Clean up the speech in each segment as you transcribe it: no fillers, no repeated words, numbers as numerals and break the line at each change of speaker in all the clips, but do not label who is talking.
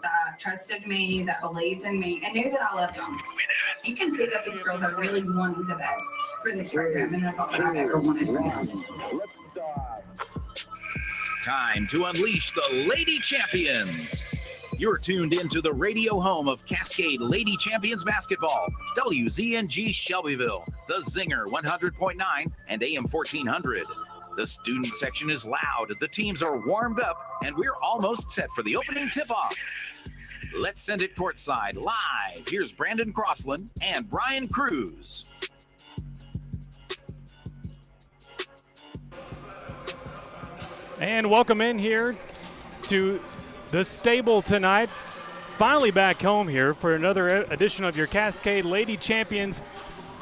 that trusted me, that believed in me, and knew that I loved them. You can see that these girls are really wanting the best for this program, and that's all that I've ever wanted from them.
Time to unleash the Lady Champions. You're tuned into the radio home of Cascade Lady Champions Basketball, WZNG Shelbyville, the Zinger 100.9 and AM 1400. The student section is loud, the teams are warmed up, and we're almost set for the opening tip-off. Let's send it courtside live. Here's Brandon Crossland and Brian Cruz.
And welcome in here to the stable tonight. Finally back home here for another edition of your Cascade Lady Champions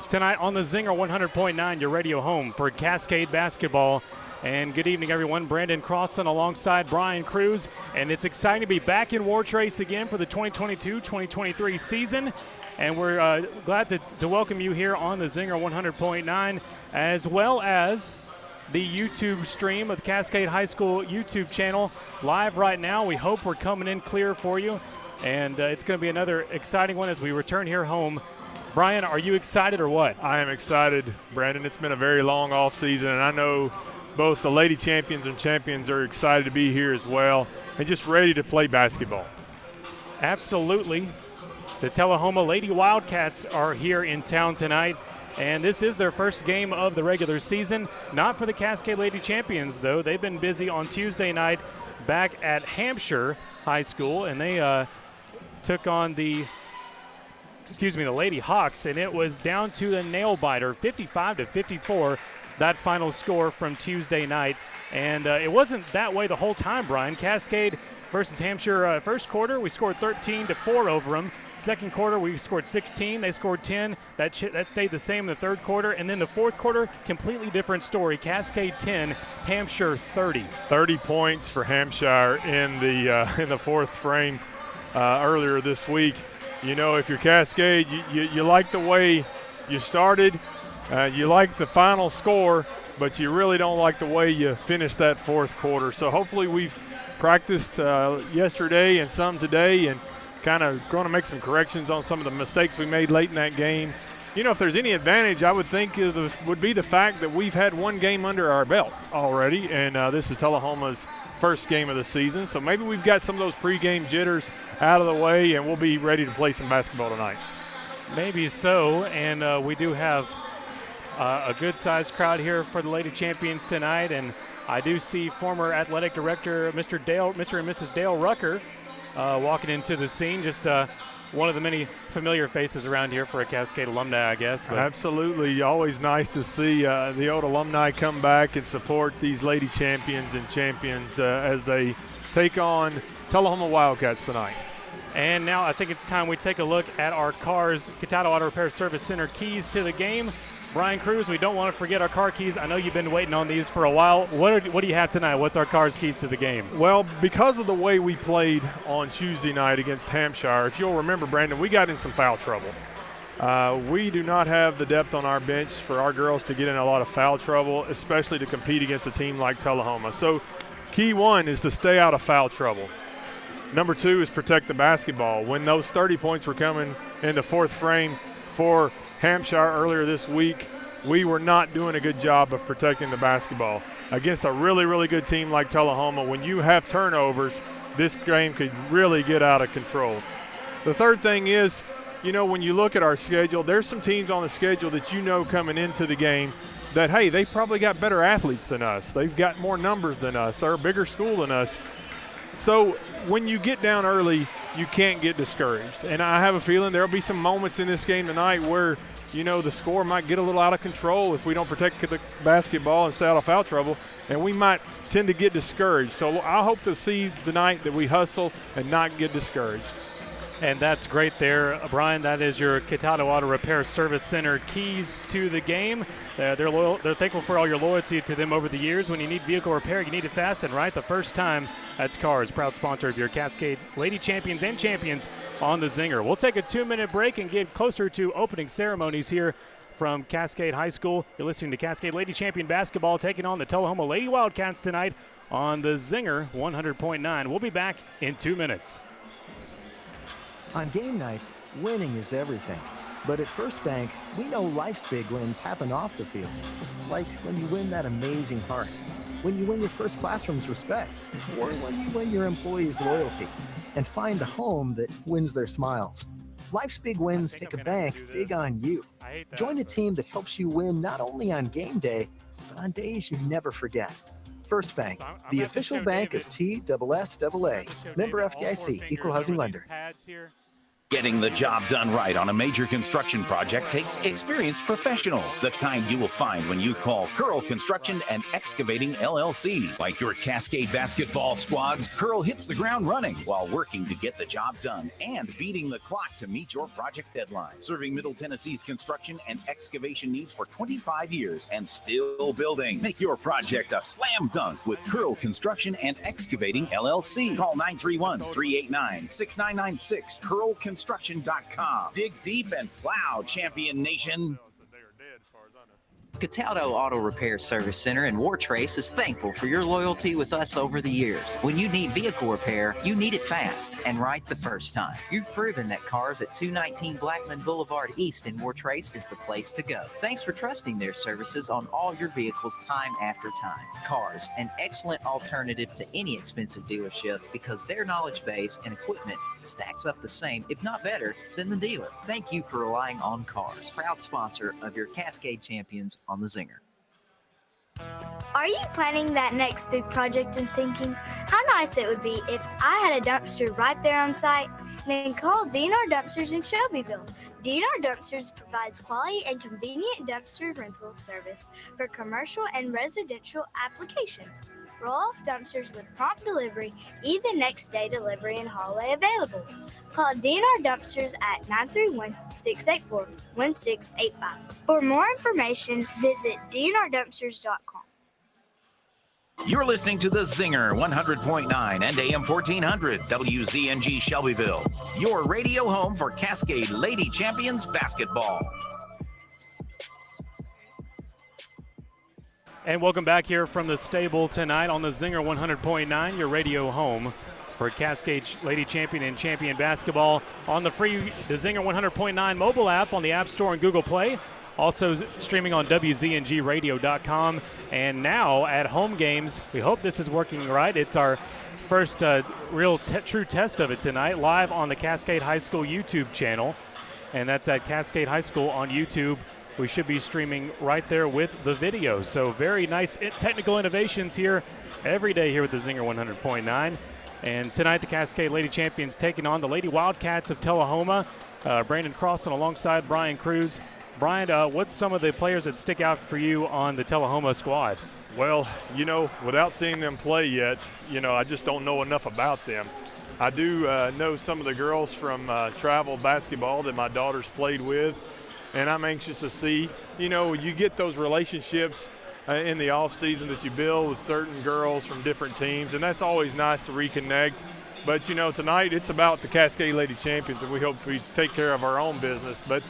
tonight on the Zinger 100.9, your radio home for Cascade basketball. And good evening, everyone. Brandon Crossland alongside Brian Cruz. And it's exciting to be back in War Trace again for the 2022-2023 season. And we're glad to welcome you here on the Zinger 100.9, as well as the YouTube stream of the Cascade High School YouTube channel live right now. We hope we're coming in clear for you, and it's going to be another exciting one as we return here home. Brian, are you excited or what?
I am excited, Brandon. It's been a very long off season, and I know both the Lady Champions and Champions are excited to be here as well and just ready to play basketball.
Absolutely. The Tullahoma Lady Wildcats are here in town tonight. And this is their first game of the regular season. Not for the Cascade Lady Champions, though. They've been busy on Tuesday night back at Hampshire High School, and they took on the Lady Hawks, and it was down to the nail biter, 55-54, that final score from Tuesday night. And it wasn't that way the whole time, Brian. Cascade versus Hampshire, first quarter, we scored 13-4 over them. Second quarter, we scored 16. They scored 10. That stayed the same in the third quarter. And then the fourth quarter, completely different story. Cascade 10, Hampshire 30.
30 points for Hampshire in the fourth frame earlier this week. You know, if you're Cascade, you like the way you started. You like the final score, but you really don't like the way you finished that fourth quarter. So hopefully we've practiced yesterday and some today and kind of going to make some corrections on some of the mistakes we made late in that game. You know, if there's any advantage, I would think would be the fact that we've had one game under our belt already, and this is Tullahoma's first game of the season. So maybe we've got some of those pregame jitters out of the way, and we'll be ready to play some basketball tonight.
Maybe so, and we do have a good-sized crowd here for the Lady Champions tonight, and I do see former athletic director Mr. and Mrs. Dale Rucker walking into the scene. Just one of the many familiar faces around here for a Cascade alumni, I guess. But
absolutely. Always nice to see the old alumni come back and support these Lady Champions and Champions as they take on Tullahoma Wildcats tonight.
And now I think it's time we take a look at our car's Catawba Auto Repair Service Center keys to the game. Brian Cruz, we don't want to forget our car keys. I know you've been waiting on these for a while. What do you have tonight? What's our car's keys to the game?
Well, because of the way we played on Tuesday night against Hampshire, if you'll remember, Brandon, we got in some foul trouble. We do not have the depth on our bench for our girls to get in a lot of foul trouble, especially to compete against a team like Tullahoma. So key one is to stay out of foul trouble. Number two is protect the basketball. When those 30 points were coming in the fourth frame for Hampshire earlier this week, we were not doing a good job of protecting the basketball. Against a really, really good team like Tullahoma, when you have turnovers, this game could really get out of control. The third thing is, you know, when you look at our schedule, there's some teams on the schedule that you know coming into the game that, hey, they probably got better athletes than us. They've got more numbers than us. They're a bigger school than us. So when you get down early, you can't get discouraged. And I have a feeling there'll be some moments in this game tonight where, you know, the score might get a little out of control if we don't protect the basketball and stay out of foul trouble, and we might tend to get discouraged. So I hope to see tonight that we hustle and not get discouraged.
And that's great there, Brian. That is your Catawba Auto Repair Service Center keys to the game. They're loyal. They're thankful for all your loyalty to them over the years. When you need vehicle repair, you need it fast and right the first time. That's Cars, proud sponsor of your Cascade Lady Champions and Champions on the Zinger. We'll take a 2-minute break and get closer to opening ceremonies here from Cascade High School. You're listening to Cascade Lady Champion basketball taking on the Tullahoma Lady Wildcats tonight on the Zinger 100.9. We'll be back in 2 minutes.
On game night, winning is everything. But at First Bank, we know life's big wins happen off the field. Like when you win that amazing heart, when you win your first classroom's respect, or when you win your employees' loyalty and find a home that wins their smiles. Life's big wins take a bank big on you. Join a team that helps you win not only on game day, but on days you never forget. First Bank, the official bank of TSSAA. Member FDIC, Equal Housing Lender.
Getting the job done right on a major construction project takes experienced professionals, the kind you will find when you call Curl Construction and Excavating LLC. Like your Cascade basketball squads, Curl hits the ground running while working to get the job done and beating the clock to meet your project deadline. Serving Middle Tennessee's construction and excavation needs for 25 years and still building. Make your project a slam dunk with Curl Construction and Excavating LLC. Call 931-389-6996. CurlConstruction.com. Dig deep and plow, Champion Nation.
Cataldo Auto Repair Service Center in Wartrace is thankful for your loyalty with us over the years. When you need vehicle repair, you need it fast and right the first time. You've proven that cars at 219 Blackman Boulevard East in Wartrace is the place to go. Thanks for trusting their services on all your vehicles time after time. Cars, an excellent alternative to any expensive dealership because their knowledge base and equipment stacks up the same, if not better, than the dealer. Thank you for relying on Cars, proud sponsor of your Cascade Champions on the Zinger.
Are you planning that next big project and thinking how nice it would be if I had a dumpster right there on site? Then call DNR Dumpsters in Shelbyville. DNR Dumpsters provides quality and convenient dumpster rental service for commercial and residential applications. Roll-off dumpsters with prompt delivery, even next-day delivery and haulaway available. Call DNR Dumpsters at 931-684-1685. For more information, visit dnrdumpsters.com.
You're listening to The Zinger 100.9 and AM 1400 WZNG Shelbyville, your radio home for Cascade Lady Champions basketball.
And welcome back here from the stable tonight on the Zinger 100.9, your radio home for Cascade Lady Champion and Champion basketball on the free the Zinger 100.9 mobile app on the App Store and Google Play. Also streaming on WZNGradio.com. And now at home games, we hope this is working right. It's our first real true test of it tonight, live on the Cascade High School YouTube channel. And that's at Cascade High School on YouTube. We should be streaming right there with the video. So very nice technical innovations here every day here with the Zinger 100.9. And tonight the Cascade Lady Champions taking on the Lady Wildcats of Tullahoma. Brandon Crossan alongside Brian Cruz. Brian, what's some of the players that stick out for you on the Tullahoma squad?
Well, without seeing them play yet, I just don't know enough about them. I do know some of the girls from travel basketball that my daughters played with. And I'm anxious to see, you get those relationships in the off season that you build with certain girls from different teams, and that's always nice to reconnect. But, tonight it's about the Cascade Lady Champions, and we hope we take care of our own business. But,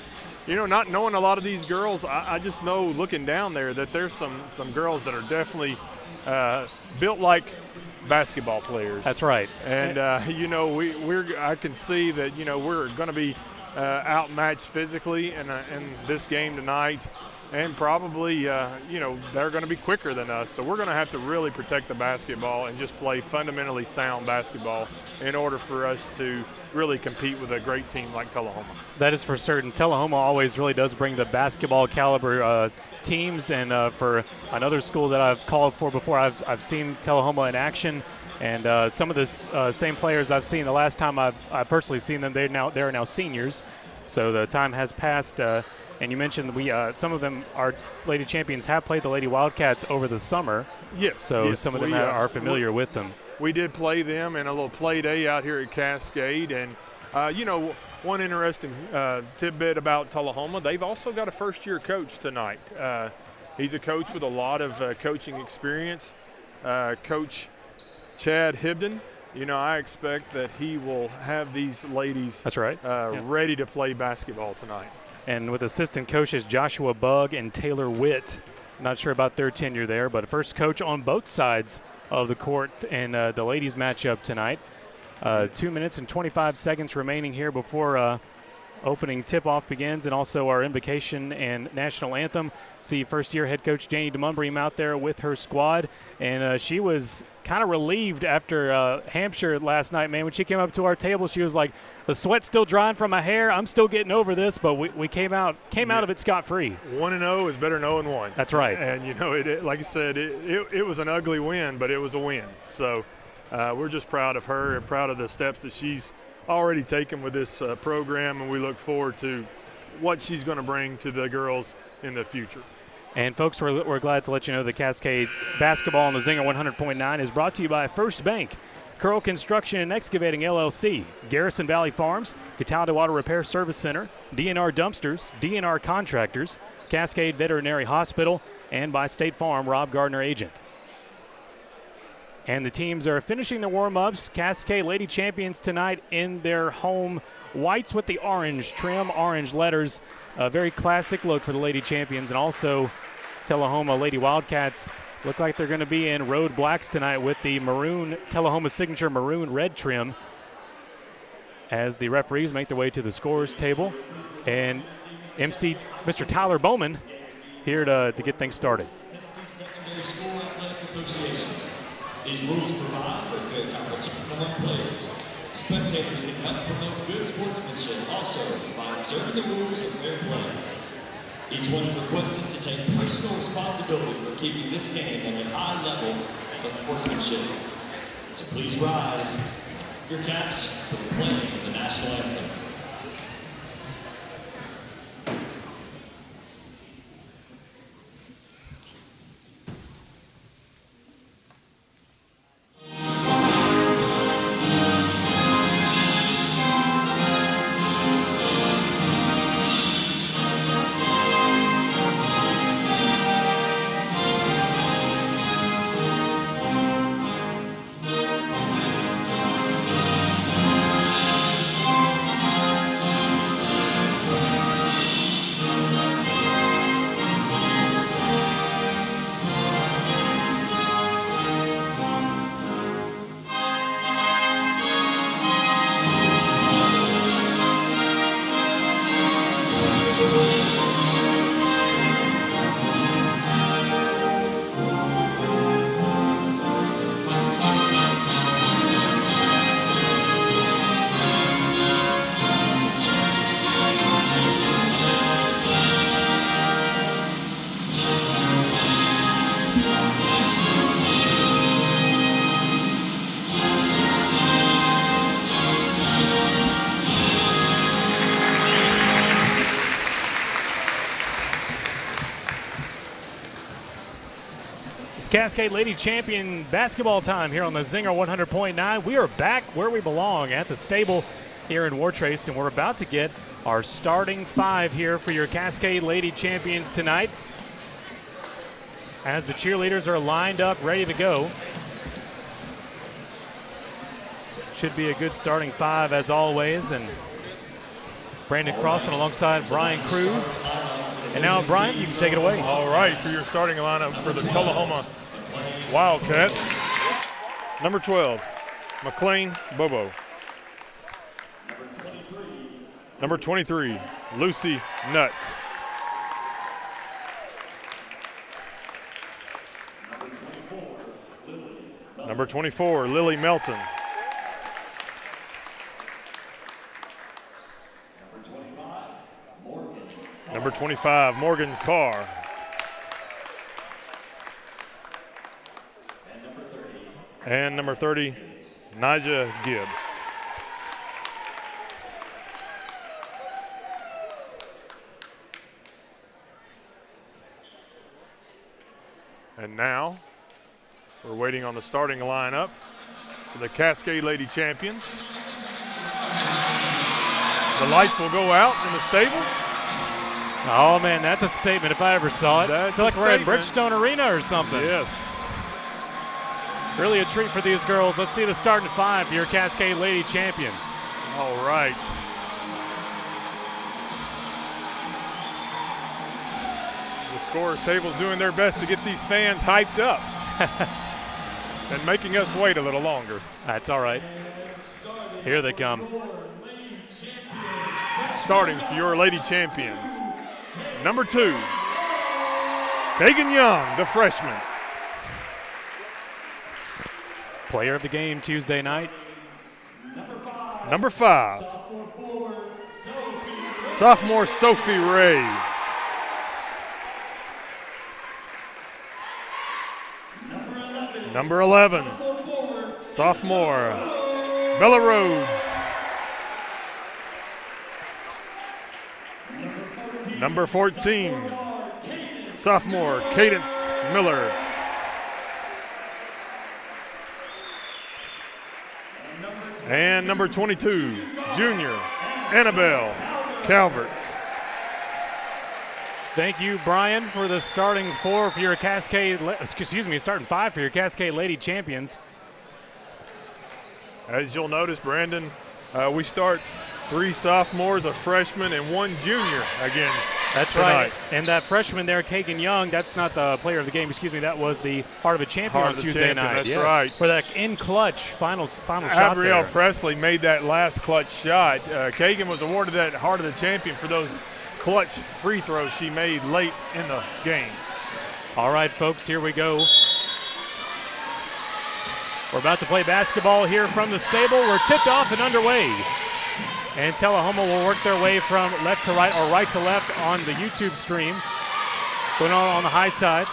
not knowing a lot of these girls, I just know looking down there that there's some girls that are definitely built like basketball players.
That's right.
And, I can see that, we're going to be outmatched physically in this game tonight, and probably they're going to be quicker than us, so we're going to have to really protect the basketball and just play fundamentally sound basketball in order for us to really compete with a great team like Tullahoma.
That is for certain. Tullahoma always really does bring the basketball caliber teams, and for another school that I've called for before, I've seen Tullahoma in action. And some of the same players I've seen the last time I've personally seen them, they are now seniors. So the time has passed. And you mentioned some of them, our Lady Champions, have played the Lady Wildcats over the summer.
Yes.
So
yes,
some of them are familiar with them.
We did play them in a little play day out here at Cascade. And, one interesting tidbit about Tullahoma, they've also got a first-year coach tonight. He's a coach with a lot of coaching experience. Coach Chad Hibden, I expect that he will have these ladies
That's right.
Ready to play basketball tonight.
And with assistant coaches Joshua Bugg and Taylor Witt. Not sure about their tenure there, but first coach on both sides of the court in the ladies matchup tonight. 2 minutes and 25 seconds remaining here before opening tip-off begins, and also our invocation and national anthem. See first-year head coach Janie DeMumbream out there with her squad, and she was kind of relieved after Hampshire last night, man. When she came up to our table, she was like, the sweat's still drying from my hair. I'm still getting over this, but we came out of it scot-free.
1-0 is better than 0-1.
That's right.
And, you know, like you said, it was an ugly win, but it was a win. So we're just proud of her and proud of the steps that she's already taken with this program, and we look forward to what she's going to bring to the girls in the future.
And, folks, we're glad to let you know that Cascade Basketball on the Zinger 100.9 is brought to you by First Bank, Curl Construction and Excavating LLC, Garrison Valley Farms, Cataldo Auto Repair Service Center, DNR Dumpsters, DNR Contractors, Cascade Veterinary Hospital, and by State Farm, Rob Gardner Agent. And the teams are finishing the warm-ups. Cascade Lady Champions tonight in their home whites with the orange trim, orange letters. A very classic look for the Lady Champions. And also Tullahoma Lady Wildcats look like they're going to be in road blacks tonight with the maroon, Tullahoma signature maroon red trim, as the referees make their way to the scorers table. And MC Mr. Tyler Bowman here to get things started.
These rules provide for fair competition among players. Spectators can help promote good sportsmanship also by observing the rules of fair play. Each one is requested to take personal responsibility for keeping this game at a high level of sportsmanship. So please rise your caps for the playing of the national anthem.
Cascade Lady Champion basketball time here on the Zinger 100.9. We are back where we belong at the stable here in Wartrace, and we're about to get our starting five here for your Cascade Lady Champions tonight, as the cheerleaders are lined up, ready to go. Should be a good starting five as always, and Brandon Crossan alongside Brian Cruz. And now, Brian, you can take it away.
All right, for your starting lineup for the Tullahoma Wildcats. Number 12, McLean Bobo. Number 23, Lucy Nutt. Number 24, Lily Melton. Number 25, Morgan Carr. And number 30, Nija Gibbs. And now we're waiting on the starting lineup for the Cascade Lady Champions. The lights will go out in the stable.
Oh, man, that's a statement if I ever saw it. I feel like we're at Bridgestone Arena or something.
Yes.
Really a treat for these girls. Let's see the starting five for your Cascade Lady Champions.
All right. The scorers table's doing their best to get these fans hyped up. and making us wait a little longer.
That's all right. Here they come.
Starting for your Lady Champions, number 2, Kagan Young, the freshman.
Player of the game Tuesday night.
Number 5, sophomore Sophie Ray. Number 11, sophomore Bella Rhodes. Number 14, sophomore Cadence Miller. And number 22, junior Annabelle Calvert.
Thank you, Brian, for the starting 4 for your Cascade, starting 5 for your Cascade Lady Champions.
As you'll notice, Brandon, we start 3 sophomores, a freshman, and 1 junior again.
That's
tonight.
right. And that freshman there, Kagan Young, that's not the player of the game, that was the Heart of a Champion on Tuesday night.
That's right.
For that in-clutch final shot
Gabrielle
there.
Presley made that last clutch shot. Kagan was awarded that Heart of the Champion for those clutch free throws she made late in the game.
All right, folks, here we go. We're about to play basketball here from the stable. We're tipped off and underway. And Tullahoma will work their way from left to right or right to left on the YouTube stream. Going on the high side.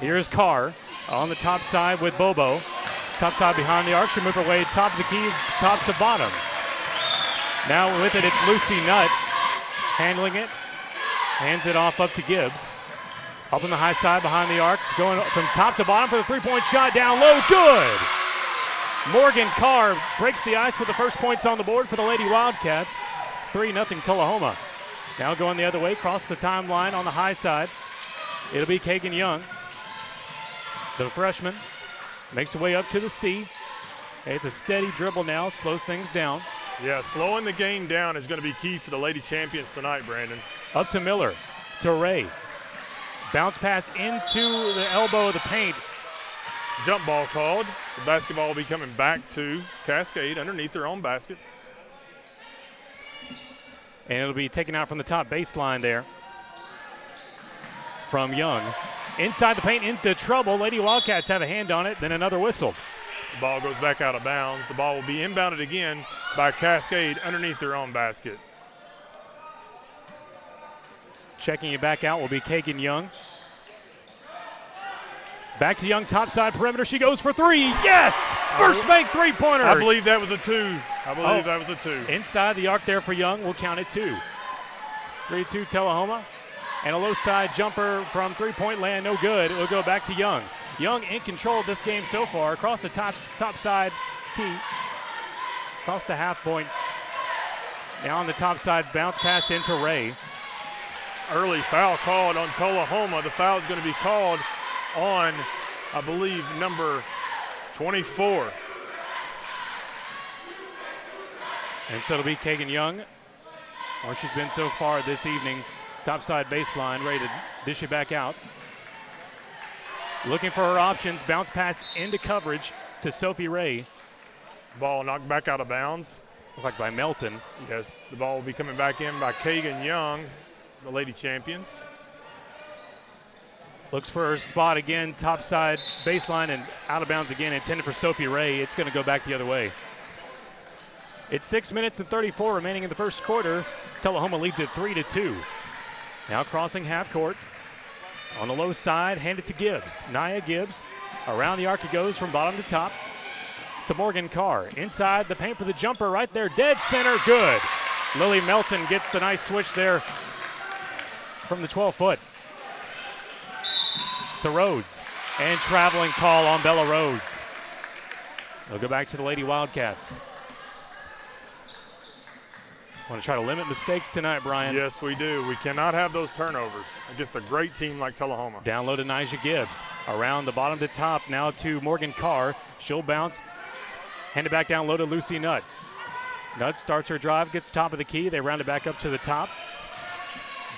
Here's Carr on the top side with Bobo. Top side behind the arc. She'll move her way top of the key, top to bottom. Now with it, it's Lucy Nutt handling it. Hands it off up to Gibbs. Up on the high side behind the arc. Going from top to bottom for the three-point shot down low. Good! Morgan Carr breaks the ice with the first points on the board for the Lady Wildcats. 3-0 Tullahoma. Now going the other way, across the timeline on the high side. It'll be Kagan Young, the freshman. Makes her way up to the C. It's a steady dribble now, slows things down.
Yeah, slowing the game down is going to be key for the Lady Champions tonight, Brandon.
Up to Miller, to Ray. Bounce pass into the elbow of the paint.
Jump ball called. The basketball will be coming back to Cascade underneath their own basket.
And it'll be taken out from the top baseline there from Young. Inside the paint, into trouble. Lady Wildcats have a hand on it, then another whistle.
The ball goes back out of bounds. The ball will be inbounded again by Cascade underneath their own basket.
Checking it back out will be Kagan Young. Back to Young, topside perimeter. She goes for 3. Yes! First bank three-pointer.
I believe that was a 2. That was a 2.
Inside the arc there for Young. We'll count it 2. 3-2 Tullahoma. And a low side jumper from three-point land. No good. It will go back to Young. Young in control of this game so far. Across the top side key. Across the half point. Now on the top side, bounce pass into Ray.
Early foul called on Tullahoma. The foul is going to be called on, I believe, number 24.
And so it'll be Kagan Young, where she's been so far this evening. Topside baseline, ready to dish it back out. Looking for her options. Bounce pass into coverage to Sophie Ray.
Ball knocked back out of bounds.
Looks like by Melton.
Yes, the ball will be coming back in by Kagan Young, the Lady Champions.
Looks for her spot again, topside baseline and out of bounds again, intended for Sophie Ray. It's going to go back the other way. It's 6 minutes and 34 remaining in the first quarter. Tullahoma leads it 3-2. Now crossing half court. On the low side, hand it to Gibbs. Nia Gibbs. Around the arc it goes from bottom to top to Morgan Carr. Inside the paint for the jumper right there. Dead center, good. Lily Melton gets the nice switch there from the 12-foot. To Rhodes, and traveling call on Bella Rhodes. They'll go back to the Lady Wildcats. Want to try to limit mistakes tonight, Brian?
Yes, we do. We cannot have those turnovers against a great team like Tullahoma.
Down low to Nija Gibbs. Around the bottom to top, now to Morgan Carr. She'll bounce, hand it back down low to Lucy Nutt. Nutt starts her drive, gets top of the key. They round it back up to the top.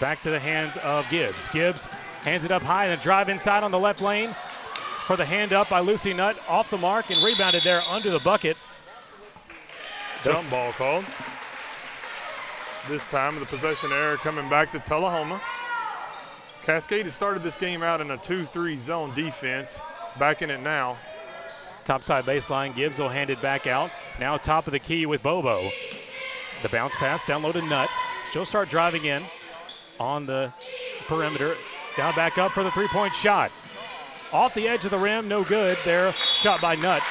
Back to the hands of Gibbs. Gibbs hands it up high and then drive inside on the left lane. for the hand up by Lucy Nutt, off the mark and rebounded there under the bucket.
Jump ball called. This time the possession error coming back to Tullahoma. Cascade has started this game out in a 2-3 zone defense. Back in it now.
Topside baseline, Gibbs will hand it back out. Now top of the key with Bobo. The bounce pass down low to Nutt. She'll start driving in on the perimeter. Down back up for the three-point shot. Off the edge of the rim, no good there. Shot by Nutt.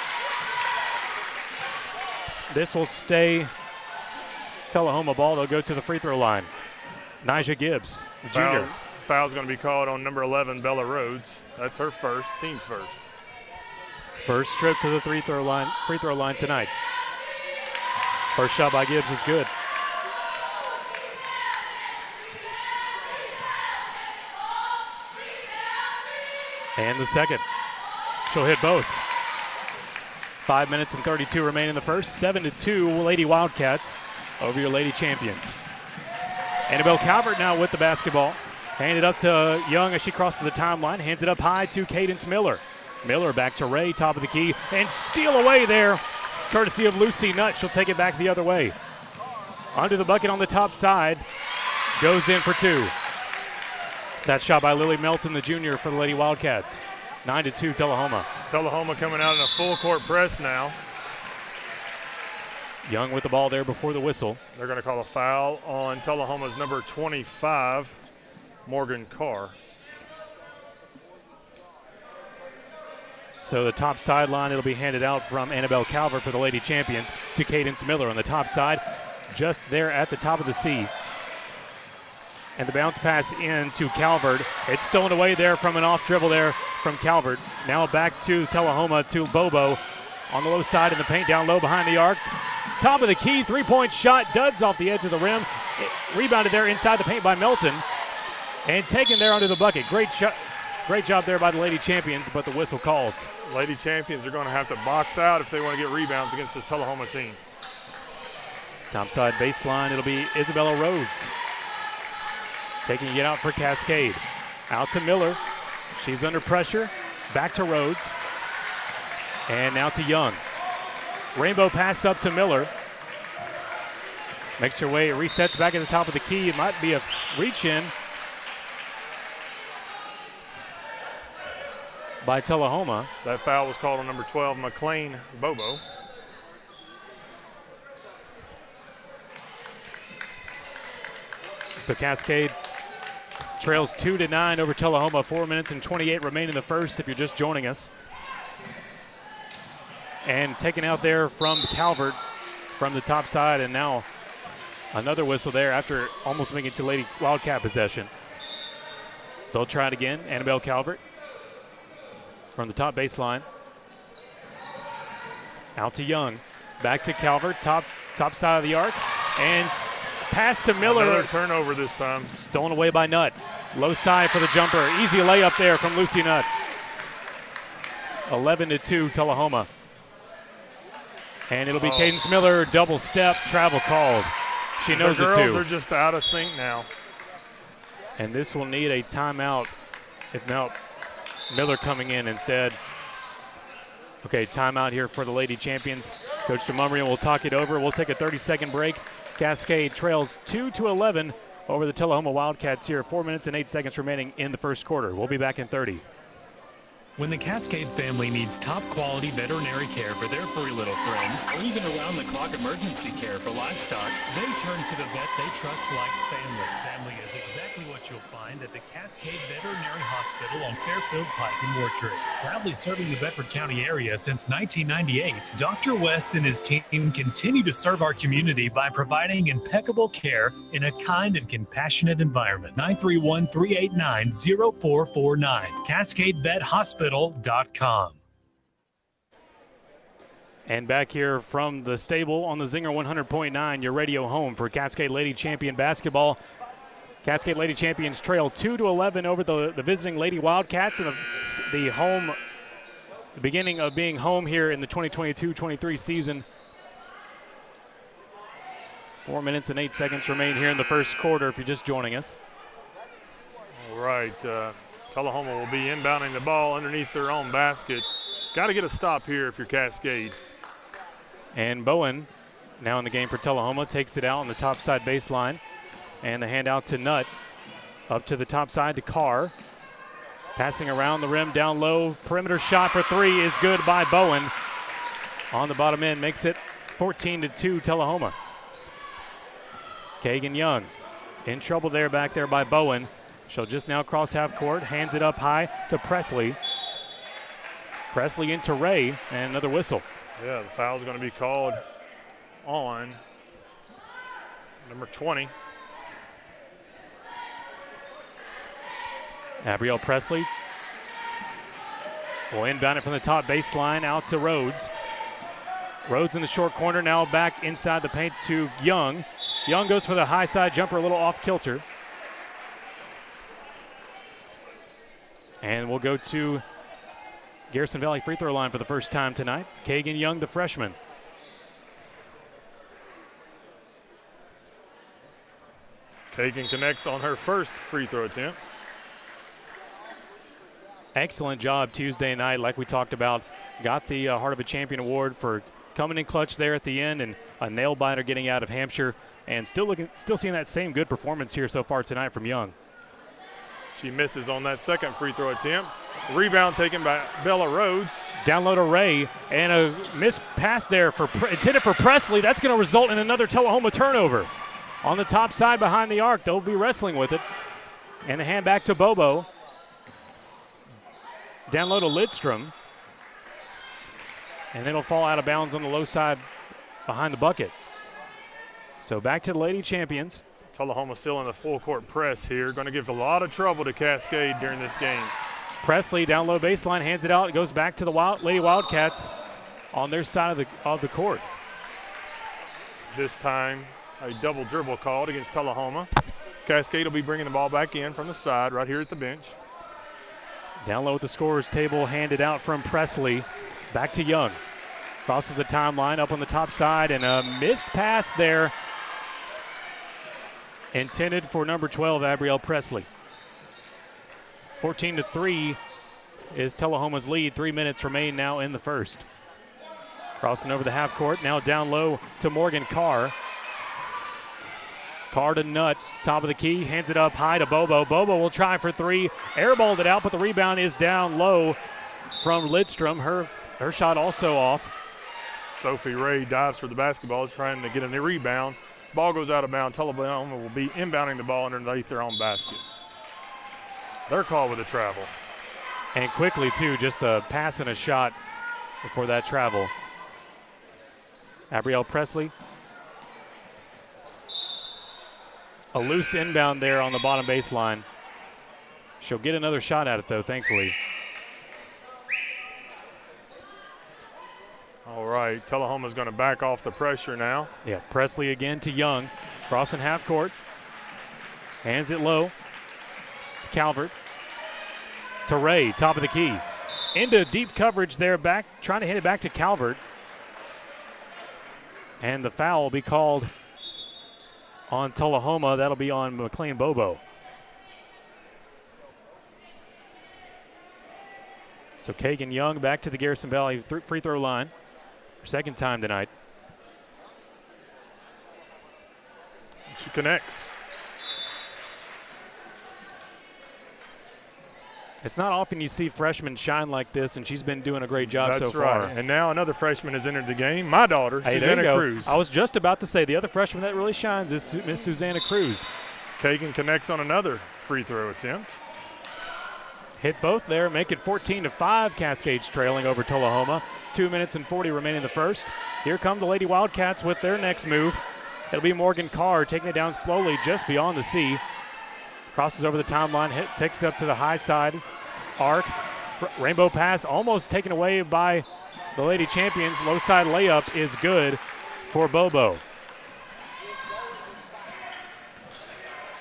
This will stay Tullahoma ball. They'll go to the free throw line. Nyjah Gibbs, the junior.
Foul's going to be called on number 11, Bella Rhodes. That's her first, team first.
First trip to the free throw line tonight. First shot by Gibbs is good. And the second. She'll hit both. 5 minutes and 32 remain in the first. 7-2 Lady Wildcats over your Lady Champions. Annabelle Calvert now with the basketball. Handed up to Young as she crosses the timeline. Hands it up high to Cadence Miller. Miller back to Ray, top of the key, and steal away there, courtesy of Lucy Nutt. She'll take it back the other way. Under the bucket on the top side, goes in for two. That shot by Lily Melton, the junior, for the Lady Wildcats. 9-2 Tullahoma.
Tullahoma coming out in a full court press now.
Young with the ball there before the whistle.
They're going to call a foul on Tullahoma's number 25, Morgan Carr.
So the top sideline, it'll be handed out from Annabelle Calvert for the Lady Champions to Cadence Miller on the top side, just there at the top of the C. And the bounce pass in to Calvert. It's stolen away there from an off dribble there from Calvert. Now back to Tullahoma to Bobo on the low side in the paint, down low behind the arc. Top of the key, three-point shot, duds off the edge of the rim. Rebounded there inside the paint by Melton and taken there under the bucket. Great shot. Great job there by the Lady Champions, but the whistle calls.
Lady Champions are going to have to box out if they want to get rebounds against this Tullahoma team.
Topside baseline, it'll be Isabella Rhodes. Taking it out for Cascade. Out to Miller. She's under pressure. Back to Rhodes. And now to Young. Rainbow pass up to Miller. Makes her way, resets back at the top of the key. It might be a reach in by Tullahoma.
That foul was called on number 12, McLean Bobo.
So Cascade trails 2-9 over Tullahoma. 4 minutes and 28 remain in the first if you're just joining us. And taken out there from Calvert from the top side, and now another whistle there after almost making it to Lady Wildcat possession. They'll try it again. Annabelle Calvert from the top baseline. Out to Young. Back to Calvert, top side of the arc. And pass to Miller.
Another turnover this time.
Stolen away by Nutt. Low side for the jumper. Easy layup there from Lucy Nutt. 11-2 Tullahoma. And it'll be Cadence Miller, double step, travel called. She knows it too.
The girls are just out of sync now.
And this will need a timeout. If not, Miller coming in instead. Okay, timeout here for the Lady Champions. Coach DeMumrian will talk it over. We'll take a 30-second break. Cascade trails 2-11 over the Tullahoma Wildcats here. 4 minutes and 8 seconds remaining in the first quarter. We'll be back in 30.
When the Cascade family needs top-quality veterinary care for their furry little friends, or even around-the-clock emergency care for livestock, they turn to the vet they trust like family. Family is exactly what you'll find at the Cascade Veterinary Hospital on Fairfield Pike in Wartrace. Proudly serving the Bedford County area since 1998, Dr. West and his team continue to serve our community by providing impeccable care in a kind and compassionate environment. 931-389-0449. CascadeVetHospital.com.
And back here from the stable on the Zinger 100.9, your radio home for Cascade Lady Champion basketball. Cascade Lady Champions trail 2-11 over the visiting Lady Wildcats, and the beginning of being home here in the 2022-23 season. 4 minutes and 8 seconds remain here in the first quarter if you're just joining us.
All right. Tullahoma will be inbounding the ball underneath their own basket. Got to get a stop here if you're Cascade.
And Bowen, now in the game for Tullahoma, takes it out on the top side baseline. And the handout to Nutt. Up to the top side to Carr. Passing around the rim, down low. Perimeter shot for three is good by Bowen. On the bottom end, makes it 14-2 Tullahoma. Kagan Young in trouble there, back there by Bowen. She'll just now cross half court, hands it up high to Presley. Presley into Ray, and another whistle.
Yeah, the foul's going to be called on number 20.
Abrielle Presley will inbound it from the top baseline out to Rhodes. Rhodes in the short corner, now back inside the paint to Young. Young goes for the high side jumper, a little off kilter. And we'll go to Garrison Valley free throw line for the first time tonight. Kagan Young, the freshman.
Kagan connects on her first free throw attempt.
Excellent job Tuesday night, like we talked about. Got the Heart of a Champion award for coming in clutch there at the end, and a nail biter getting out of Hampshire, and still seeing that same good performance here so far tonight from Young.
She misses on that second free throw attempt. Rebound taken by Bella Rhodes.
Down low to Ray, and a missed pass there intended for Presley. That's going to result in another Tullahoma turnover. On the top side behind the arc, they'll be wrestling with it. And the hand back to Bobo. Down low to Lidstrom. And it'll fall out of bounds on the low side behind the bucket. So back to the Lady Champions.
Tullahoma still in the full court press here. Going to give a lot of trouble to Cascade during this game.
Presley down low baseline, hands it out. It goes back to the Lady Wildcats on their side of the court.
This time a double dribble called against Tullahoma. Cascade will be bringing the ball back in from the side right here at the bench.
Down low at the scorer's table, handed out from Presley. Back to Young. Crosses the timeline up on the top side, and a missed pass there. Intended for number 12, Abrielle Presley. 14-3 is Tullahoma's lead. 3 minutes remain now in the first. Crossing over the half court, now down low to Morgan Carr. Carr to Nutt, top of the key, hands it up high to Bobo. Bobo will try for three, airballed it out, but the rebound is down low from Lidstrom. Her shot also off.
Sophie Ray dives for the basketball, trying to get a rebound. Ball goes out of bounds. Tullahoma will be inbounding the ball underneath their own basket. They're called with a travel.
And quickly, too, just a pass and a shot before that travel. Abrielle Presley. A loose inbound there on the bottom baseline. She'll get another shot at it, though, thankfully.
All right, Tullahoma's going to back off the pressure now.
Yeah, Presley again to Young. Crossing half court. Hands it low. Calvert to Ray, top of the key. Into deep coverage there, back, trying to hit it back to Calvert. And the foul will be called on Tullahoma. That'll be on McLean Bobo. So Kagan Young back to the Garrison Valley free throw line. Second time tonight.
She connects.
It's not often you see freshmen shine like this, and she's been doing a great job so far.
That's right. And now another freshman has entered the game. My daughter, Susanna Cruz.
I was just about to say the other freshman that really shines is Miss Susanna Cruz.
Kagan connects on another free throw attempt.
Hit both there, make it 14-5. Cascades trailing over Tullahoma. 2 minutes and 40 remaining in the first. Here come the Lady Wildcats with their next move. It'll be Morgan Carr taking it down slowly just beyond the C. Crosses over the timeline, takes it up to the high side. Arc, rainbow pass almost taken away by the Lady Champions. Low side layup is good for Bobo.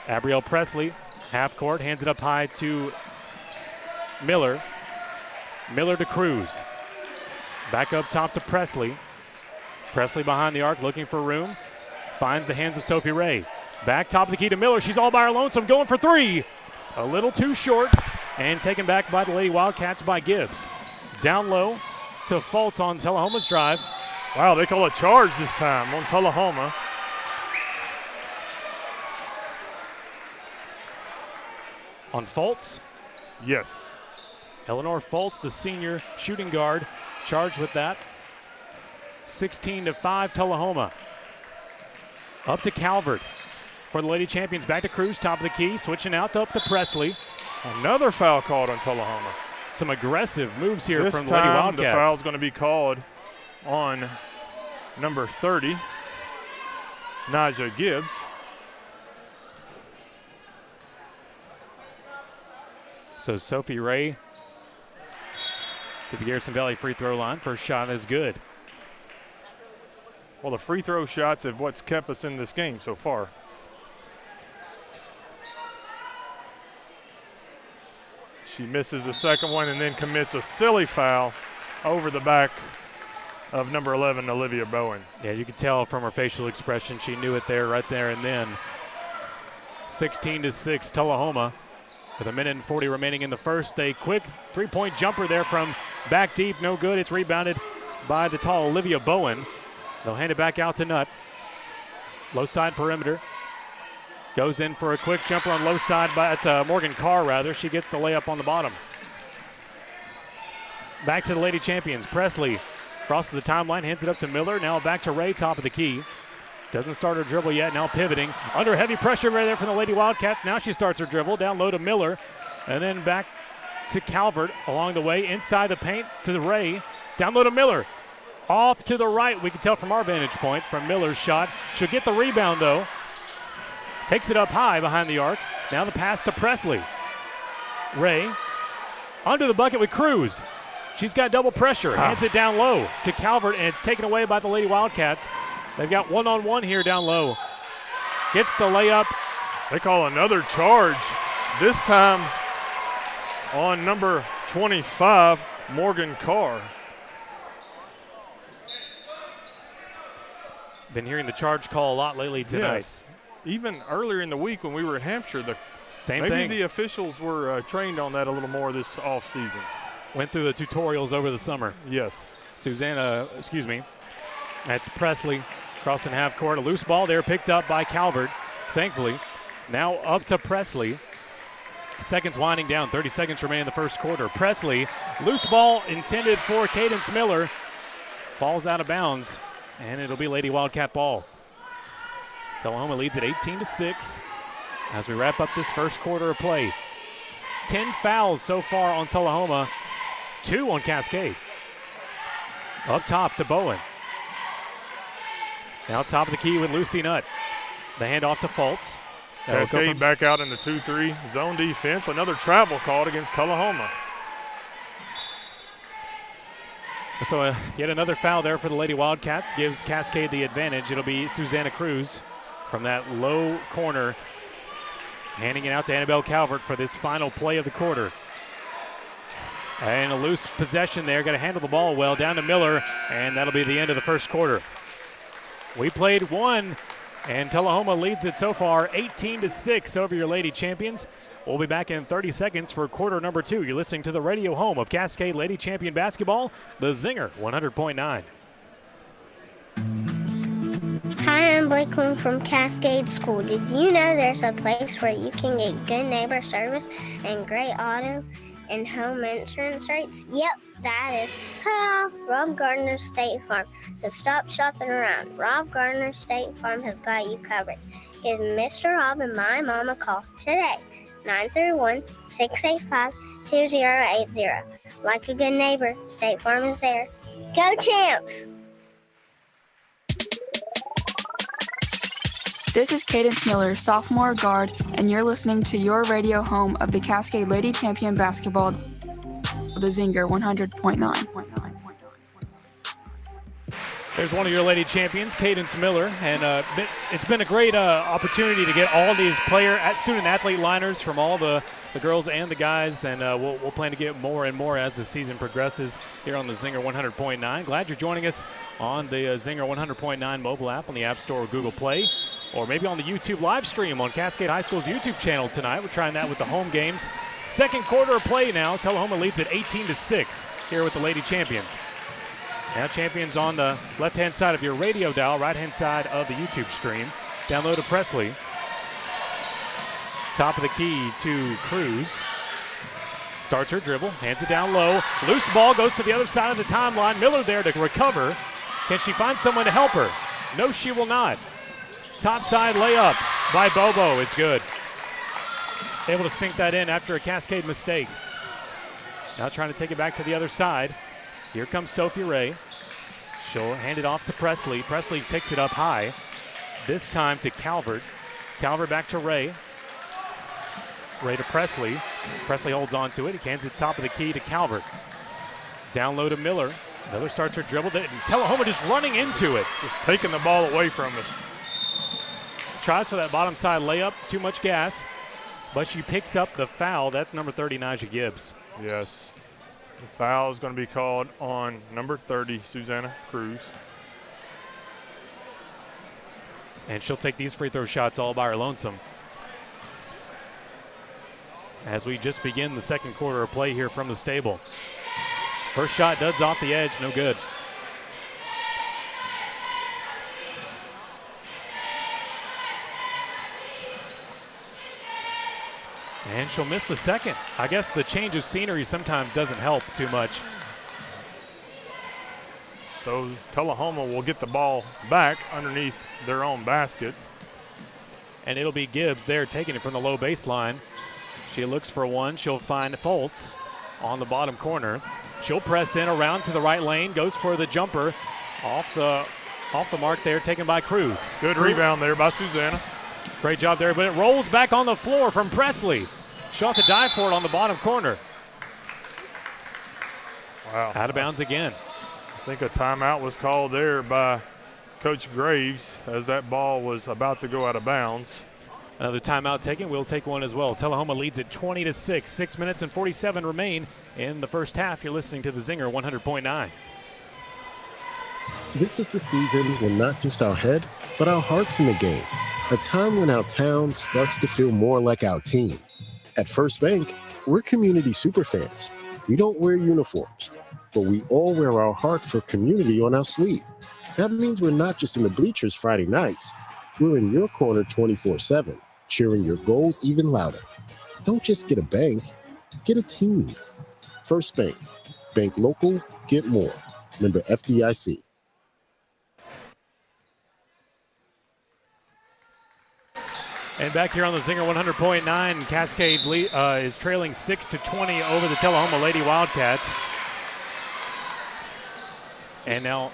Abrielle Presley, half court, hands it up high to Miller. Miller to Cruz. Back up top to Presley. Presley behind the arc looking for room. Finds the hands of Sophie Ray. Back top of the key to Miller. She's all by her lonesome, going for three. A little too short. and taken back by the Lady Wildcats by Gibbs. Down low to Fultz on Tullahoma's drive.
Wow, they call a charge this time on Tullahoma.
On Fultz?
Yes.
Eleanor Fultz, the senior shooting guard, charged with that. 16-5 Tullahoma. Up to Calvert for the Lady Champions. Back to Cruz, top of the key, switching out to up to Presley.
Another foul called on Tullahoma.
Some aggressive moves here
this
from the Lady
time
Wildcats.
The foul's going to be called on number 30, Naja Gibbs.
So Sophie Ray to the Garrison Valley free throw line. First shot is good.
Well, the free throw shots have what's kept us in this game so far. She misses the second one and then commits a silly foul over the back of number 11, Olivia Bowen.
Yeah, you could tell from her facial expression she knew it there, right there and then. 16-6 Tullahoma with 1:40 remaining in the first. A quick three-point jumper there from back deep, no good. It's rebounded by the tall Olivia Bowen. They'll hand it back out to Nutt. Low side perimeter. Goes in for a quick jumper on low side. That's Morgan Carr, rather. She gets the layup on the bottom. Back to the Lady Champions. Presley crosses the timeline, hands it up to Miller. Now back to Ray, top of the key. Doesn't start her dribble yet. Now pivoting. Under heavy pressure right there from the Lady Wildcats. Now she starts her dribble. Down low to Miller. And then back to Calvert along the way. Inside the paint to the Ray. Down low to Miller. Off to the right, we can tell from our vantage point from Miller's shot. She'll get the rebound, though. Takes it up high behind the arc. Now the pass to Presley. Ray under the bucket with Cruz. She's got double pressure. Hands it down low to Calvert, and it's taken away by the Lady Wildcats. They've got one-on-one here down low. Gets the layup.
They call another charge. This time on number 25, Morgan Carr.
Been hearing the charge call a lot lately tonight.
Yes. Even earlier in the week when we were in Hampshire,
maybe
thing. The officials were trained on that a little more this offseason.
Went through the tutorials over the summer.
Yes.
That's Presley crossing half court. A loose ball there picked up by Calvert, thankfully. Now up to Presley. Seconds winding down. 30 seconds remain in the first quarter. Presley, loose ball intended for Cadence Miller. Falls out of bounds, and it'll be Lady Wildcat ball. Tullahoma leads at 18-6 as we wrap up this first quarter of play. 10 fouls so far on Tullahoma, 2 on Cascade. Up top to Bowen. Now top of the key with Lucy Nutt. The handoff to Fultz.
Cascade back out in the 2-3 zone defense. Another travel called against Tullahoma.
So yet another foul there for the Lady Wildcats. Gives Cascade the advantage. It'll be Susanna Cruz from that low corner, handing it out to Annabelle Calvert for this final play of the quarter. And a loose possession there. Got to handle the ball well. Down to Miller, and that'll be the end of the first quarter. We played one, and Tullahoma leads it so far 18-6 over your Lady Champions. We'll be back in 30 seconds for quarter number 2. You're listening to the radio home of Cascade Lady Champion Basketball, the Zinger 100.9.
Hi, I'm Blakely from Cascade School. Did you know there's a place where you can get good neighbor service and great auto and home insurance rates? Yep, that is Rob Gardner State Farm. So stop shopping around. Rob Gardner State Farm has got you covered. Give Mr. Rob and my mom a call today. 931-685-2080. Like a good neighbor, State Farm is there. Go Champs!
This is Cadence Miller, sophomore guard, and you're listening to your radio home of the Cascade Lady Champion Basketball, the Zinger 100.9.
There's one of your Lady Champions, Cadence Miller, and it's been a great opportunity to get all these student-athlete liners from all the girls and the guys, and we'll plan to get more and more as the season progresses here on the Zinger 100.9. Glad you're joining us on the Zinger 100.9 mobile app on the App Store or Google Play, or maybe on the YouTube live stream on Cascade High School's YouTube channel tonight. We're trying that with the home games Second quarter of play now. Tullahoma leads at 18-6 here with the Lady Champions. Now Champions on the left-hand side of your radio dial, right-hand side of the YouTube stream. Download to Presley. Top of the key to Cruz. Starts her dribble, hands it down low. Loose ball goes to the other side of the timeline. Miller there to recover. Can she find someone to help her? No, she will not. Top side layup by Bobo is good. Able to sink that in after a Cascade mistake. Now trying to take it back to the other side. Here comes Sophie Ray. She'll hand it off to Presley. Presley takes it up high. This time to Calvert. Calvert back to Ray. Ray to Presley. Presley holds on to it. He hands it top of the key to Calvert. Down low to Miller. Miller starts her dribble. Tullahoma just running into it.
Just taking the ball away from us.
Tries for that bottom side layup. Too much gas. But she picks up the foul. That's number 30, Naja Gibbs.
Yes. The foul is going to be called on number 30, Susanna Cruz.
And she'll take these free throw shots all by her lonesome. As we just begin the second quarter of play here from the stable. First shot duds off the edge, no good. And she'll miss the second. I guess the change of scenery sometimes doesn't help too much.
So Tullahoma will get the ball back underneath their own basket.
And it'll be Gibbs there taking it from the low baseline. She looks for one. She'll find Foltz on the bottom corner. She'll press in around to the right lane. Goes for the jumper. Off the mark there, taken by Cruz.
Good rebound there by Susanna.
Great job there, but it rolls back on the floor from Presley. She'll have to dive for it on the bottom corner.
Wow.
Out of bounds again.
I think a timeout was called there by Coach Graves as that ball was about to go out of bounds.
Another timeout taken. We'll take one as well. Tullahoma leads at 20-6. 6 minutes and 47 remain in the first half. You're listening to the Zinger 100.9.
This is the season when not just our head, but our heart's in the game. A time when our town starts to feel more like our team. At First Bank, we're community superfans. We don't wear uniforms, but we all wear our heart for community on our sleeve. That means we're not just in the bleachers Friday nights. We're in your corner 24/7, cheering your goals even louder. Don't just get a bank, get a team. First Bank. Bank local, get more. Member FDIC.
And back here on the Zinger 100.9, Cascade is trailing 6-20 over the Tullahoma Lady Wildcats. And now,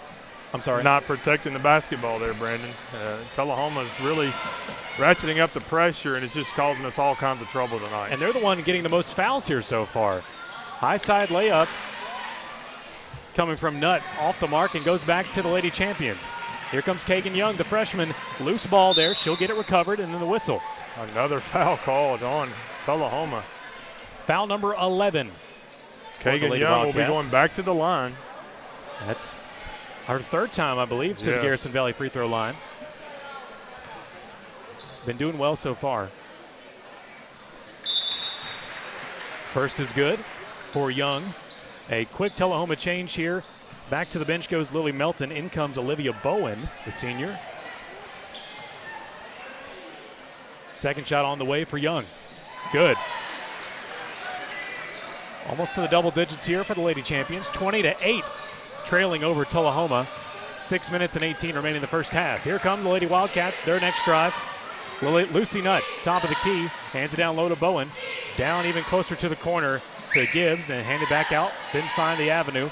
I'm sorry.
Not protecting the basketball there, Brandon. Tullahoma's really ratcheting up the pressure, and it's just causing us all kinds of trouble tonight.
And they're the one getting the most fouls here so far. High side layup coming from Nutt off the mark and goes back to the Lady Champions. Here comes Kagan Young, the freshman. Loose ball there. She'll get it recovered, and then the whistle.
Another foul called on Tullahoma.
Foul number 11.
Kagan Young will be going back to the line.
That's our third time, I believe, to the Garrison Valley free throw line. Been doing well so far. First is good for Young. A quick Tullahoma change here. Back to the bench goes Lily Melton. In comes Olivia Bowen, the senior. Second shot on the way for Young. Good. Almost to the double digits here for the Lady Champions. 20-8, trailing over Tullahoma. 6 minutes and 18 remaining in the first half. Here come the Lady Wildcats, their next drive. Lucy Nutt, top of the key, hands it down low to Bowen. Down even closer to the corner to Gibbs, and hand it back out. Didn't find the avenue.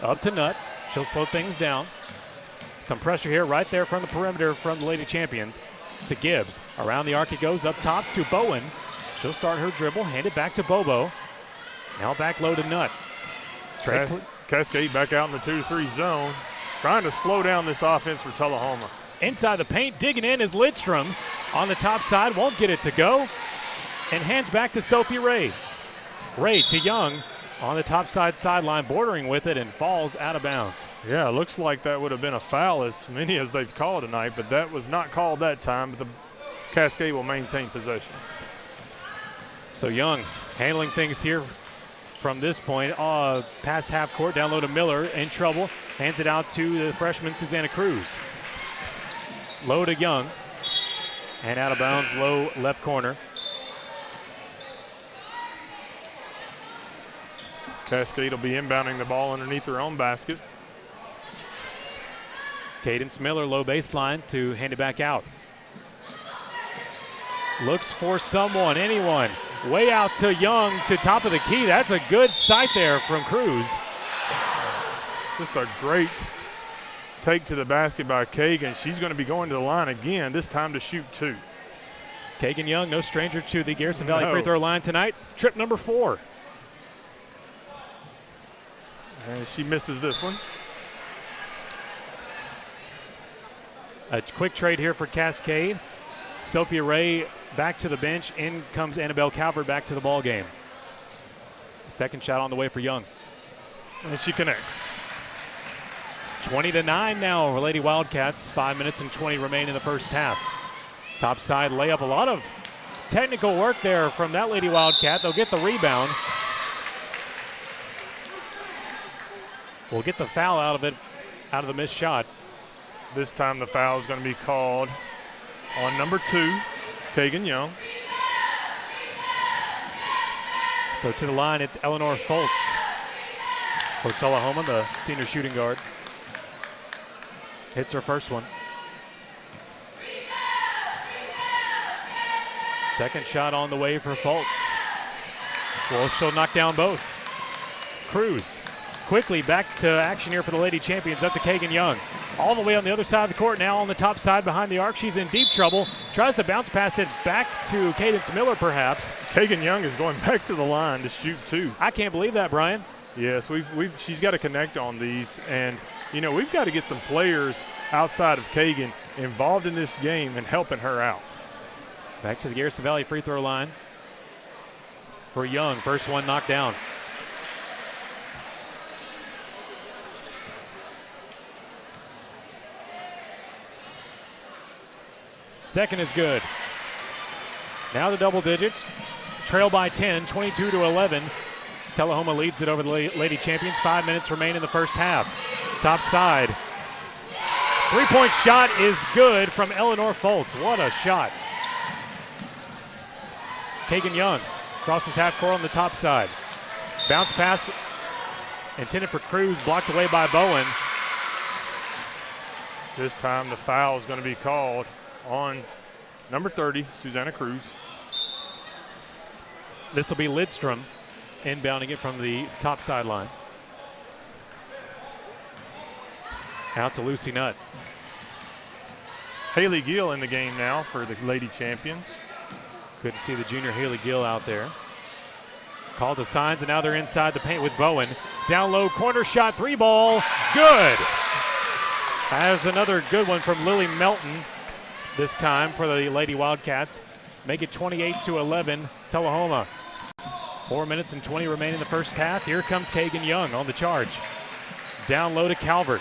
Up to Nutt. She'll slow things down. Some pressure here right there from the perimeter from the Lady Champions to Gibbs. Around the arc it goes, up top to Bowen. She'll start her dribble, hand it back to Bobo. Now back low to Nutt.
Cascade back out in the 2-3 zone, trying to slow down this offense for Tullahoma.
Inside the paint, digging in is Lidstrom on the top side, won't get it to go, and hands back to Sophie Ray. Ray to Young on the top side sideline, bordering with it, and falls out of bounds.
Yeah, it looks like that would have been a foul, as many as they've called tonight, but that was not called that time, but the Cascade will maintain possession.
So Young Handling things here from this point. Past half court, down low to Miller, in trouble. Hands it out to the freshman, Susanna Cruz. Low to Young. And out of bounds, low left corner.
Cascade will be inbounding the ball underneath their own basket.
Cadence Miller, low baseline to hand it back out. Looks for someone, anyone. Way out to Young to top of the key. That's a good sight there from Cruz.
Just a great take to the basket by Kagan. She's going to be going to the line again, this time to shoot 2.
Kagan Young, no stranger to the Garrison Valley free throw line tonight. Trip number 4.
And she misses this one.
A quick trade here for Cascade. Sophia Ray back to the bench. In comes Annabelle Calvert back to the ball game. Second shot on the way for Young.
And she connects.
20-9 now for Lady Wildcats. 5 minutes and 20 remain in the first half. Top side layup. A lot of technical work there from that Lady Wildcat. They'll get the rebound. We'll get the foul out of it, out of the missed shot.
This time the foul is going to be called on number 2, Kagan Young.
So to the line, it's Eleanor Foltz for Tullahoma, the senior shooting guard. Hits her first one. Second shot on the way for Foltz. Well, she'll knock down both. Cruz quickly back to action here for the Lady Champions, up to Kagan Young. All the way on the other side of the court, now on the top side behind the arc. She's in deep trouble. Tries to bounce pass it back to Cadence Miller, perhaps.
Kagan Young is going back to the line to shoot 2.
I can't believe that, Brian.
Yes, she's got to connect on these. And, you know, we've got to get some players outside of Kagan involved in this game and helping her out.
Back to the Garrison Valley free throw line for Young. First one knocked down. Second is good. Now the double digits. Trail by 10, 22-11. Tullahoma leads it over the Lady Champions. 5 minutes remain in the first half. Top side. Three-point shot is good from Eleanor Foltz. What a shot. Kagan Young crosses half court on the top side. Bounce pass intended for Cruz, blocked away by Bowen.
This time the foul is going to be called on number 30, Susanna Cruz.
This will be Lidstrom inbounding it from the top sideline. Out to Lucy Nutt.
Haley Gill in the game now for the Lady Champions.
Good to see the junior Haley Gill out there. Called the signs, and now they're inside the paint with Bowen. Down low, corner shot, 3-ball, good. Has another good one from Lily Melton this time for the Lady Wildcats. Make it 28-11, Tullahoma. 4 minutes and 20 remain in the first half. Here comes Kagan Young on the charge. Down low to Calvert.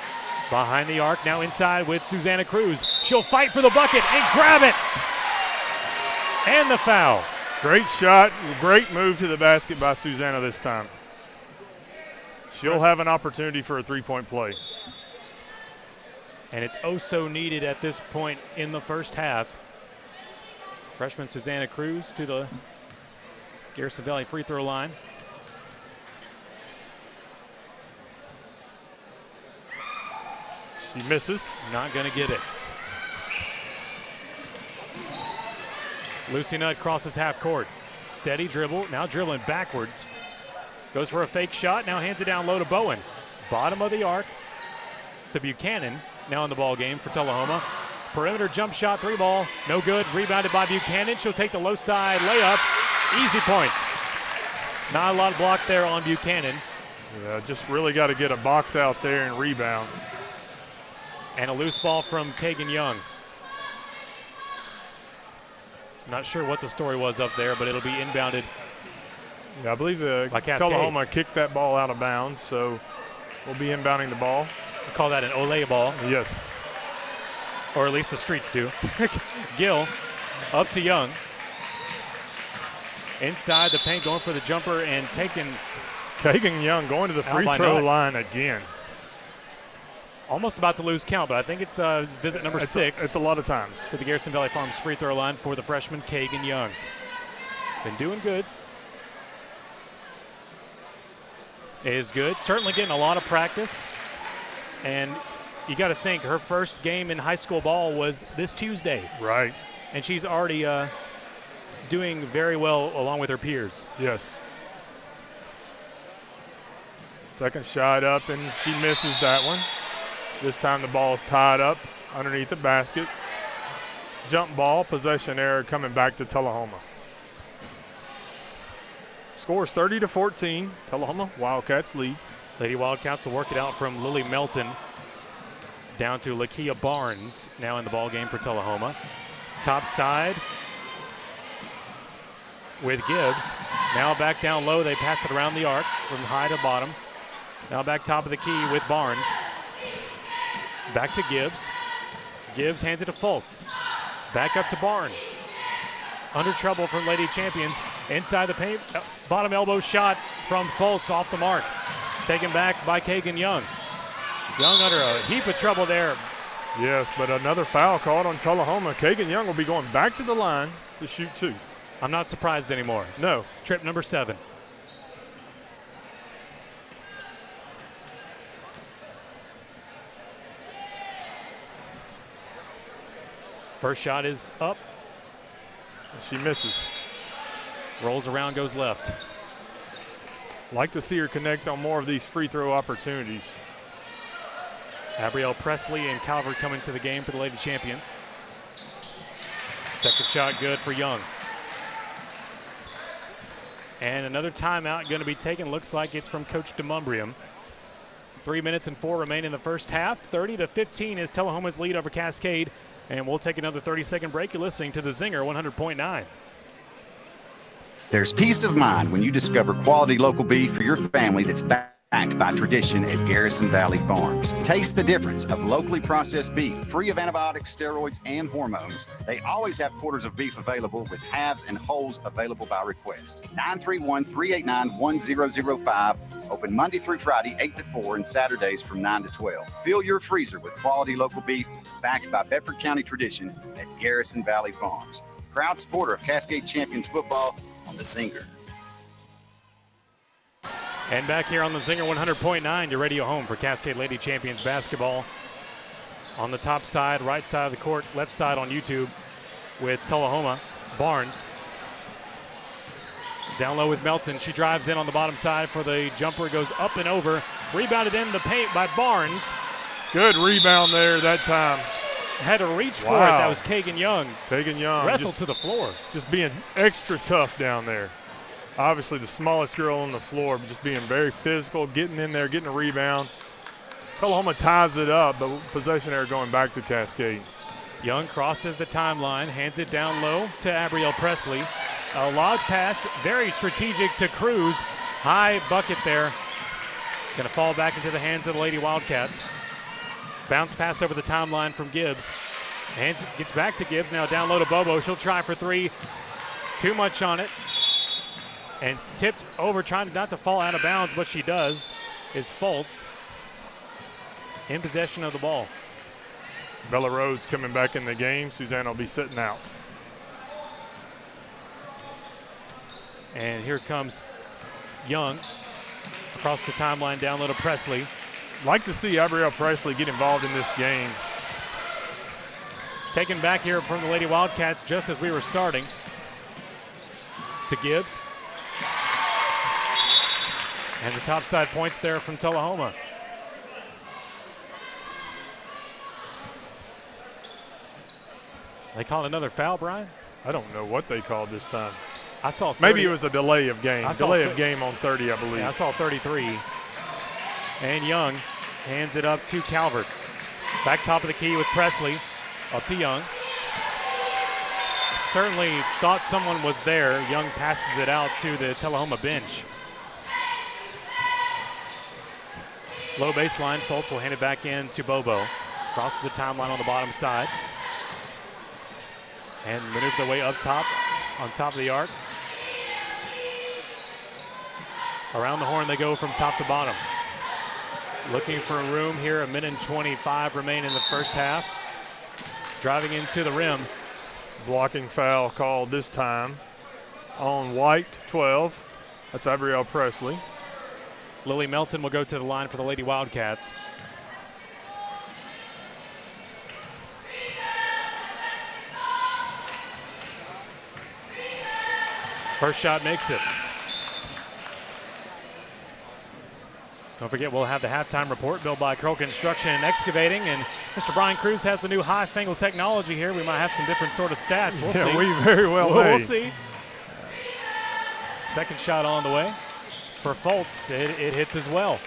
Behind the arc, now inside with Susanna Cruz. She'll fight for the bucket and grab it. And the foul.
Great shot, great move to the basket by Susanna this time. She'll have an opportunity for a three-point play.
And it's oh so needed at this point in the first half. Freshman Susanna Cruz to the Garrison Valley free throw line.
She misses.
Not going to get it. Lucy Nutt crosses half court. Steady dribble, now dribbling backwards. Goes for a fake shot, now hands it down low to Bowen. Bottom of the arc to Buchanan, now in the ball game for Tullahoma. Perimeter jump shot, 3-ball, no good. Rebounded by Buchanan. She'll take the low side layup. Easy points. Not a lot of block there on Buchanan.
Yeah, just really got to get a box out there and rebound.
And a loose ball from Kagan Young. Not sure what the story was up there, but it'll be inbounded.
Yeah, I believe Tullahoma kicked that ball out of bounds, so we'll be inbounding the ball.
We call that an Olay ball.
Yes.
Or at least the streets do. Gill up to Young. inside the paint, going for the jumper and taking.
Kagan Young going to the free throw line again.
Almost about to lose count, but I think it's visit number 6.
It's a lot of times.
To the Garrison Valley Farms free throw line for the freshman Kagan Young. Been doing good. Is good. Certainly getting a lot of practice. And you got to think her first game in high school ball was this Tuesday.
Right.
And she's already doing very well along with her peers.
Yes. Second shot up, and she misses that one. This time the ball is tied up underneath the basket. Jump ball, possession error coming back to Tullahoma. Scores 30-14. Tullahoma Wildcats lead.
Lady Wildcats will work it out from Lily Melton down to Lakia Barnes now in the ball game for Tullahoma. Top side with Gibbs. Now back down low. They pass it around the arc from high to bottom. Now back top of the key with Barnes. Back to Gibbs. Gibbs hands it to Fultz. Back up to Barnes. Under trouble from Lady Champions. Inside the paint. Bottom elbow shot from Fultz off the mark. Taken back by Kagan Young. Young under a heap of trouble there.
Yes, but another foul called on Tullahoma. Kagan Young will be going back to the line to shoot 2.
I'm not surprised anymore.
No.
Trip number 7. First shot is up.
She misses.
Rolls around, goes left.
Like to see her connect on more of these free throw opportunities.
Abrielle Presley and Calvert coming to the game for the Lady Champions. Second shot good for Young. And another timeout going to be taken. Looks like it's from Coach DeMumbrium. 3 minutes and 4 remain in the first half. 30-15 is Tullahoma's lead over Cascade. And we'll take another 30-second break. You're listening to the Zinger 100.9.
There's peace of mind when you discover quality local beef for your family that's backed by tradition at Garrison Valley Farms. Taste the difference of locally processed beef, free of antibiotics, steroids, and hormones. They always have quarters of beef available with halves and wholes available by request. 931-389-1005. Open Monday through Friday, 8 to 4, and Saturdays from 9 to 12. Fill your freezer with quality local beef backed by Bedford County tradition at Garrison Valley Farms. Proud supporter of Cascade Champions football on the Zinger.
And back here on the Zinger 100.9, your radio home for Cascade Lady Champions basketball. On the top side, right side of the court, left side on YouTube with Tullahoma. Barnes. Down low with Melton. She drives in on the bottom side for the jumper. Goes up and over. Rebounded in the paint by Barnes.
Good rebound there that time.
Had to reach for it. That was Kagan Young.
Kagan Young.
Wrestled to the floor.
Just being extra tough down there. Obviously the smallest girl on the floor, but just being very physical, getting in there, getting a rebound. Tullahoma ties it up, but possession error going back to Cascade.
Young crosses the timeline, hands it down low to Abrielle Presley. A lob pass, very strategic to Cruz. High bucket there. Gonna fall back into the hands of the Lady Wildcats. Bounce pass over the timeline from Gibbs. Hands gets back to Gibbs, now down low to Bobo. She'll try for 3. Too much on it. And tipped over, trying not to fall out of bounds, but she does, is Fultz in possession of the ball.
Bella Rhodes coming back in the game. Suzanne will be sitting out.
And here comes Young across the timeline, down low to Presley.
Like to see Abrielle Presley get involved in this game.
Taken back here from the Lady Wildcats just as we were starting. To Gibbs. And the top side points there from Tullahoma. They called another foul, Brian?
I don't know what they called this time.
I saw 30.
Maybe it was a delay of game. Delay of game on 30, I believe.
Yeah, I saw 33. And Young hands it up to Calvert. Back top of the key with Presley. Up to Young. Certainly thought someone was there. Young passes it out to the Tullahoma bench. Low baseline, Fultz will hand it back in to Bobo. Crosses the timeline on the bottom side. And maneuver their way up top, on top of the arc. Around the horn they go from top to bottom. Looking for a room here. 1:25 remain in the first half. Driving into the rim.
Blocking foul called this time on White, 12. That's Abrielle Presley.
Lily Melton will go to the line for the Lady Wildcats. First shot makes it. Don't forget, we'll have the halftime report built by Kroll Construction and Excavating. And Mr. Brian Cruz has the new high-fangled technology here. We might have some different sort of stats. We'll see.
We very well may.
We'll see. Second shot on the way for Fultz. It hits as well.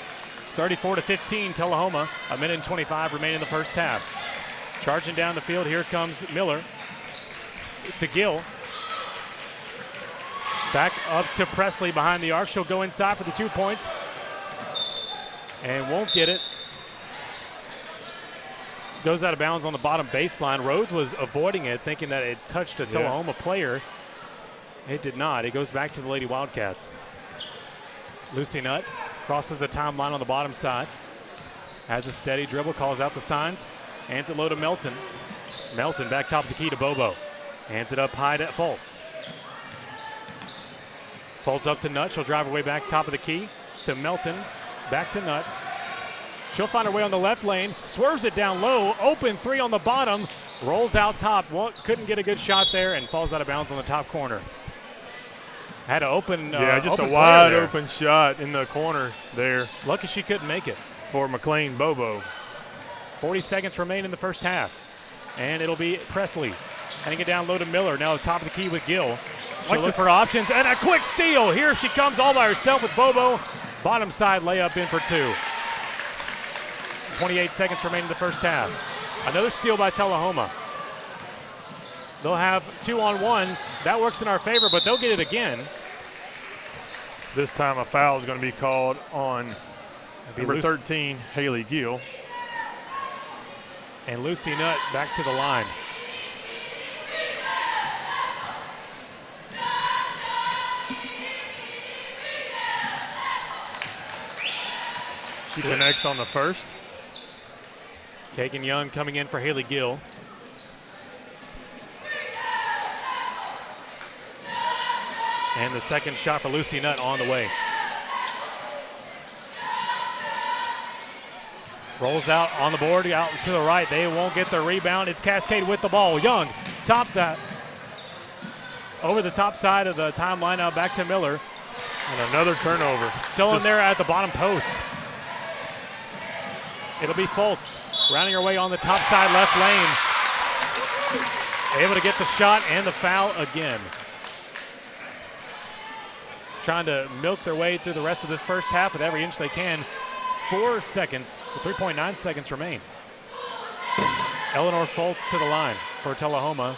34-15, Tullahoma. 1:25 remaining in the first half. Charging down the field, here comes Miller. To Gill. Back up to Presley behind the arc. She'll go inside for the 2 points. And won't get it. Goes out of bounds on the bottom baseline. Rhodes was avoiding it, thinking that it touched a Tullahoma player. It did not. It goes back to the Lady Wildcats. Lucy Nutt crosses the timeline on the bottom side. Has a steady dribble, calls out the signs. Hands it low to Melton. Melton back top of the key to Bobo. Hands it up high to Fultz. Fultz up to Nutt. She'll drive her way back top of the key to Melton. Back to Nutt. She'll find her way on the left lane. Swerves it down low. Open three on the bottom. Rolls out top. Well, couldn't get a good shot there and falls out of bounds on the top corner. Had an open
just
open
a wide
there.
open shot in the corner there.
Lucky she couldn't make it.
For McLean Bobo.
40 seconds remain in the first half. And it'll be Presley. Heading it down low to Miller. Now top of the key with Gill. She'll look for options. And a quick steal. Here she comes all by herself with Bobo. Bottom side layup in for two. 28 seconds remain in the first half. Another steal by Tullahoma. They'll have 2-on-1. That works in our favor, but they'll get it again.
This time a foul is going to be called on number 13, Haley Gill.
And Lucy Nutt back to the line.
She connects on the first.
Kagan Young coming in for Haley Gill. And the second shot for Lucy Nutt on the way. Rolls out on the board, out to the right. They won't get the rebound. It's Cascade with the ball. Young, top that. Over the top side of the timeline, now back to Miller.
And another turnover.
Still in there at the bottom post. It'll be Fultz rounding her way on the top side left lane. Able to get the shot and the foul again. Trying to milk their way through the rest of this first half with every inch they can. 4 seconds, 3.9 seconds remain. Eleanor Fultz to the line for Tullahoma.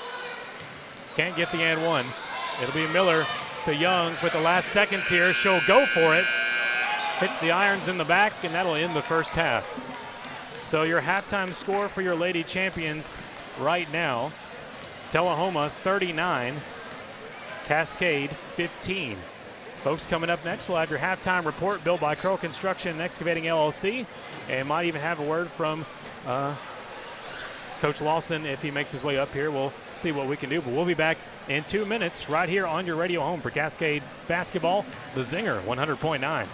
Can't get the and one. It'll be Miller to Young with the last seconds here. She'll go for it. Hits the irons in the back, and that'll end the first half. So your halftime score for your Lady Champions right now, Tullahoma 39, Cascade 15. Folks, coming up next, we'll have your halftime report built by Kroll Construction and Excavating LLC, and might even have a word from Coach Lawson if he makes his way up here. We'll see what we can do, but we'll be back in 2 minutes right here on your radio home for Cascade Basketball, the Zinger 100.9.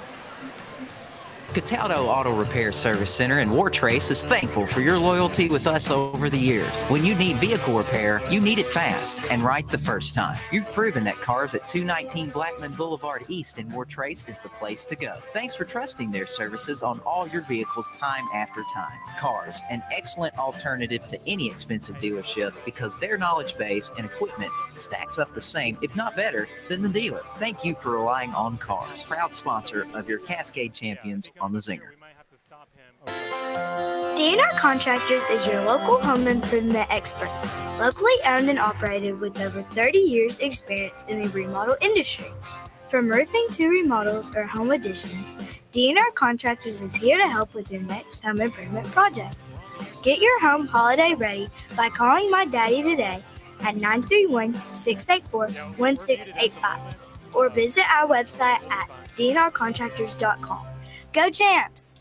Cataldo Auto Repair Service Center in Wartrace is thankful for your loyalty with us over the years. When you need vehicle repair, you need it fast and right the first time. You've proven that cars at 219 Blackman Boulevard East in Wartrace is the place to go. Thanks for trusting their services on all your vehicles time after time. Cars, an excellent alternative to any expensive dealership because their knowledge base and equipment stacks up the same, if not better, than the dealer. Thank you for relying on Cars, proud sponsor of your Cascade Champions on the Zinger.
DNR Contractors is your local home improvement expert, locally owned and operated with over 30 years experience in the remodel industry. From roofing to remodels or home additions, DNR Contractors is here to help with your next home improvement project. Get your home holiday ready by calling my daddy today at 931-684-1685. or visit our website at dnrcontractors.com. Go Champs!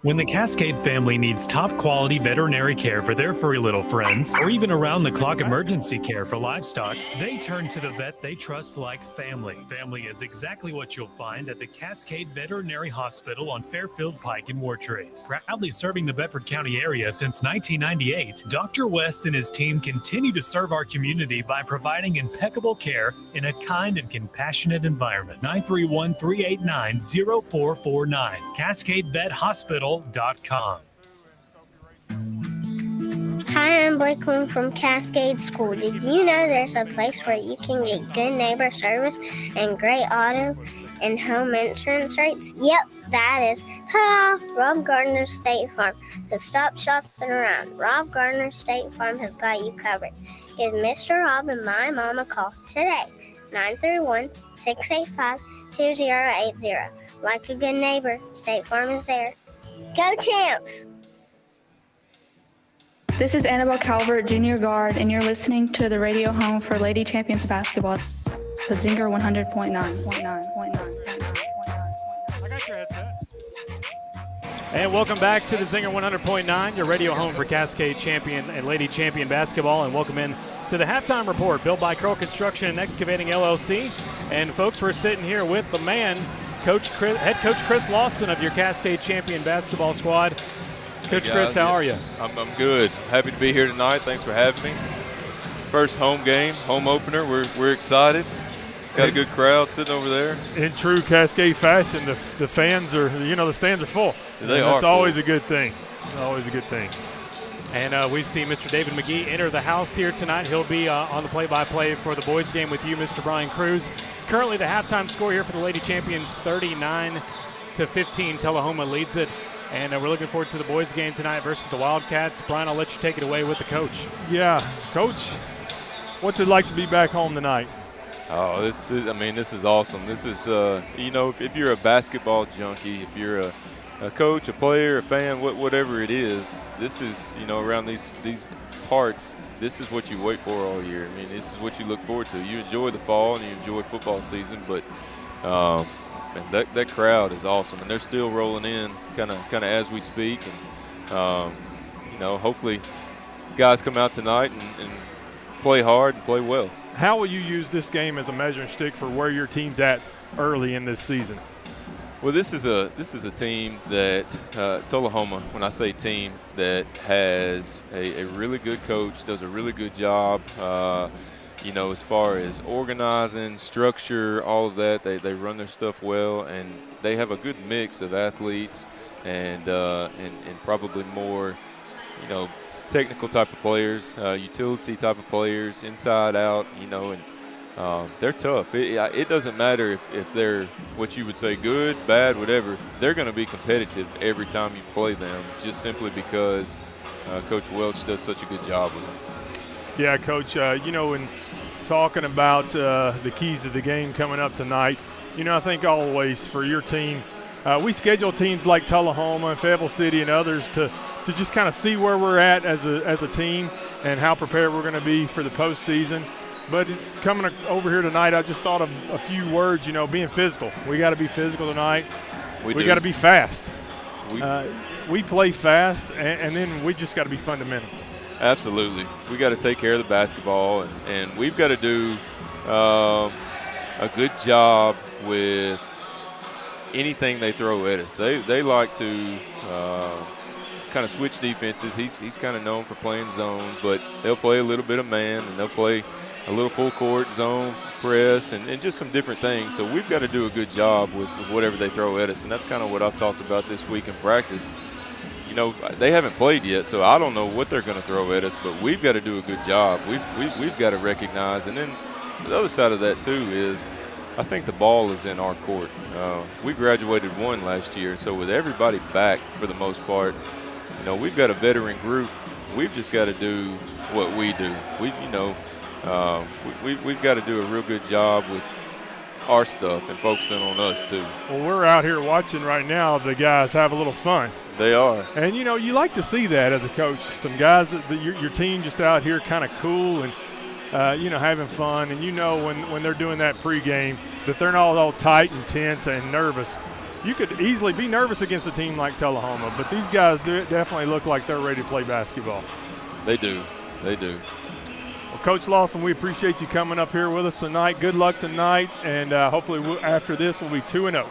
When the Cascade family needs top-quality veterinary care for their furry little friends, or even around-the-clock emergency care for livestock, they turn to the vet they trust like family. Family is exactly what you'll find at the Cascade Veterinary Hospital on Fairfield Pike in Wartrace. Proudly serving the Bedford County area since 1998, Dr. West and his team continue to serve our community by providing impeccable care in a kind and compassionate environment. 931-389-0449. CascadeVetHospital.com.
Hi, I'm Blake Bloom from Cascade School. Did you know there's a place where you can get good neighbor service and great auto and home insurance rates? Yep, that is ta-da! Rob Gardner State Farm. So stop shopping around. Rob Gardner State Farm has got you covered. Give Mr. Rob and my mom a call today. 931-685-2080. Like a good neighbor, State Farm is there. Go Champs!
This is Annabelle Calvert, junior guard, and you're listening to the radio home for Lady Champions Basketball, the Zinger 100.9.
I got your headset. And welcome back to the Zinger 100.9, your radio home for Cascade Champion and Lady Champion Basketball. And welcome in to the halftime report, built by Kroll Construction and Excavating LLC. And folks, we're sitting here with the man, head coach Chris Lawson of your Cascade Champion Basketball squad. Coach Chris, how are you?
I'm good. Happy to be here tonight. Thanks for having me. First home game, home opener. We're excited. Got a good crowd sitting over there.
In true Cascade fashion, the fans are, the stands are full.
They are.
That's always a good thing. Always a good thing.
And we've seen Mr. David McGee enter the house here tonight. He'll be on the play-by-play for the boys game with you, Mr. Brian Cruz. Currently the halftime score here for the Lady Champions, 39-15. Tullahoma leads it. And we're looking forward to the boys game tonight versus the Wildcats. Brian, I'll let you take it away with the coach.
Yeah, Coach, what's it like to be back home tonight?
Oh, this is awesome. This is, if you're a basketball junkie, if you're a coach, a player, a fan, whatever it is, this is, around these parts, this is what you wait for all year. I mean, this is what you look forward to. You enjoy the fall and you enjoy football season, but man, that crowd is awesome, and they're still rolling in kind of as we speak. And hopefully guys come out tonight and play hard and play well.
How will you use this game as a measuring stick for where your team's at early in this season?
Well, this is a team that Tullahoma, when I say team, that has a really good coach, does a really good job. As far as organizing, structure, all of that, they run their stuff well, and they have a good mix of athletes and probably more, technical type of players, utility type of players, inside out, and they're tough. It doesn't matter if they're what you would say good, bad, whatever. They're going to be competitive every time you play them, just simply because Coach Welch does such a good job with them.
Yeah, Coach, in talking about the keys to the game coming up tonight, I think always for your team, we schedule teams like Tullahoma and Fayetteville City and others to just kind of see where we're at as a team and how prepared we're going to be for the postseason. But it's coming over here tonight, I just thought of a few words, being physical. We got to be physical tonight. We got to be fast. We play fast, and then we just got to be fundamental.
Absolutely. We got to take care of the basketball, and we've got to do a good job with anything they throw at us. They like to kind of switch defenses. He's kind of known for playing zone, but they'll play a little bit of man, and they'll play a little full court zone press and just some different things. So we've got to do a good job with whatever they throw at us, and that's kind of what I've talked about this week in practice. They haven't played yet, so I don't know what they're going to throw at us, but we've got to do a good job. We've got to recognize. And then the other side of that, too, is I think the ball is in our court. We graduated one last year, so with everybody back for the most part, we've got a veteran group. We've just got to do what we do. We've got to do a real good job with our stuff and focusing on us, too.
Well, we're out here watching right now the guys have a little fun.
They are.
And, you like to see that as a coach. Some guys, your team just out here kind of cool and having fun. And when they're doing that pregame that they're not all tight and tense and nervous. You could easily be nervous against a team like Tullahoma, but these guys definitely look like they're ready to play basketball.
They do. They do.
Well, Coach Lawson, we appreciate you coming up here with us tonight. Good luck tonight, and hopefully after this we'll be 2-0.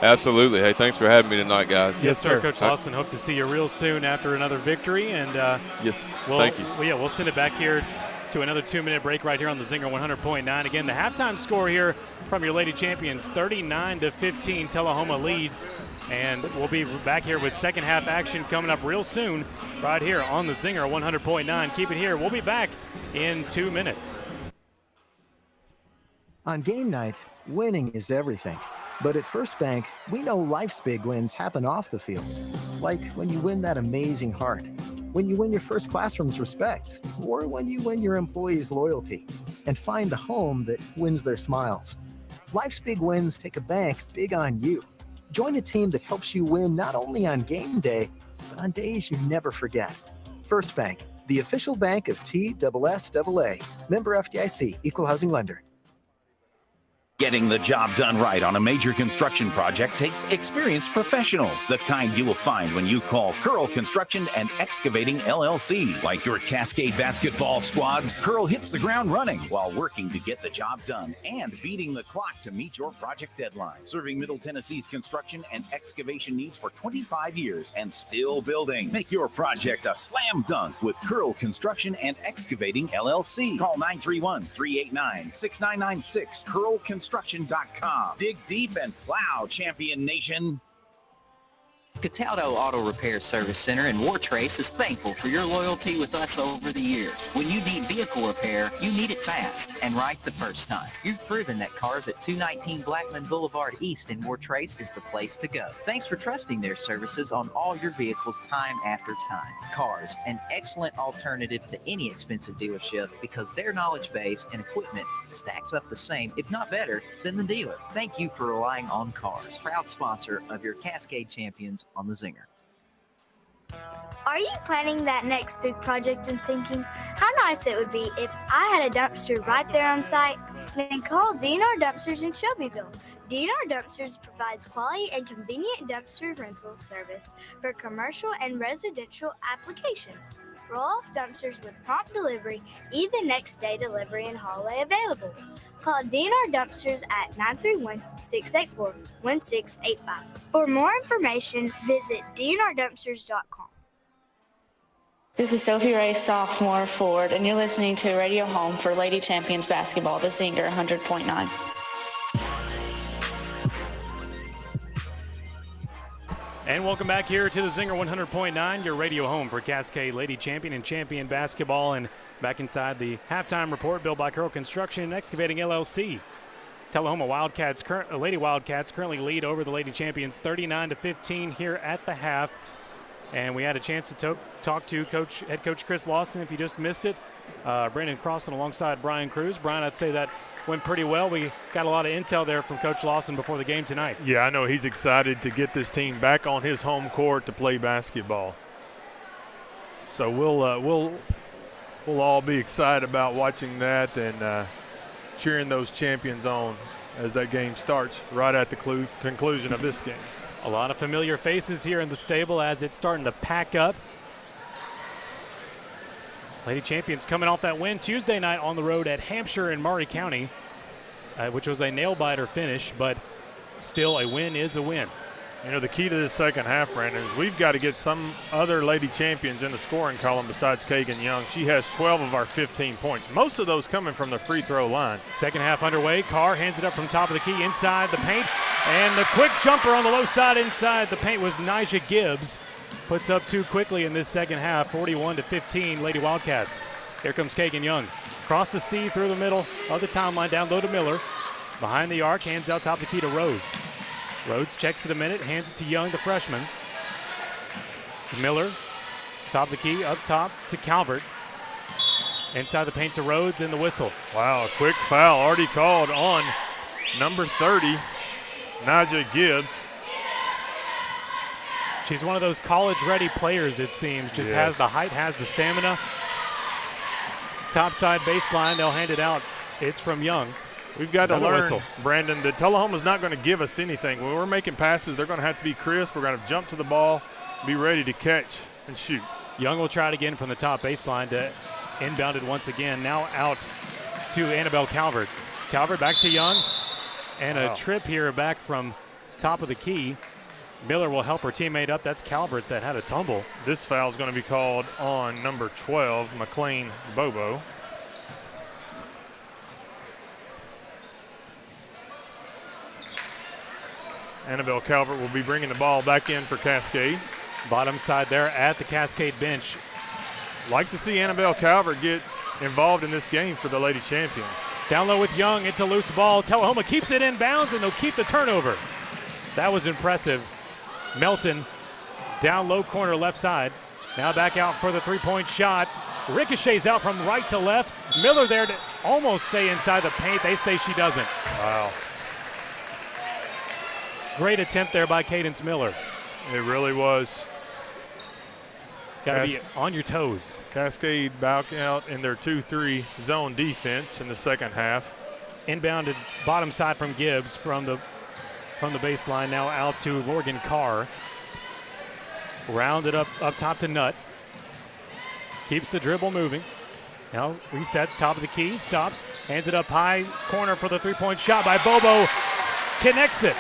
Absolutely. Hey, thanks for having me tonight, guys.
Yes, sir. Coach Lawson, hope to see you real soon after another victory. And
yes, thank you.
We'll send it back here to another 2-minute break right here on the Zinger 100.9. Again, the halftime score here from your Lady Champions, 39-15. Tullahoma leads. And we'll be back here with second half action coming up real soon right here on the Zinger 100.9. Keep it here. We'll be back in 2 minutes.
On game night, winning is everything. But at First Bank, we know life's big wins happen off the field. Like when you win that amazing heart, when you win your first classroom's respect, or when you win your employees' loyalty and find the home that wins their smiles. Life's big wins take a bank big on you. Join a team that helps you win not only on game day, but on days you never forget. First Bank, the official bank of TSSAA. Member FDIC, Equal Housing Lender.
Getting the job done right on a major construction project takes experienced professionals, the kind you will find when you call Curl Construction and Excavating LLC. Like your Cascade basketball squads, Curl hits the ground running while working to get the job done and beating the clock to meet your project deadline. Serving Middle Tennessee's construction and excavation needs for 25 years and still building. Make your project a slam dunk with Curl Construction and Excavating LLC. Call 931-389-6996. Curl Construction.com. Dig deep and plow, Champion Nation.
Cataldo Auto Repair Service Center in Wartrace is thankful for your loyalty with us over the years. When you need vehicle repair, you need it fast and right the first time. You've proven that cars at 219 Blackman Boulevard East in Wartrace is the place to go. Thanks for trusting their services on all your vehicles time after time. Cars, an excellent alternative to any expensive dealership because their knowledge base and equipment stacks up the same, if not better, than the dealer. Thank you for relying on Cars, proud sponsor of your Cascade Champions on the Zinger.
Are you planning that next big project and thinking how nice it would be if I had a dumpster right there on site? Then call DNR Dumpsters in Shelbyville. DNR Dumpsters provides quality and convenient dumpster rental service for commercial and residential applications. Roll-off dumpsters with prompt delivery, even next-day delivery and haulaway available. Call DNR Dumpsters at 931-684-1685. For more information, visit dnrdumpsters.com.
This is Sophie Ray, sophomore forward, and you're listening to Radio Home for Lady Champions Basketball, the Zinger 100.9.
And welcome back here to the Zinger 100.9, your radio home for Cascade Lady Champion and Champion Basketball. And back inside the halftime report, built by Curl Construction and Excavating LLC. Tullahoma Lady Wildcats currently lead over the Lady Champions 39-15 here at the half. And we had a chance to talk to head coach Chris Lawson, if you just missed it. Brandon Crossan alongside Brian Cruz. Brian, I'd say that went pretty well. We got a lot of intel there from Coach Lawson before the game tonight.
Yeah, I know he's excited to get this team back on his home court to play basketball. So we'll all be excited about watching that and cheering those champions on as that game starts right at the conclusion of this game.
A lot of familiar faces here in the stable as it's starting to pack up. Lady Champions coming off that win Tuesday night on the road at Hampshire in Maury County, which was a nail-biter finish, but still a win is a win.
You know, the key to this second half, Brandon, is we've got to get some other Lady Champions in the scoring column besides Kagan Young. She has 12 of our 15 points, most of those coming from the free throw line.
Second half underway. Carr hands it up from top of the key inside the paint, and the quick jumper on the low side inside the paint was Nija Gibbs. Puts up two quickly in this second half, 41-15, Lady Wildcats. Here comes Kagan Young. Across the C through the middle of the timeline, down low to Miller. Behind the arc, hands out top of the key to Rhodes. Rhodes checks it a minute, hands it to Young, the freshman. Miller, top of the key, up top to Calvert. Inside the paint to Rhodes and the whistle.
Wow, a quick foul already called on number 30, Nija Gibbs.
She's one of those college-ready players, it seems. Just has the height, has the stamina. Topside baseline, they'll hand it out. It's from Young.
We've got to
Another
learn,
whistle.
Brandon, that Tullahoma's not going to give us anything. When we're making passes, they're going to have to be crisp. We're going to jump to the ball, be ready to catch and shoot.
Young will try it again from the top baseline to inbound it once again. Now out to Annabelle Calvert. Calvert back to Young. And a trip here back from top of the key. Miller will help her teammate up. That's Calvert that had a tumble.
This foul is going to be called on number 12, McLean Bobo. Annabelle Calvert will be bringing the ball back in for Cascade.
Bottom side there at the Cascade bench.
Like to see Annabelle Calvert get involved in this game for the Lady Champions.
Down low with Young, it's a loose ball. Tullahoma keeps it in bounds, and they'll keep the turnover. That was impressive. Melton, down low corner left side. Now back out for the three-point shot. Ricochets out from right to left. Miller there to almost stay inside the paint. They say she doesn't.
Wow.
Great attempt there by Cadence Miller.
It really was.
Got to be on your toes.
Cascade back out in their 2-3 zone defense in the second half.
Inbounded bottom side from Gibbs from the baseline. Now out to Morgan Carr. Rounded up top to Nutt. Keeps the dribble moving. Now resets top of the key. Stops. Hands it up high. Corner for the three-point shot by Bobo. Connects it.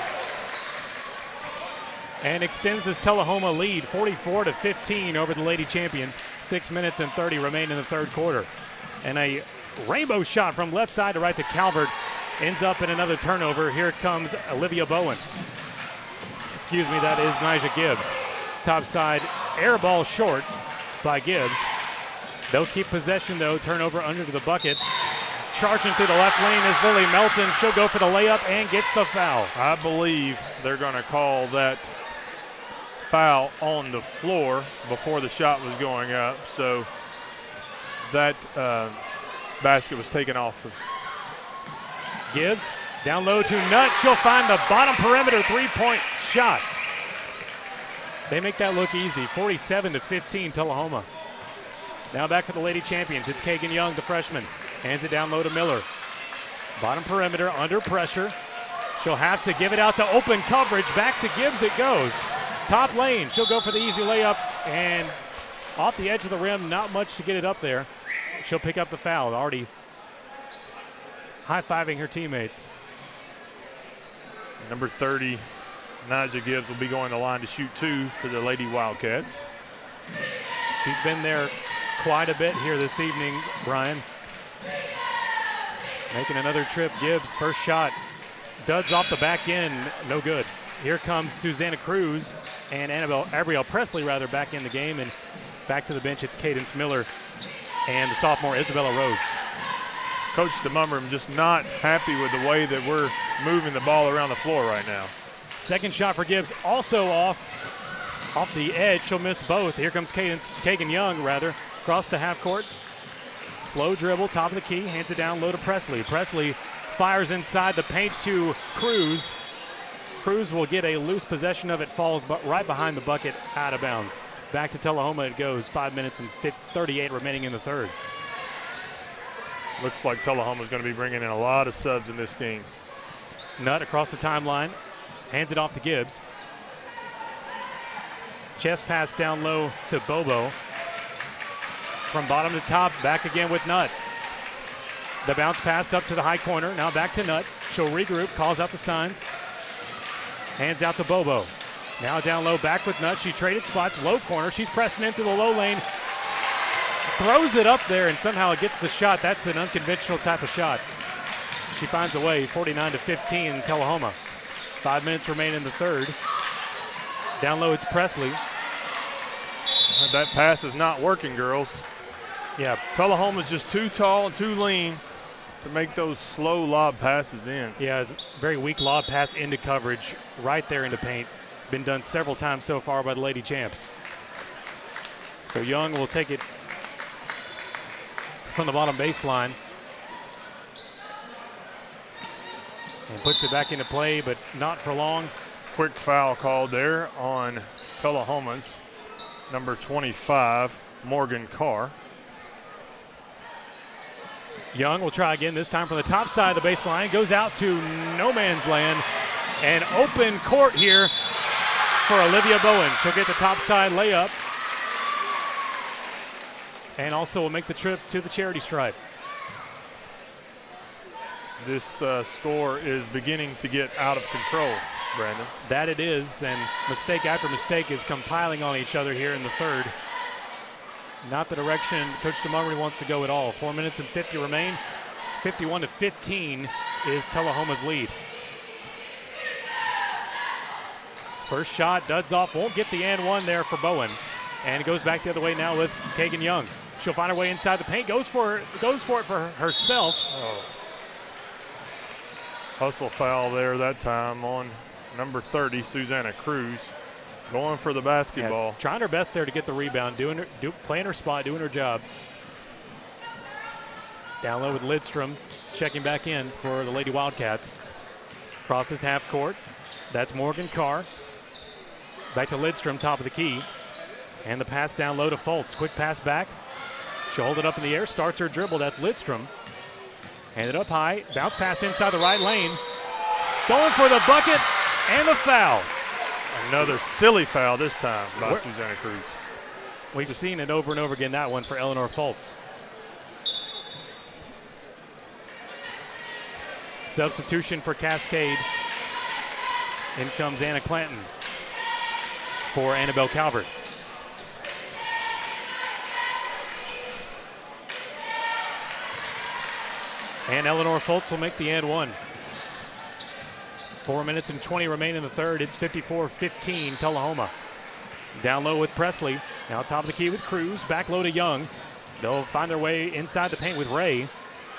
And extends this Tullahoma lead 44-15 over the Lady Champions. 6 minutes and 30 remain in the third quarter. And a rainbow shot from left side to right to Calvert ends up in another turnover. Here comes Olivia Bowen. Excuse me, that is Nyjah Gibbs. Top side, air ball short by Gibbs. They'll keep possession though, turnover under the bucket. Charging through the left lane is Lily Melton. She'll go for the layup and gets the foul.
I believe they're going to call that foul on the floor before the shot was going up. So that basket was taken off.
Gibbs down low to Nutt. She'll find the bottom perimeter three-point shot. They make that look easy. 47-15 Tullahoma. Now back for the Lady Champions. It's Kagan Young, the freshman. Hands it down low to Miller. Bottom perimeter under pressure. She'll have to give it out to open coverage. Back to Gibbs it goes. Top lane. She'll go for the easy layup and off the edge of the rim. Not much to get it up there. She'll pick up the foul. Already high-fiving her teammates.
Number 30, Nyjah Gibbs will be going to the line to shoot two for the Lady Wildcats.
She's been there quite a bit here this evening, Brian. Making another trip. Gibbs, first shot. Duds off the back end, no good. Here comes Susanna Cruz and Abrielle Presley back in the game, and back to the bench it's Cadence Miller and the sophomore Isabella Rhodes.
Coach DeMummer just not happy with the way that we're moving the ball around the floor right now.
Second shot for Gibbs, also off the edge. She'll miss both. Here comes Kagan Young, across the half court. Slow dribble, top of the key, hands it down low to Presley. Presley fires inside the paint to Cruz. Cruz will get a loose possession of it, falls but right behind the bucket, out of bounds. Back to Tullahoma it goes, 5 minutes and 38 remaining in the third.
Looks like Tullahoma's going to be bringing in a lot of subs in this game.
Nutt across the timeline, hands it off to Gibbs. Chest pass down low to Bobo. From bottom to top, back again with Nutt. The bounce pass up to the high corner, now back to Nutt. She'll regroup, calls out the signs. Hands out to Bobo. Now down low, back with Nutt. She traded spots, low corner. She's pressing in through the low lane. Throws it up there and somehow it gets the shot. That's an unconventional type of shot. She finds a way, 49-15 in Tullahoma. 5 minutes remain in the third. Down low, it's Presley.
That pass is not working, girls.
Yeah.
Tullahoma's just too tall and too lean to make those slow lob passes in.
Yeah, it's a very weak lob pass into coverage, right there into paint. Been done several times so far by the Lady Champs. So Young will take it from the bottom baseline and puts it back into play, but not for long.
Quick foul called there on Tullahoma's number 25, Morgan Carr.
Young will try again, this time from the top side of the baseline. Goes out to no man's land. And open court here for Olivia Bowen. She'll get the top side layup. And also will make the trip to the charity stripe.
This score is beginning to get out of control, Brandon.
That it is, and mistake after mistake is compiling on each other here in the third. Not the direction Coach DeMontgomery wants to go at all. 4 minutes and 50 remain. 51-15 is Tullahoma's lead. First shot, duds off, won't get the and one there for Bowen. And it goes back the other way now with Kagan Young. She'll find her way inside the paint, goes for it for herself.
Oh. Hustle foul there that time on number 30, Susanna Cruz. Going for the basketball.
Yeah, trying her best there to get the rebound, playing her spot, doing her job. Down low with Lidstrom, checking back in for the Lady Wildcats. Crosses half court. That's Morgan Carr. Back to Lidstrom, top of the key. And the pass down low to Fultz. Quick pass back. She'll hold it up in the air, starts her dribble. That's Lidstrom. Handed up high, bounce pass inside the right lane. Going for the bucket and the foul.
Another silly foul this time by Susanna Cruz.
We've seen it over and over again, that one for Eleanor Fultz. Substitution for Cascade. In comes Anna Clanton for Annabelle Calvert. And Eleanor Fultz will make the and one. 4 minutes and 20 remain in the third. It's 54-15 Tullahoma. Down low with Presley. Now top of the key with Cruz. Back low to Young. They'll find their way inside the paint with Ray.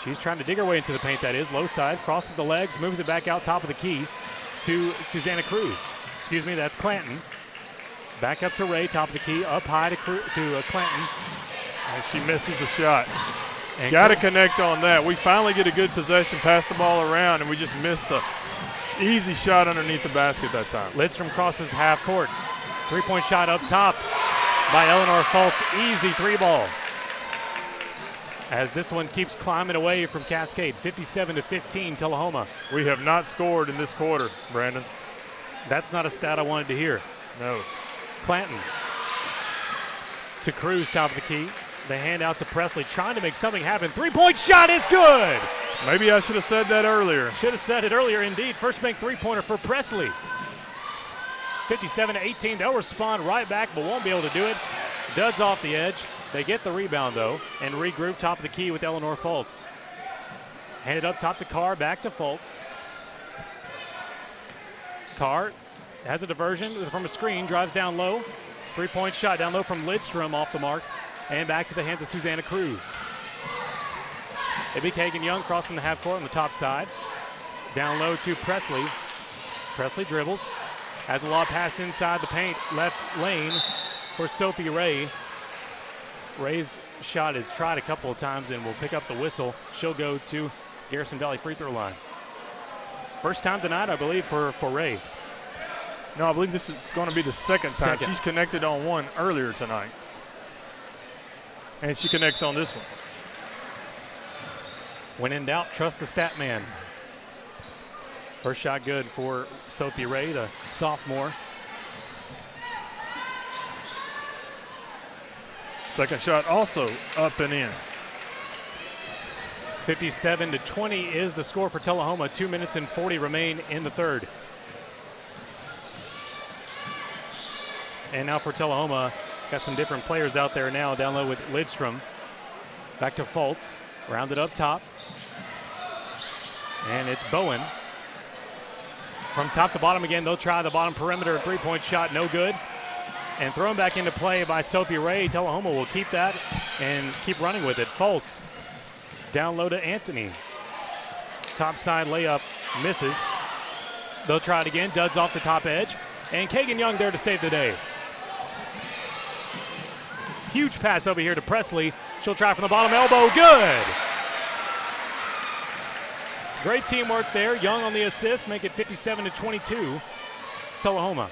She's trying to dig her way into the paint, that is. Low side, crosses the legs, moves it back out top of the key to Susanna Cruz. Excuse me, that's Clanton. Back up to Ray, top of the key, up high to Clanton.
And she misses the shot. Got to connect on that. We finally get a good possession, pass the ball around, and we just missed the easy shot underneath the basket that time.
Lidstrom crosses half court. Three-point shot up top by Eleanor Fultz. Easy three ball. As this one keeps climbing away from Cascade. 57-15 Tullahoma.
We have not scored in this quarter, Brandon.
That's not a stat I wanted to hear.
No.
Clanton to Cruz, top of the key. The hand out to Presley, trying to make something happen. Three-point shot is good.
Maybe I should have said that earlier.
Should have said it earlier indeed. First bank three-pointer for Presley. 57-18. They'll respond right back, but won't be able to do it. Duds off the edge. They get the rebound, though, and regroup top of the key with Eleanor Fultz. Handed up top to Carr, back to Fultz. Carr has a diversion from a screen, drives down low. Three-point shot down low from Lidstrom off the mark. And back to the hands of Susanna Cruz. It'll be Kagan Young crossing the half court on the top side. Down low to Presley. Presley dribbles. Has a lob pass inside the paint. Left lane for Sophie Ray. Ray's shot is tried a couple of times and will pick up the whistle. She'll go to Garrison Valley free throw line. First time tonight, I believe, for Ray.
No, I believe this is going to be the second time. She's connected on one earlier tonight. And she connects on this one.
When in doubt, trust the stat man. First shot good for Sophie Ray, the sophomore.
Second shot also up and in.
57-20 is the score for Tullahoma. 2 minutes and 40 remain in the third. And now for Tullahoma, got some different players out there now. Down low with Lidstrom. Back to Fultz. Rounded up top. And it's Bowen. From top to bottom again, they'll try the bottom perimeter. Three-point shot, no good. And thrown back into play by Sophie Ray. Tullahoma will keep that and keep running with it. Fultz down low to Anthony. Top side layup misses. They'll try it again. Duds off the top edge. And Kagan Young there to save the day. Huge pass over here to Presley. She'll try from the bottom elbow. Good. Great teamwork there. Young on the assist. Make it 57-22. Tullahoma.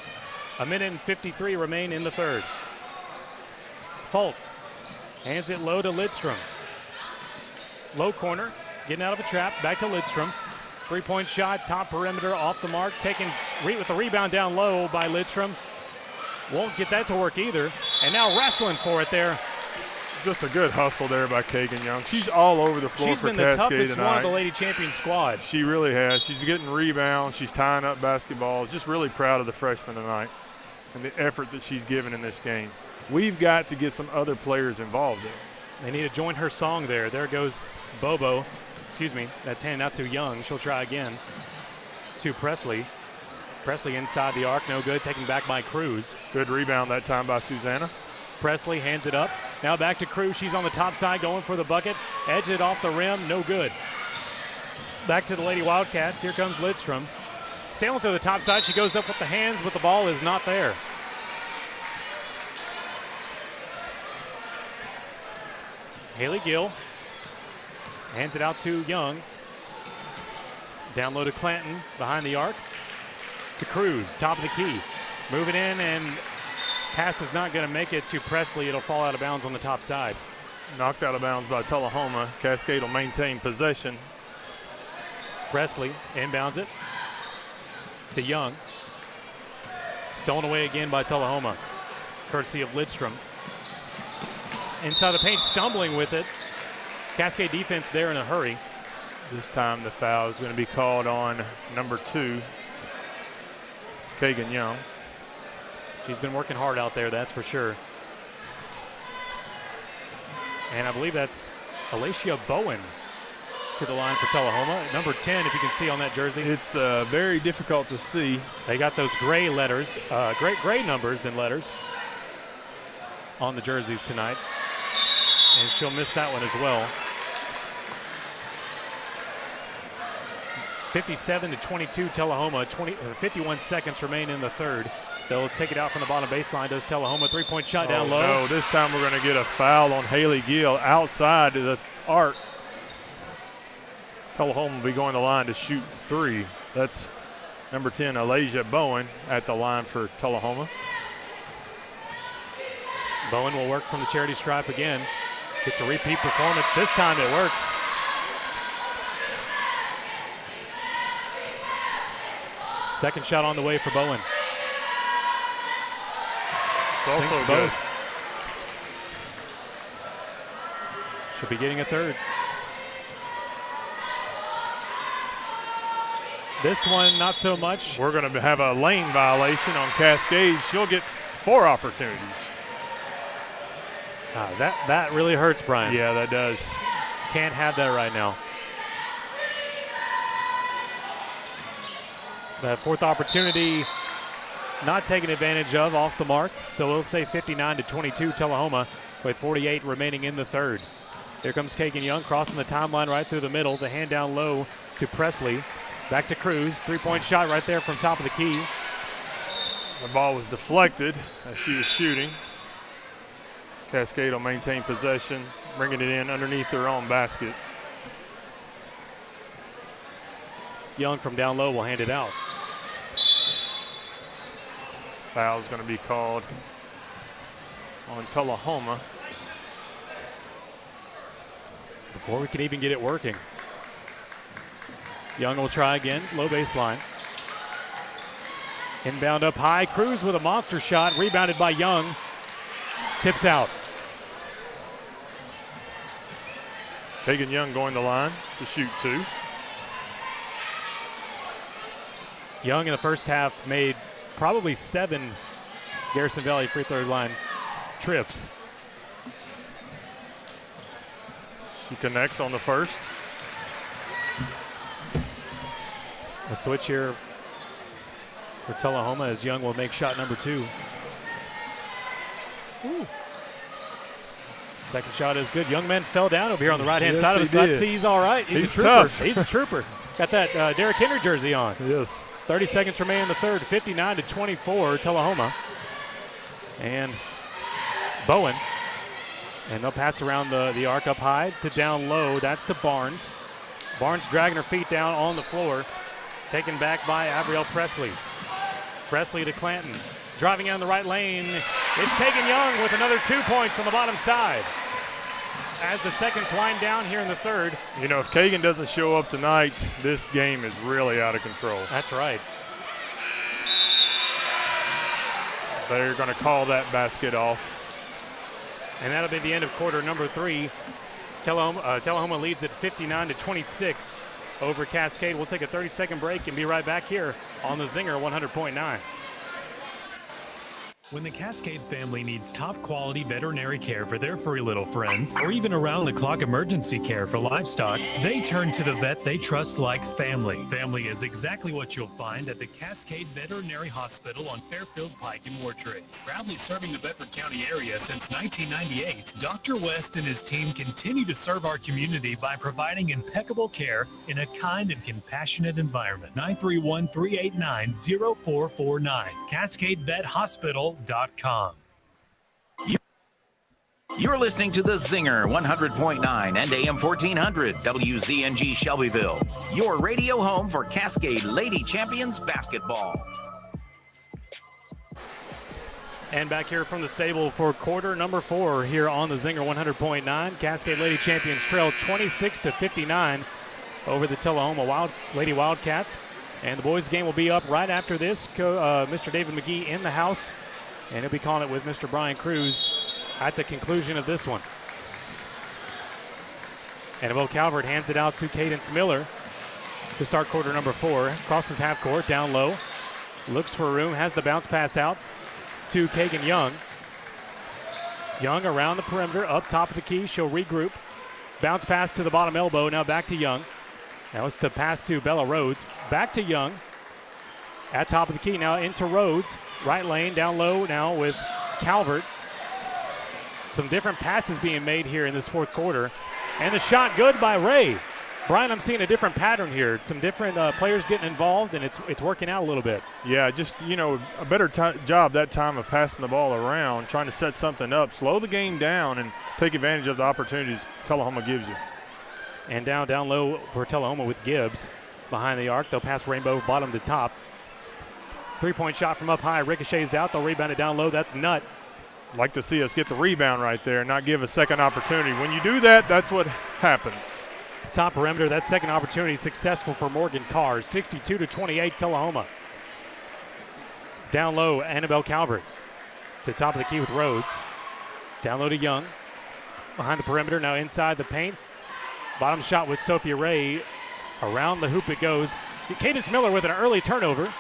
A minute and 53 remain in the third. Fultz hands it low to Lidstrom. low corner, getting out of a trap, back to Lidstrom. Three-point shot, top perimeter, off the mark, taken with the rebound down low by Lidstrom. Won't get that to work either. And now wrestling for it there.
Just a good hustle there by Kagan Young. She's all over the floor for Cascade tonight.
She's been the toughest one of the Lady Champions squad.
She really has. She's getting rebounds. She's tying up basketballs. Just really proud of the freshman tonight and the effort that she's given in this game. We've got to get some other players involved in.
They need to join her song there. There goes Bobo. Excuse me. That's handed out to Young. She'll try again. To Presley. Presley inside the arc. No good. Taken back by Cruz.
Good rebound that time by Susanna.
Presley hands it up. Now back to Cruz. She's on the top side going for the bucket. Edge it off the rim. No good. Back to the Lady Wildcats. Here comes Lidstrom. Sailing through the top side. She goes up with the hands, but the ball is not there. Haley Gill hands it out to Young. Down low to Clanton behind the arc. To Cruz, top of the key. Moving in, and pass is not going to make it to Presley. It'll fall out of bounds on the top side.
Knocked out of bounds by Tullahoma. Cascade will maintain possession.
Presley inbounds it to Young. Stolen away again by Tullahoma, courtesy of Lidstrom. Inside the paint, stumbling with it. Cascade defense there in a hurry.
This time the foul is going to be called on number 2, Kagan Young.
She's been working hard out there, that's for sure. And I believe that's Alacia Bowen to the line for Tullahoma. Number 10, if you can see on that jersey.
It's very difficult to see.
They got those gray letters, gray numbers and letters on the jerseys tonight. And she'll miss that one as well. 57-22 Tullahoma, 51 seconds remain in the third. They'll take it out from the bottom baseline. Does Tullahoma, three-point shot down low.
No, this time we're going to get a foul on Haley Gill outside the arc. Tullahoma will be going to the line to shoot 3. That's number 10, Alasia Bowen, at the line for Tullahoma.
Bowen will work from the charity stripe again. Gets a repeat performance. This time it works. Second shot on the way for Bowen.
It's also good.
She'll be getting a third. This one, not so much.
We're going to have a lane violation on Cascade. She'll get 4 opportunities.
That really hurts, Brian.
Yeah, that does.
Can't have that right now. That fourth opportunity not taken advantage of, off the mark. So we'll say 59-22 Tullahoma with 48 remaining in the third. Here comes Kagan Young crossing the timeline right through the middle. The hand down low to Presley. Back to Cruz. Three-point shot right there from top of the key.
The ball was deflected as she was shooting. Cascade will maintain possession, bringing it in underneath their own basket.
Young from down low will hand it out.
Foul is going to be called on Tullahoma.
Before we can even get it working. Young will try again, low baseline. Inbound up high, Cruz with a monster shot, rebounded by Young. Tips out.
Kagan Young going to the line to shoot 2.
Young in the first half made probably 7 Garrison Valley free throw line trips.
She connects on the first.
A switch here for Tullahoma as Young will make shot number 2. Ooh. Second shot is good. Young man fell down over here on the right-hand side of us. Glad to see he's all right. He's a trooper.
Tough.
He's a trooper. Got that Derrick Henry jersey on.
Yes.
30 seconds remain in the third. 59-24 Tullahoma. And Bowen. And they'll pass around the arc up high to down low. That's to Barnes. Barnes dragging her feet down on the floor. Taken back by Abrielle Presley. Presley to Clanton. Driving down the right lane. It's Kagan Young with another 2 points on the bottom side. as the seconds wind down here in the third.
You know, if Kagan doesn't show up tonight, this game is really out of control.
That's right.
They're going to call that basket off.
And that'll be the end of quarter number 3. Tullahoma leads at 59-26 over Cascade. We'll take a 30-second break and be right back here on the Zinger 100.9.
When the Cascade family needs top-quality veterinary care for their furry little friends, or even around-the-clock emergency care for livestock, they turn to the vet they trust like family. Family is exactly what you'll find at the Cascade Veterinary Hospital on Fairfield Pike in Wartrace. Proudly serving the Bedford County area since 1998, Dr. West and his team continue to serve our community by providing impeccable care in a kind and compassionate environment. 931-389-0449. CascadeVetHospital.com.
You're listening to the Zinger 100.9 and AM 1400 WZNG Shelbyville, your radio home for Cascade Lady Champions basketball.
And back here from the stable for quarter number 4 here on the Zinger 100.9. Cascade Lady Champions trail 26-59 over the Tullahoma Lady Wildcats. And the boys' game will be up right after this. Mr. David McGee in the house. And he'll be calling it with Mr. Brian Cruz at the conclusion of this one. Annabelle Calvert hands it out to Cadence Miller to start quarter number 4. Crosses half court, down low. Looks for room, has the bounce pass out to Kagan Young. Young around the perimeter, up top of the key. She'll regroup. Bounce pass to the bottom elbow, now back to Young. That was the pass to Bella Rhodes. Back to Young. At top of the key, now into Rhodes. Right lane, down low now with Calvert. Some different passes being made here in this fourth quarter. And the shot good by Ray. Brian, I'm seeing a different pattern here. Some different players getting involved, and it's working out a little bit.
Yeah, just, you know, a better job that time of passing the ball around, trying to set something up, slow the game down, and take advantage of the opportunities Tullahoma gives you.
And down low for Tullahoma with Gibbs behind the arc. They'll pass Rainbow bottom to top. Three-point shot from up high, ricochets out. They'll rebound it down low. That's Nutt.
Like to see us get the rebound right there and not give a second opportunity. When you do that, that's what happens.
Top perimeter, that second opportunity successful for Morgan Carr. 62-28 Tullahoma. Down low, Annabelle Calvert to top of the key with Rhodes. Down low to Young. Behind the perimeter, now inside the paint. Bottom shot with Sophia Ray. Around the hoop it goes. Cadence Miller with an early turnover.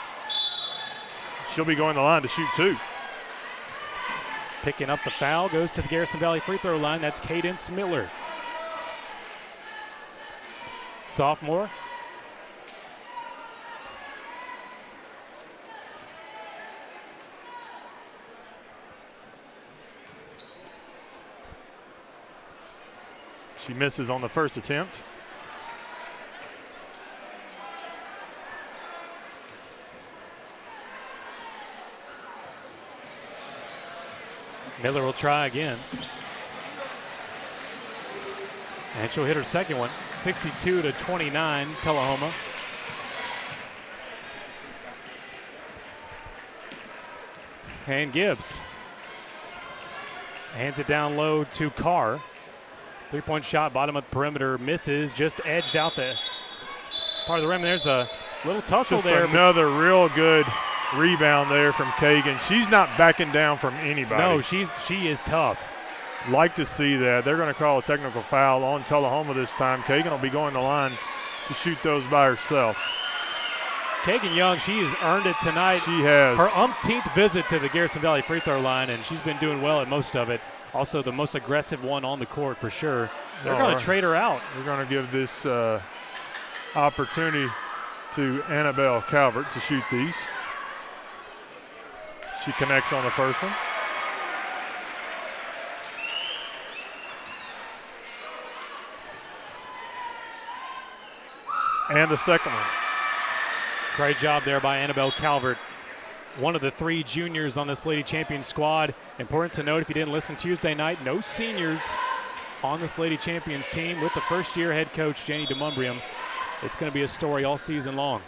She'll be going to the line to shoot 2.
Picking up the foul, goes to the Garrison Valley free throw line. That's Cadence Miller. Sophomore.
She misses on the first attempt.
Miller will try again. And she'll hit her second one. 62-29 Tullahoma. And Gibbs hands it down low to Carr. Three-point shot, bottom of the perimeter, misses, just edged out the part of the rim. There's a little tussle
just
there.
Another real good rebound there from Kagan. She's not backing down from anybody.
No, she is tough.
Like to see that. They're going to call a technical foul on Tullahoma this time. Kagan will be going to the line to shoot those by herself.
Kagan Young, she has earned it tonight.
She has.
Her umpteenth visit to the Garrison Valley free throw line, and she's been doing well at most of it. Also the most aggressive one on the court for sure. They're going to trade her out.
We're going to give this opportunity to Annabelle Calvert to shoot these. She connects on the first one. And the second one.
Great job there by Annabelle Calvert. One of the 3 juniors on this Lady Champions squad. Important to note, if you didn't listen Tuesday night, no seniors on this Lady Champions team with the first-year head coach, Janie DeMumbrium. It's going to be a story all season long.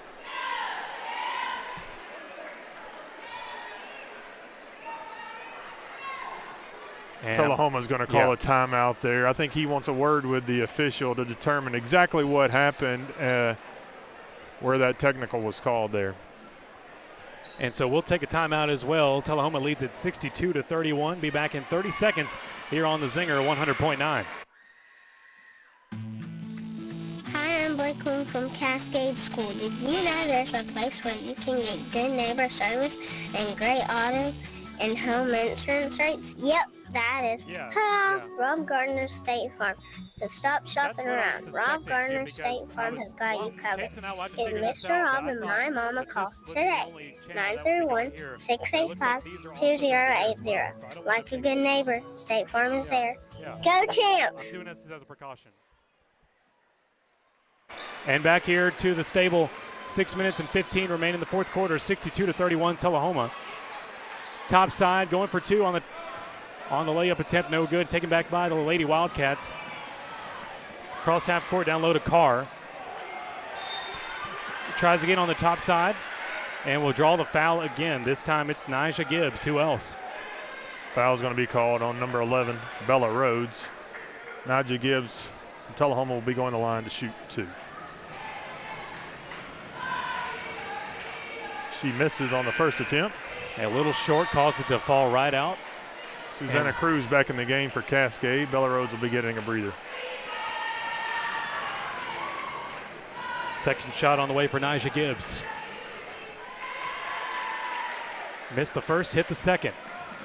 And
Tullahoma's going to call a timeout there. I think he wants a word with the official to determine exactly what happened, where that technical was called there.
And so we'll take a timeout as well. Tullahoma leads at 62-31. Be back in 30 seconds here on the Zinger 100.9.
Hi, I'm Blake from Cascade School. Did you know there's a place where you can get good neighbor service and great auto and home insurance rates? Yep, that is Rob Gardner State Farm. So stop shopping around. Rob Gardner State Farm has got you covered. Give Mr. Rob and my mom a call today, 931-685-2080. Like a good neighbor, State Farm is there. Go Champs!
Doing this as a precaution. And back here to the stable, 6 minutes and 15 remain in the fourth quarter, 62-31 Tullahoma. Top side going for two on the layup attempt, no good. Taken back by the Lady Wildcats. Cross half court, down low to Carr. Tries again on the top side and will draw the foul again. This time it's Nyjah Gibbs. Who else?
Foul's going to be called on number 11, Bella Rhodes. Nyjah Gibbs from Tullahoma will be going to the line to shoot two. She misses on the first attempt.
A little short, caused it to fall right out.
Susanna Cruz back in the game for Cascade. Bella Rhodes will be getting a breather.
Second shot on the way for Nyjah Gibbs. Missed the first, hit the second.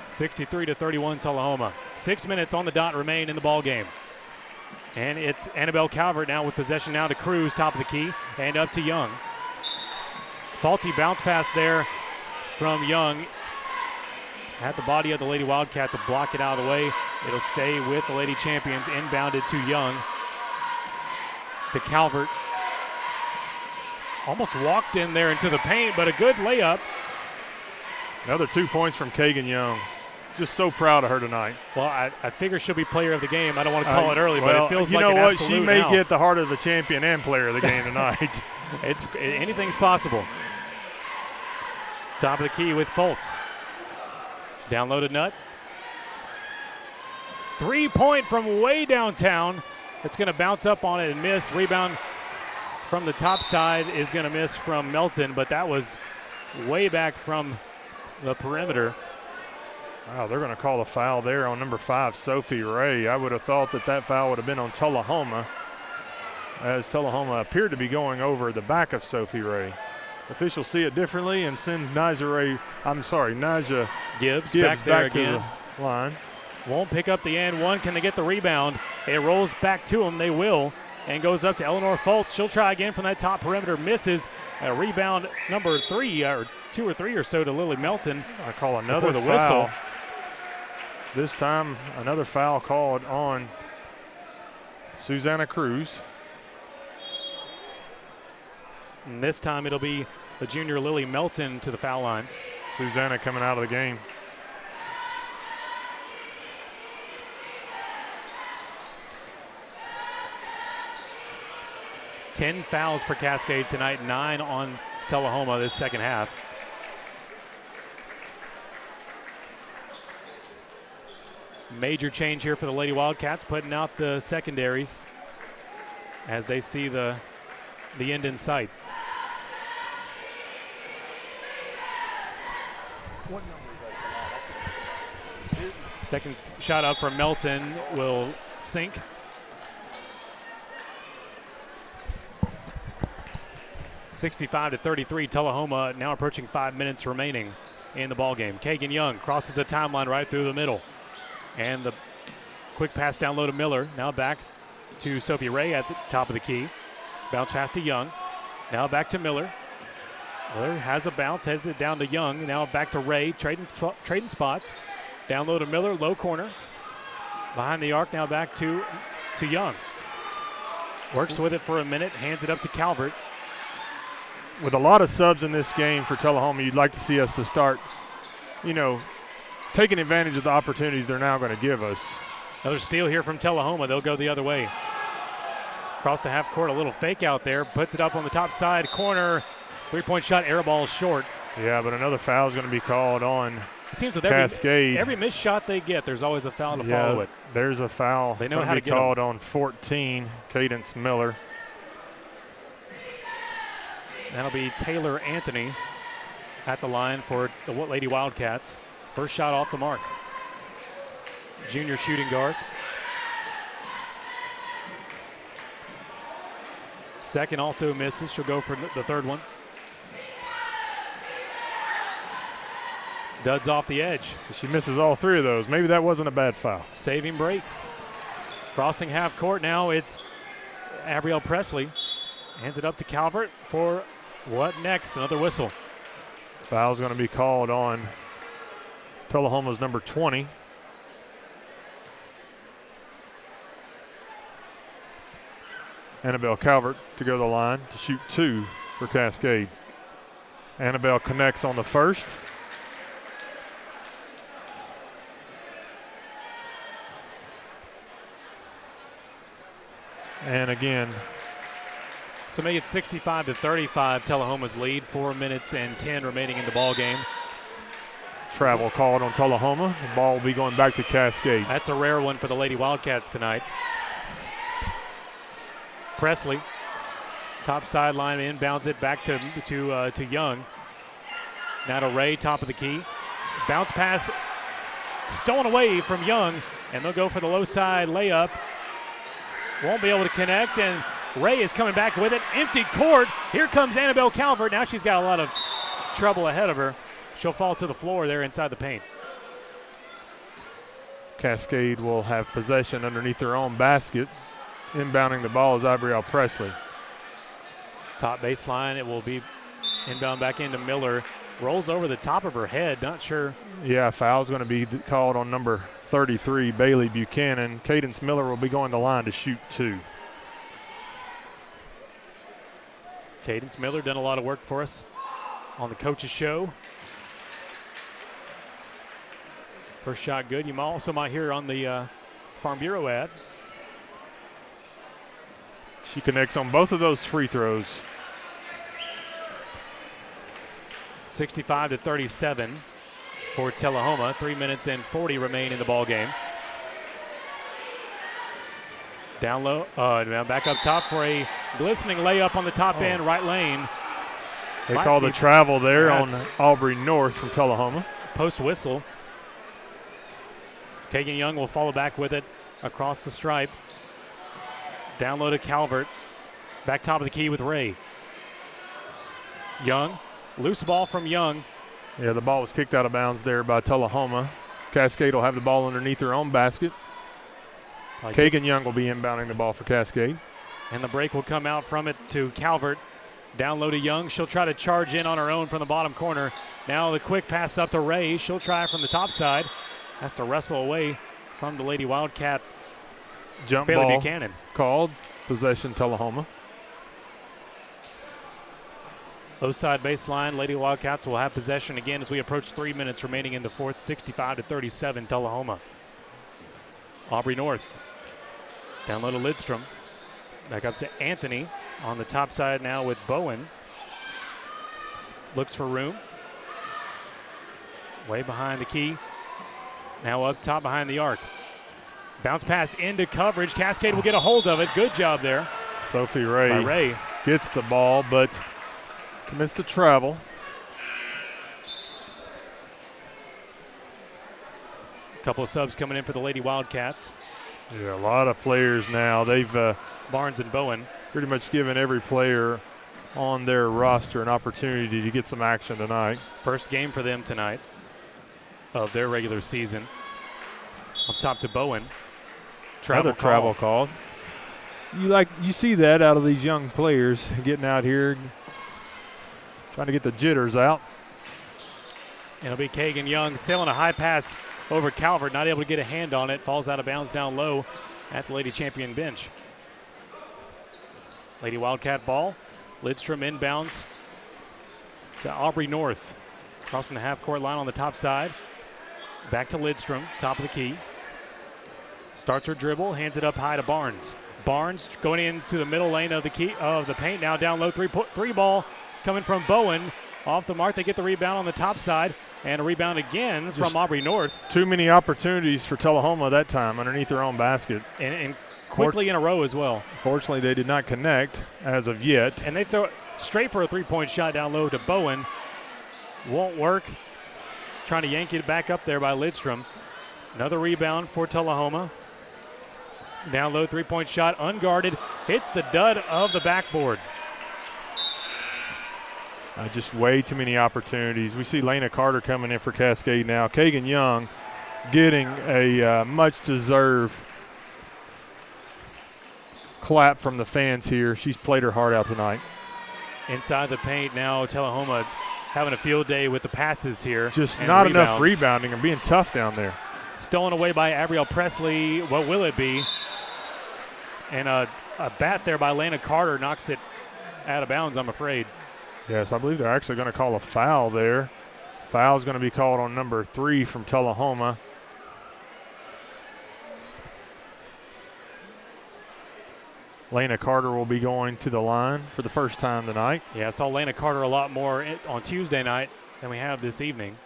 63-31 Tullahoma. 6 minutes on the dot remain in the ball game. And it's Annabelle Calvert now with possession now to Cruz, top of the key, and up to Young. Faulty bounce pass there from Young. At the body of the Lady Wildcat to block it out of the way. It'll stay with the Lady Champions. Inbounded to Young. To Calvert. Almost walked in there into the paint, but a good layup.
Another 2 points from Kagan Young. Just so proud of her tonight.
Well, I figure she'll be player of the game. I don't want to call it early, but it feels
you
like
know
an
what?
absolute
She may
now.
get the heart of the champion and player of the game tonight.
Anything's possible. Top of the key with Fultz. Downloaded Nutt. 3-point from way downtown. It's going to bounce up on it and miss. Rebound from the top side is going to miss from Melton, but that was way back from the perimeter.
Wow, they're going to call a foul there on number 5, Sophie Ray. I would have thought that foul would have been on Tullahoma, as Tullahoma appeared to be going over the back of Sophie Ray. Officials see it differently and send Nyjah
Gibbs
back
there
to
again.
the line.
Won't pick up the and one. Can they get the rebound? It rolls back to them. They will. And goes up to Eleanor Fultz. She'll try again from that top perimeter. Misses. A rebound number 3 or 2 or 3 or so to Lily Melton.
I call another
the
foul.
Whistle.
This time another foul called on Susanna Cruz.
And this time it'll be the junior Lily Melton to the foul line.
Susanna coming out of the game.
Ten fouls for Cascade tonight, 9 on Tullahoma this second half. Major change here for the Lady Wildcats, putting out the secondaries as they see the end in sight. Second shot up from Melton will sink. (65-33) Tullahoma now approaching 5 minutes remaining in the ball game. Kagan Young crosses the timeline right through the middle. And the quick pass down low to Miller. Now back to Sophie Ray at the top of the key. Bounce pass to Young. Now back to Miller. Miller has a bounce, heads it down to Young. Now back to Ray, trading spots. Down low to Miller, low corner. Behind the arc, now back to Young. Works with it for a minute, hands it up to Calvert.
With a lot of subs in this game for Tullahoma, you'd like to see us to start, taking advantage of the opportunities they're now going to give us.
Another steal here from Tullahoma. They'll go the other way. Across the half court, a little fake out there. Puts it up on the top side corner. 3-point shot, air ball short.
Yeah, but another foul is going to be called on
It seems with
Cascade.
every missed shot they get, there's always a foul to follow it.
There's a foul.
They know how to get
called on 14, Cadence Miller.
That'll be Taylor Anthony at the line for the Lady Wildcats. First shot off the mark. Junior shooting guard. Second also misses. She'll go for the third one. Duds off the edge.
So she misses all three of those. Maybe that wasn't a bad foul.
Saving break. Crossing half court now, it's Abrielle Presley. Hands it up to Calvert for what next? Another whistle.
Foul's going to be called on Tullahoma's number 20. Annabelle Calvert to go to the line to shoot 2 for Cascade. Annabelle connects on the first. And again.
So make it 65-35, Tullahoma's lead. 4 minutes and 10 remaining in the ball game.
Travel called on Tullahoma. The ball will be going back to Cascade.
That's a rare one for the Lady Wildcats tonight. Presley, top sideline, inbounds it back to Young. Now to Ray, top of the key. Bounce pass stolen away from Young, and they'll go for the low side layup. Won't be able to connect, and Ray is coming back with it. Empty court. Here comes Annabelle Calvert. Now she's got a lot of trouble ahead of her. She'll fall to the floor there inside the paint.
Cascade will have possession underneath their own basket. Inbounding the ball is Abrielle Presley.
Top baseline, it will be inbound back into Miller. Rolls over the top of her head, not sure.
Yeah, foul's going to be called on number 33, Bailey Buchanan. Cadence Miller will be going to the line to shoot 2.
Cadence Miller done a lot of work for us on the coach's show. First shot good. You also might hear on the Farm Bureau ad.
She connects on both of those free throws.
65-37 for Tullahoma. 3 minutes and 40 remain in the ball game. Down low, back up top for a glistening layup on the top end, right lane.
They call the travel there on Aubrey North from Tullahoma.
Post whistle. Kagan Young will follow back with it across the stripe. Down low to Calvert. Back top of the key with Ray. Young. Loose ball from Young.
Yeah, the ball was kicked out of bounds there by Tullahoma. Cascade will have the ball underneath their own basket. Kagan Young will be inbounding the ball for Cascade.
And the break will come out from it to Calvert. Down low to Young. She'll try to charge in on her own from the bottom corner. Now the quick pass up to Ray. She'll try from the top side. Has to wrestle away from the Lady Wildcat.
Jump
Bailey
ball
Buchanan.
Called. Possession Tullahoma.
Low side baseline. Lady Wildcats will have possession again as we approach 3 minutes remaining in the fourth. 65-37 Tullahoma. Aubrey North. Down low to Lidstrom. Back up to Anthony on the top side now with Bowen. Looks for room. Way behind the key. Now up top behind the arc. Bounce pass into coverage. Cascade will get a hold of it. Good job there.
Sophie Ray gets the ball, but commits to travel.
A couple of subs coming in for the Lady Wildcats.
Yeah, a lot of players now. They've
Barnes and Bowen
pretty much given every player on their roster an opportunity to get some action tonight.
First game for them tonight of their regular season. Up top to Bowen.
Another travel called. You see that out of these young players getting out here, trying to get the jitters out.
It'll be Kagan Young sailing a high pass over Calvert, not able to get a hand on it. Falls out of bounds down low at the Lady Champion bench. Lady Wildcat ball. Lidstrom inbounds to Aubrey North. Crossing the half-court line on the top side. Back to Lidstrom, top of the key. Starts her dribble, hands it up high to Barnes. Barnes going into the middle lane of the paint. Now down low, three ball coming from Bowen. Off the mark, they get the rebound on the top side. And a rebound again from Aubrey North.
Too many opportunities for Tullahoma that time underneath their own basket.
And quickly in a row as well.
Fortunately, they did not connect as of yet.
And they throw it straight for a three-point shot down low to Bowen. Won't work. Trying to yank it back up there by Lidstrom. Another rebound for Tullahoma. Down low, three-point shot, unguarded. Hits the dud of the backboard.
Just way too many opportunities. We see Lena Carter coming in for Cascade now. Kagan Young getting a much-deserved clap from the fans here. She's played her heart out tonight.
Inside the paint now, Tullahoma having a field day with the passes here.
Just not enough rebounding and being tough down there.
Stolen away by Abrielle Presley. What will it be? And a bat there by Lena Carter knocks it out of bounds, I'm afraid.
Yes, I believe they're actually going to call a foul there. Foul's going to be called on number 3 from Tullahoma. Lena Carter will be going to the line for the first time tonight.
Yeah, I saw Lena Carter a lot more on Tuesday night than we have this evening.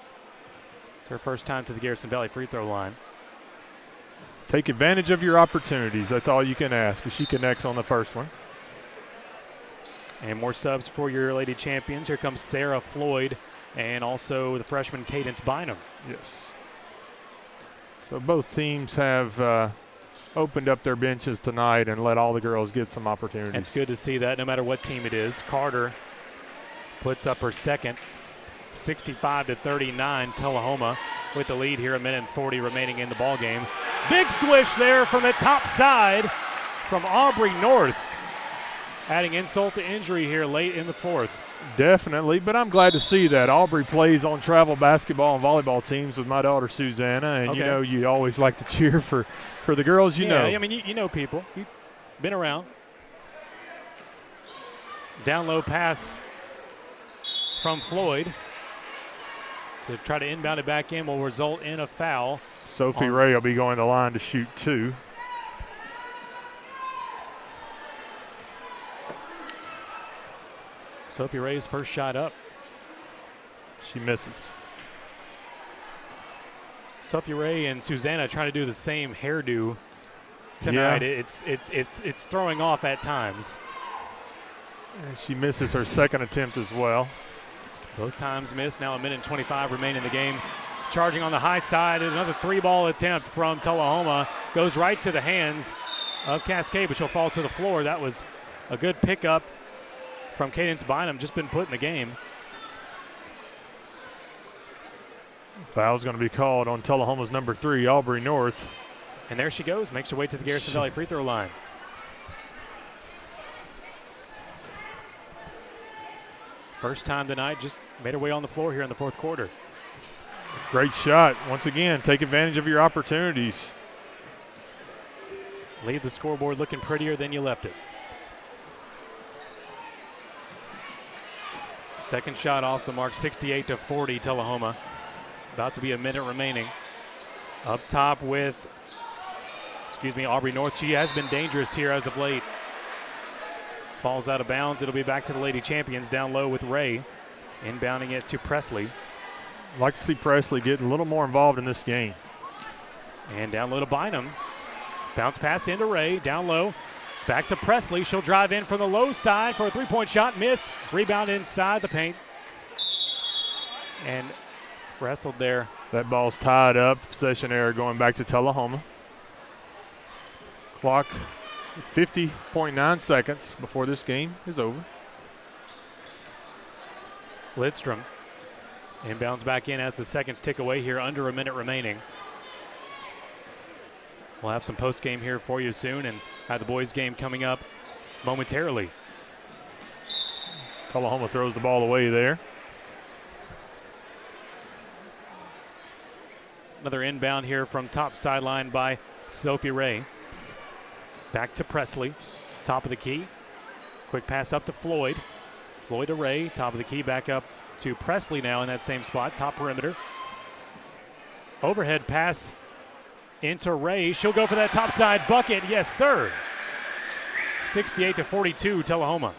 It's her first time to the Garrison Valley free throw line.
Take advantage of your opportunities. That's all you can ask as she connects on the first one.
And more subs for your Lady Champions. Here comes Sarah Floyd and also the freshman Cadence Bynum.
Yes. So both teams have opened up their benches tonight and let all the girls get some opportunities.
It's good to see that no matter what team it is. Carter puts up her second, 65-39. Tullahoma with the lead here, a minute and 40 remaining in the ball game. Big swish there from the top side from Aubrey North. Adding insult to injury here late in the fourth.
Definitely, but I'm glad to see that. Aubrey plays on travel basketball and volleyball teams with my daughter Susanna, and you know you always like to cheer for the girls you know.
Yeah, I mean, you know people. You've been around. Down low pass from Floyd to try to inbound it back in will result in a foul.
Sophie Ray will be going to the line to shoot 2.
Sophie Ray's first shot up.
She misses.
Sophie Ray and Susanna trying to do the same hairdo tonight.
Yeah.
It's throwing off at times.
And she misses her second attempt as well.
Both times missed. Now a minute and 25 remain in the game. Charging on the high side. Another 3-ball attempt from Tullahoma. Goes right to the hands of Cascade, but she'll fall to the floor. That was a good pickup from Cadence Bynum, just been put in the game.
Foul's going to be called on Tullahoma's number 3, Aubrey North.
And there she goes, makes her way to the Garrison Valley free throw line. First time tonight, just made her way on the floor here in the fourth quarter.
Great shot. Once again, take advantage of your opportunities.
Leave the scoreboard looking prettier than you left it. Second shot off the mark, 68-40 Tullahoma. About to be a minute remaining. Up top with, Aubrey North. She has been dangerous here as of late. Falls out of bounds. It'll be back to the Lady Champions down low with Ray. Inbounding it to Presley.
I'd like to see Presley get a little more involved in this game.
And down low to Bynum. Bounce pass into Ray, down low. Back to Presley. She'll drive in from the low side for a three-point shot. Missed. Rebound inside the paint. And wrestled there.
That ball's tied up. Possession error going back to Tullahoma. Clock at 50.9 seconds before this game is over.
Lidstrom inbounds back in as the seconds tick away here, under a minute remaining. We'll have some post-game here for you soon and have the boys' game coming up momentarily.
Tullahoma throws the ball away there.
Another inbound here from top sideline by Sophie Ray. Back to Presley, top of the key. Quick pass up to Floyd. Floyd to Ray, top of the key, back up to Presley now in that same spot, top perimeter. Overhead pass into Ray. She'll go for that top side bucket. Yes, sir. 68-42, Tullahoma.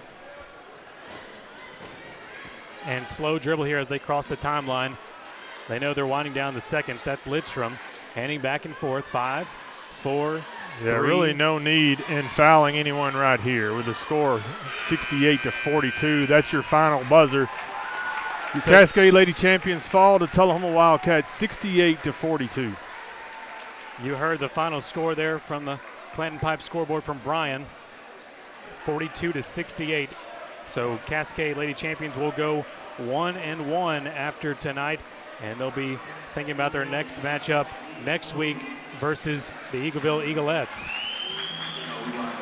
And slow dribble here as they cross the timeline. They know they're winding down the seconds. That's Lidstrom handing back and forth. 5, 4,
Yeah,
3.
really no need in fouling anyone right here with the score 68-42. That's your final buzzer. The Cascade Lady Champions fall to Tullahoma Wildcats 68-42.
You heard the final score there from the Clanton Pipe scoreboard from Brian, 42-68. So Cascade Lady Champions will go 1-1 after tonight, and they'll be thinking about their next matchup next week versus the Eagleville Eaglettes.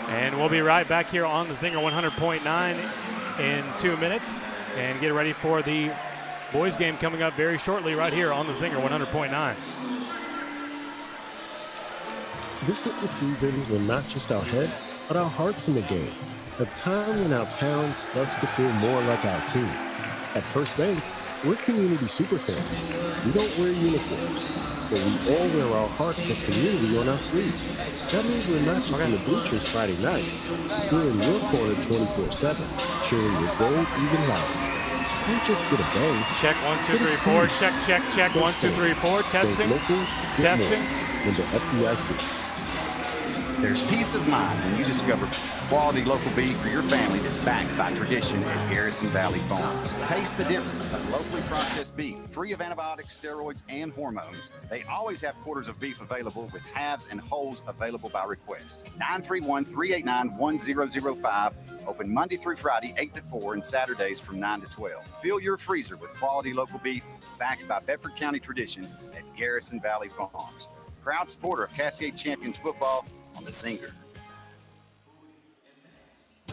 And we'll be right back here on the Zinger 100.9 in 2 minutes and get ready for the boys game coming up very shortly right here on the Zinger 100.9.
This is the season when not just our head, but our heart's in the game. A time when our town starts to feel more like our team. At First Bank, we're community super fans. We don't wear uniforms, but we all wear our heart for community on our sleeve. That means we're not just in the bleachers Friday nights. We're in your corner 24/7, cheering your goals even louder. Can't just get a bang.
Check 1, 2, 3, 4. Check 1, 2, 3, 4. Testing.
Local,
Testing.
Member FDIC.
There's peace of mind when you discover quality local beef for your family that's backed by tradition at Garrison Valley Farms. Taste the difference of locally processed beef, free of antibiotics, steroids, and hormones. They always have quarters of beef available with halves and wholes available by request. 931-389-1005. Open Monday through Friday, 8 to 4, and Saturdays from 9 to 12. Fill your freezer with quality local beef backed by Bedford County tradition at Garrison Valley Farms. Proud supporter of Cascade Champions football on the Zinger.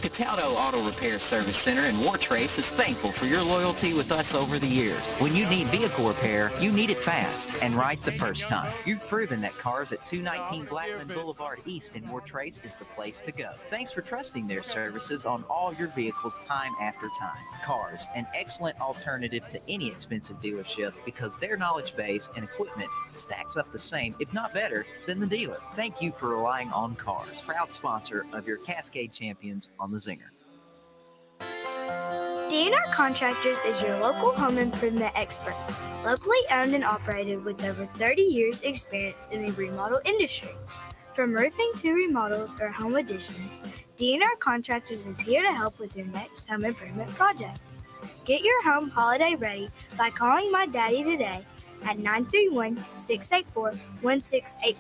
Cataldo Auto Repair Service Center in Wartrace is thankful for your loyalty with us over the years. When you need vehicle repair, you need it fast and right the first time. You've proven that cars at 219 Blackman Boulevard East in Wartrace is the place to go. Thanks for trusting their services on all your vehicles time after time. Cars, an excellent alternative to any expensive dealership because their knowledge base and equipment stacks up the same, if not better, than the dealer. Thank you for relying on Cars, proud sponsor of your Cascade Champions on the Zinger.
DNR Contractors is your local home improvement expert, locally owned and operated with over 30 years experience in the remodel industry. From roofing to remodels or home additions, DNR Contractors is here to help with your next home improvement project. Get your home holiday ready by calling my daddy today at 931-684-1685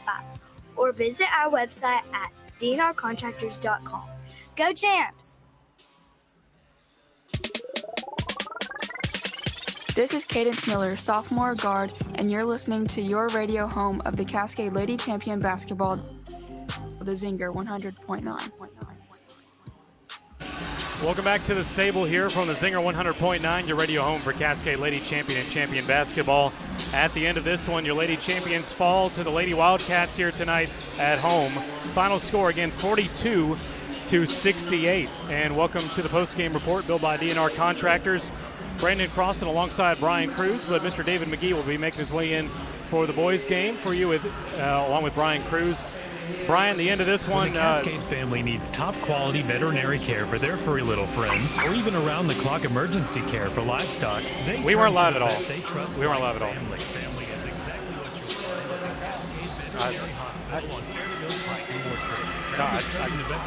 or visit our website at dnrcontractors.com. Go Champs!
This is Cadence Miller, sophomore guard, and you're listening to your radio home of the Cascade Lady Champion Basketball, the Zinger 100.9.
Welcome back to the stable here from the Zinger 100.9, your radio home for Cascade Lady Champion and Champion Basketball. At the end of this one, your Lady Champions fall to the Lady Wildcats here tonight at home. Final score again, 42-68. And welcome to the post-game report built by DNR Contractors. Brandon Crossan alongside Brian Cruz, but Mr. David McGee will be making his way in for the boys game for you along with Brian Cruz. Brian, the end of this one.
When the Cascade family needs top-quality veterinary care for their furry little friends, or even around-the-clock emergency care for livestock,
we weren't loud at all.
We weren't loud at all. Family is exactly what you're Cascade Veterinary Hospital on Fairfield Pike in Wartrace.
I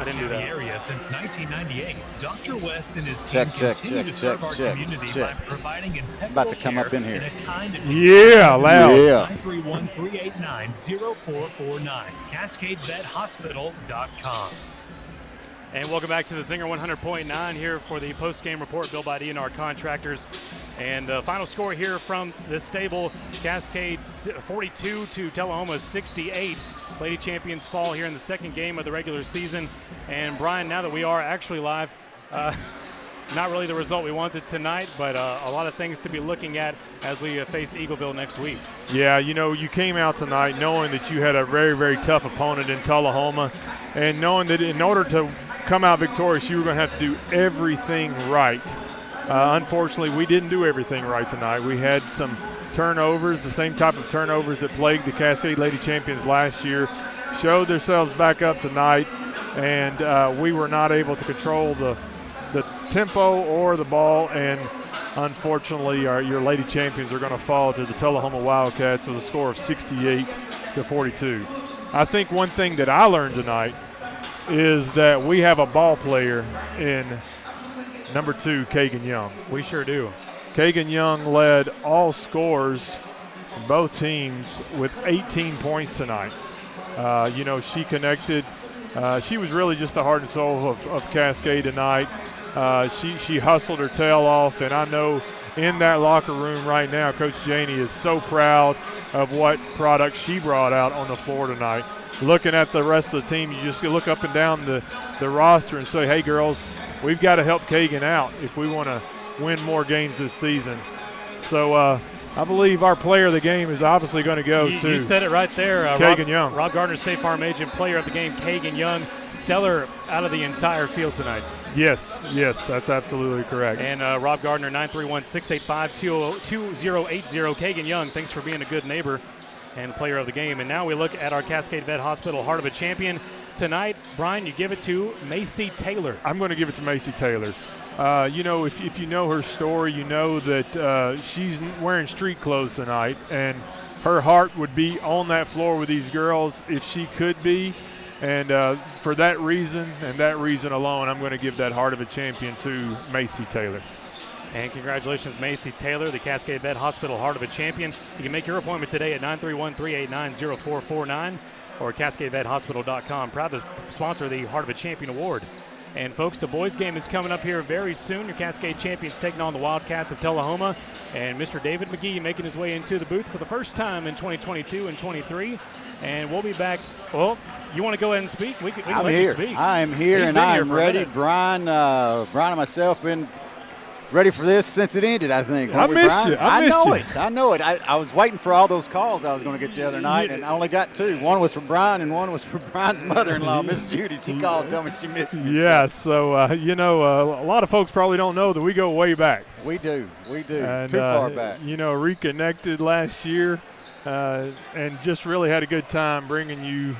didn't do that.
Area since 1998. Dr. West and his team continue to serve our community by providing impeccable
About to come up in here.
and a kind and
Yeah, loud.
Yeah.
931-389-0449. CascadeVetHospital.com.
And welcome back to the Zinger 100.9 here for the post-game report built by DNR Contractors. And the final score here from this stable, Cascade 42 to Tullahoma 68. Lady Champions fall here in the second game of the regular season. And Brian, now that we are actually live, not really the result we wanted tonight, but a lot of things to be looking at as we face Eagleville next week.
Yeah, you know, you came out tonight knowing that you had a very, very tough opponent in Tullahoma, and knowing that in order to come out victorious, you were going to have to do everything right. Unfortunately, we didn't do everything right tonight. We had some turnovers, the same type of turnovers that plagued the Cascade Lady Champions last year, showed themselves back up tonight, and we were not able to control the tempo or the ball, and unfortunately, your Lady Champions are going to fall to the Tullahoma Wildcats with a score of 68-42. I think one thing that I learned tonight is that we have a ball player in number 2, Kagan Young.
We sure do.
Kagan Young led all scores from both teams with 18 points tonight. She connected. She was really just the heart and soul of Cascade tonight. She hustled her tail off, and I know in that locker room right now, Coach Janey is so proud of what product she brought out on the floor tonight. Looking at the rest of the team, you just look up and down the roster and say, hey, girls, we've got to help Kagan out if we want to win more games this season. So I believe our player of the game is obviously going to go to
You said it right there.
Kagan Young.
Rob Gardner, State Farm agent, player of the game, Kagan Young. Stellar out of the entire field tonight.
Yes, that's absolutely correct.
And Rob Gardner, 931-685-2080. Kagan Young, thanks for being a good neighbor and player of the game. And now we look at our Cascade Vet Hospital Heart of a Champion. Tonight, Brian, you give it to Macy Taylor.
I'm going to give it to Macy Taylor. If you know her story, you know that she's wearing street clothes tonight, and her heart would be on that floor with these girls if she could be. And for that reason and that reason alone, I'm going to give that Heart of a Champion to Macy Taylor.
And congratulations, Macy Taylor, the Cascade Vet Hospital Heart of a Champion. You can make your appointment today at 931-389-0449 or CascadeVetHospital.com. Proud to sponsor the Heart of a Champion Award. And, folks, the boys' game is coming up here very soon. Your Cascade champions taking on the Wildcats of Tullahoma. And Mr. David McGee making his way into the booth for the first time in 2022 and 23. And we'll be back. Well, you want to go ahead and speak? We can let you speak.
I am here, and I am ready. Brian and myself been ready for this since it ended, I think.
I missed you.
I know it. I was waiting for all those calls I was going to get the other night, and I only got 2. One was from Brian, and one was from Brian's mother-in-law, Miss Judy. She called and told me she missed me.
Yeah, so a lot of folks probably don't know that we go way back.
We do.
And,
too far back.
Reconnected last year and just really had a good time bringing you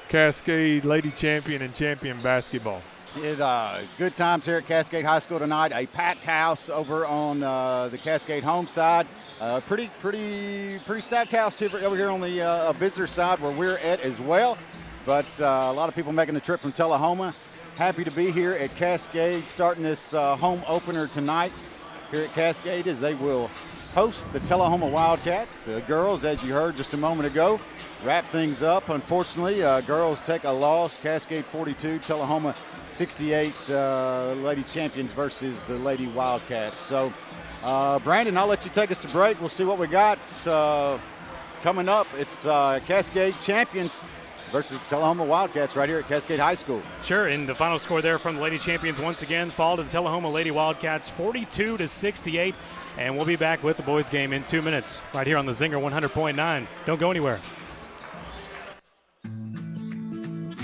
Cascade Lady Champion and Champion basketball.
Good times here at Cascade High School tonight. A packed house over on the Cascade home side. Pretty stacked house over here on the visitor side where we're at as well. But a lot of people making the trip from Tullahoma. Happy to be here at Cascade, starting this home opener tonight here at Cascade as they will host the Tullahoma Wildcats. The girls, as you heard just a moment ago, wrap things up. Unfortunately, girls take a loss. Cascade 42, Tullahoma 68. Lady Champions versus the Lady Wildcats. So, Brandon, I'll let you take us to break. We'll see what we got coming up. It's Cascade Champions versus Tullahoma Wildcats right here at Cascade High School.
Sure, and the final score there from the Lady Champions once again fall to the Tullahoma Lady Wildcats 42-68. And we'll be back with the boys game in 2 minutes right here on the Zinger 100.9. Don't go anywhere.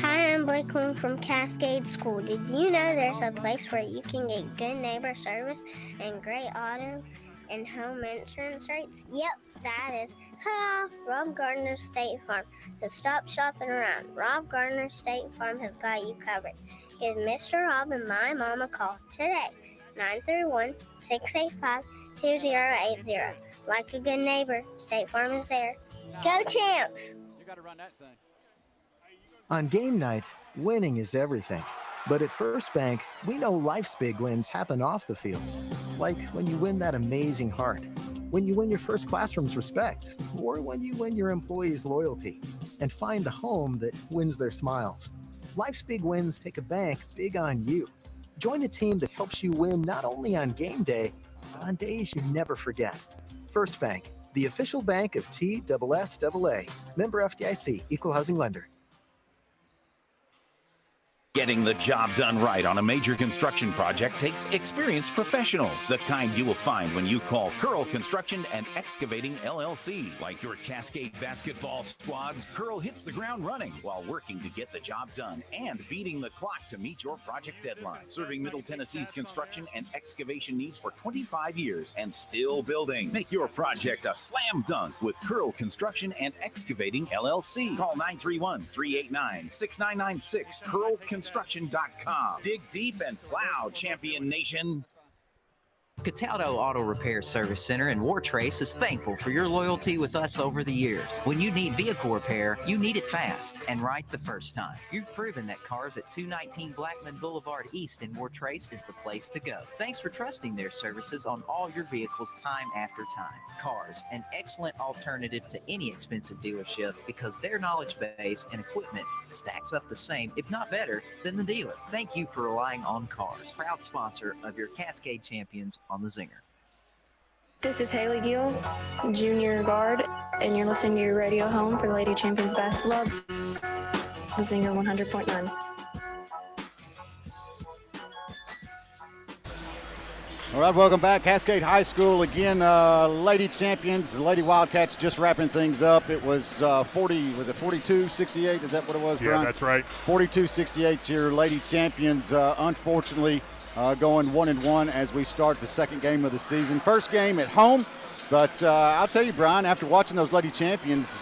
Hi, I'm Blake Bloom from Cascade School. Did you know there's a place where you can get good neighbor service and great auto and home insurance rates? Yep, that is Rob Gardner State Farm. So stop shopping around. Rob Gardner State Farm has got you covered. Give Mr. Rob and my mom a call today. 931-685-2080. Like a good neighbor, State Farm is there. Go Champs!
You got to run that thing.
On game night, winning is everything. But at First Bank, we know life's big wins happen off the field. Like when you win that amazing heart, when you win your first classroom's respect, or when you win your employees' loyalty and find a home that wins their smiles. Life's big wins take a bank big on you. Join the team that helps you win not only on game day, but on days you never forget. First Bank, the official bank of TSSAA. Member FDIC, Equal Housing Lender.
Getting the job done right on a major construction project takes experienced professionals, the kind you will find when you call Curl Construction and Excavating LLC. Like your Cascade basketball squads, Curl hits the ground running while working to get the job done and beating the clock to meet your project deadline. Serving Middle Tennessee's construction and excavation needs for 25 years and still building. Make your project a slam dunk with Curl Construction and Excavating LLC. Call 931-389-6996. Curl Construction.com. Dig deep and plow, Champion Nation.
Cataldo Auto Repair Service Center in Wartrace is thankful for your loyalty with us over the years. When you need vehicle repair, you need it fast and right the first time. You've proven that cars at 219 Blackman Boulevard East in Wartrace is the place to go. Thanks for trusting their services on all your vehicles time after time. Cars, an excellent alternative to any expensive dealership because their knowledge base and equipment stacks up the same, if not better, than the dealer. Thank you for relying on Cars, proud sponsor of your Cascade Champions on the Zinger.
This is Haley Gill, junior guard, and you're listening to your radio home for Lady Champions Basketball, the Zinger 100.9.
All right, welcome back. Cascade High School again. Lady Champions, Lady Wildcats just wrapping things up. It was 42-68? Is that what it was, Brian?
Yeah, that's right.
42-68, your Lady Champions, unfortunately, going 1-1 as we start the second game of the season. First game at home, but I'll tell you, Brian, after watching those Lady Champions,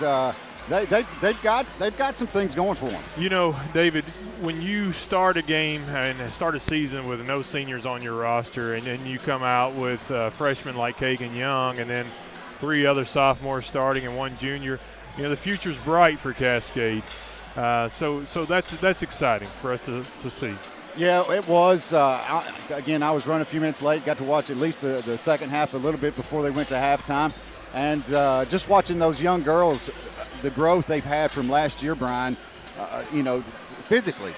they've got some things going for them.
You know, David, when you start a game and start a season with no seniors on your roster, and then you come out with freshmen like Kagan Young, and then 3 other sophomores starting and 1 junior, you know the future's bright for Cascade. So that's exciting for us to see.
Yeah, it was. Again, I was running a few minutes late. Got to watch at least the second half a little bit before they went to halftime, and just watching those young girls, the growth they've had from last year, Brian. Physically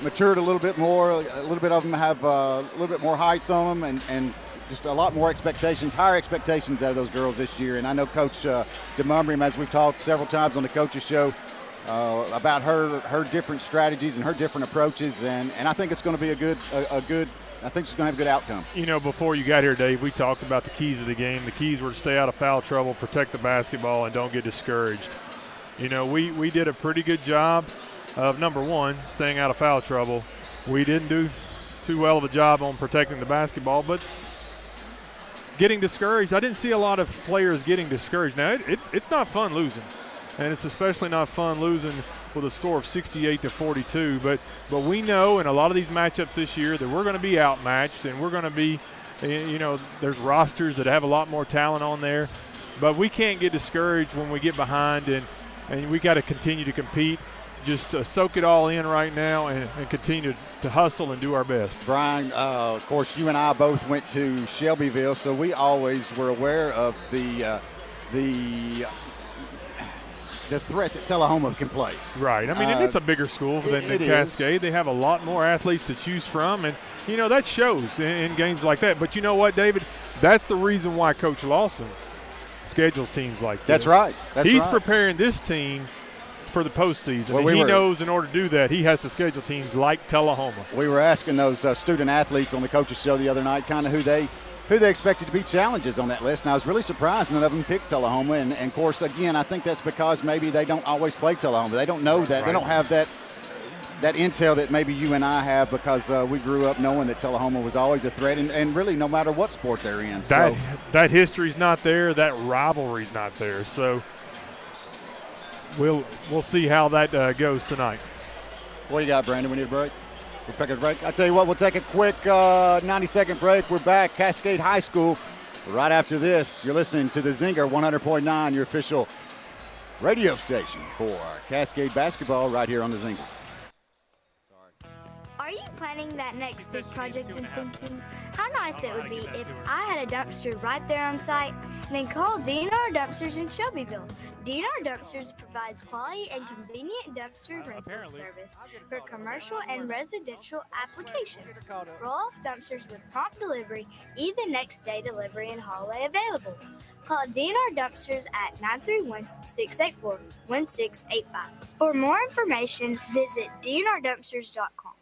matured a little bit more. A little bit of them have a little bit more height on them, and just a lot more expectations, higher expectations out of those girls this year. And I know Coach DeMumbrium, as we've talked several times on the coaches show, about her different strategies and her different approaches, and I think it's going to be a good. I think she's going to have a good outcome.
You know, before you got here, Dave, we talked about the keys of the game. The keys were to stay out of foul trouble, protect the basketball, and don't get discouraged. You know, we did a pretty good job of, number one, staying out of foul trouble. We didn't do too well of a job on protecting the basketball, but getting discouraged, I didn't see a lot of players getting discouraged. Now, it's not fun losing, and it's especially not fun losing with a score of 68-42, but we know in a lot of these matchups this year that we're going to be outmatched, and we're going to be, there's rosters that have a lot more talent on there, but we can't get discouraged when we get behind, and we got to continue to compete. Just soak it all in right now and continue to hustle and do our best.
Brian, of course, you and I both went to Shelbyville, so we always were aware of the threat that Tullahoma can play.
Right. I mean, and it's a bigger school than Cascade. They have a lot more athletes to choose from, and, that shows in games like that. But you know what, David? That's the reason why Coach Lawson schedules teams like this.
That's right.
He's preparing this team for the postseason. Well, he knows in order to do that, he has to schedule teams like Tullahoma.
We were asking those student athletes on the coaches show the other night kind of who they expected to be challenges on that list, and I was really surprised none of them picked Tullahoma. And of course, again, I think that's because maybe they don't always play Tullahoma. They don't know that. Right. They don't have that intel that maybe you and I have, because we grew up knowing that Tullahoma was always a threat, and really no matter what sport they're in.
That history's not there. That rivalry's not there. So we'll see how that goes tonight.
What do you got, Brandon? We need a break? We'll take a break. I tell you what, we'll take a quick 90-second break. We're back, Cascade High School. Right after this, you're listening to the Zinger 100.9, your official radio station for Cascade basketball right here on the Zinger.
Are you planning that next big project and thinking, how nice it would be if I had a dumpster right there on site? Then call DNR Dumpsters in Shelbyville. DNR Dumpsters provides quality and convenient dumpster rental service for commercial and residential applications. Roll-off dumpsters with prompt delivery, even next-day delivery and haulaway available. Call DNR Dumpsters at 931-684-1685. For more information, visit dnrdumpsters.com.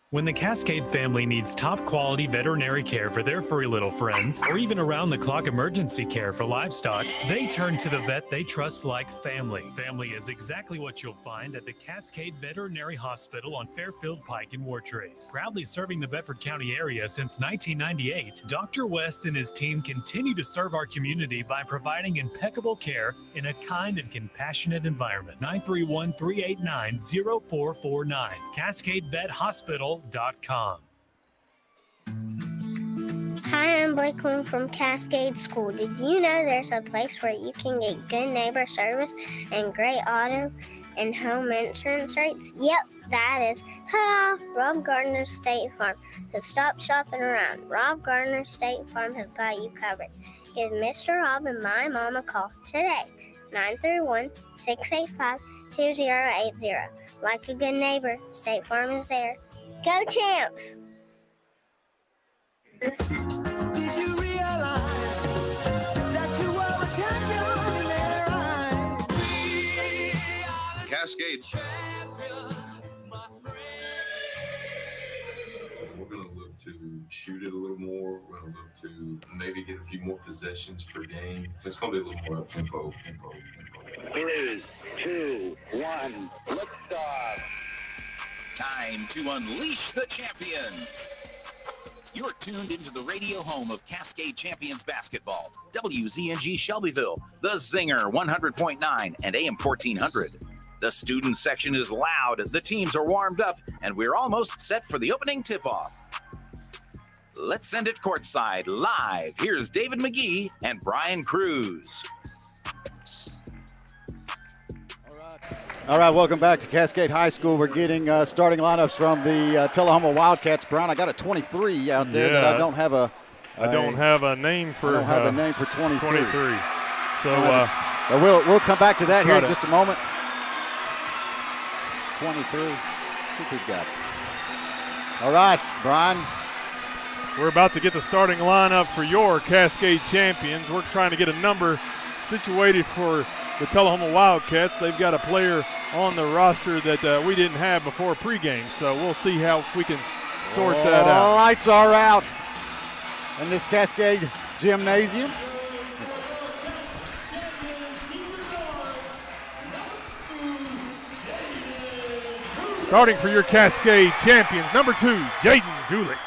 When the Cascade family needs top-quality veterinary care for their furry little friends, or even around-the-clock emergency care for livestock, they turn to the vet they trust like family. Family is exactly what you'll find at the Cascade Veterinary Hospital on Fairfield Pike in Wartrace. Proudly serving the Bedford County area since 1998, Dr. West and his team continue to serve our community by providing impeccable care in a kind and compassionate environment. 931-389-0449. CascadeVetHospital.com.
Hi, I'm Blake from Cascade School. Did you know there's a place where you can get good neighbor service and great auto and home insurance rates? Yep, that is Rob Gardner State Farm. So stop shopping around. Rob Gardner State Farm has got you covered. Give Mr. Rob and my mom a call today. 931-685-2080. Like a good neighbor, State Farm is there. Go Champs!
Cascade. We're going to look to shoot it a little more. We're going to look to maybe get a few more possessions per game. It's going to be a little more up-tempo.
3, 2, 1, liftoff.
Time to unleash the champions. You're tuned into the radio home of Cascade Champions Basketball, WZNG Shelbyville, the Zinger 100.9 and AM 1400. The student section is loud, the teams are warmed up, and we're almost set for the opening tip-off. Let's send it courtside live. Here's David McGee and Brian Cruz.
All right, welcome back to Cascade High School. We're getting starting lineups from the Tullahoma Wildcats. Brian, I got a 23 out there that I don't have a
name for.
I don't have a name for 23.
23. So
we'll come back to that here in just a moment. 23. Let's see who's got it. All right, Brian.
We're about to get the starting lineup for your Cascade Champions. We're trying to get a number situated for the Tullahoma Wildcats. They've got a player on the roster that we didn't have before pregame, so we'll see how we can sort that out.
Lights are out in this Cascade gymnasium.
Starting for your Cascade Champions, number 2, Jaden Gulick.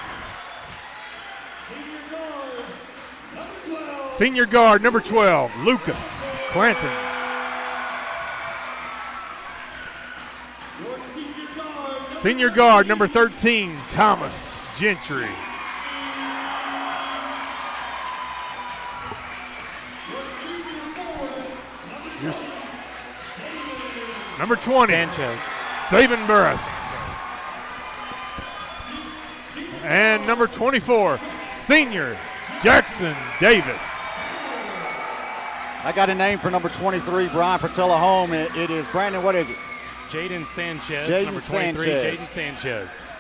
Senior guard, number 12, Lucas Clanton. Senior guard, number 13, Thomas Gentry. Number 20,
Sanchez.
Saban Burris. And number 24, senior Jackson Davis.
I got a name for number 23, Brian, for Tullahoma. It is Brandon, what is it?
Jaden Sanchez,
Jaden
number 23,
Sanchez.
Jaden Sanchez.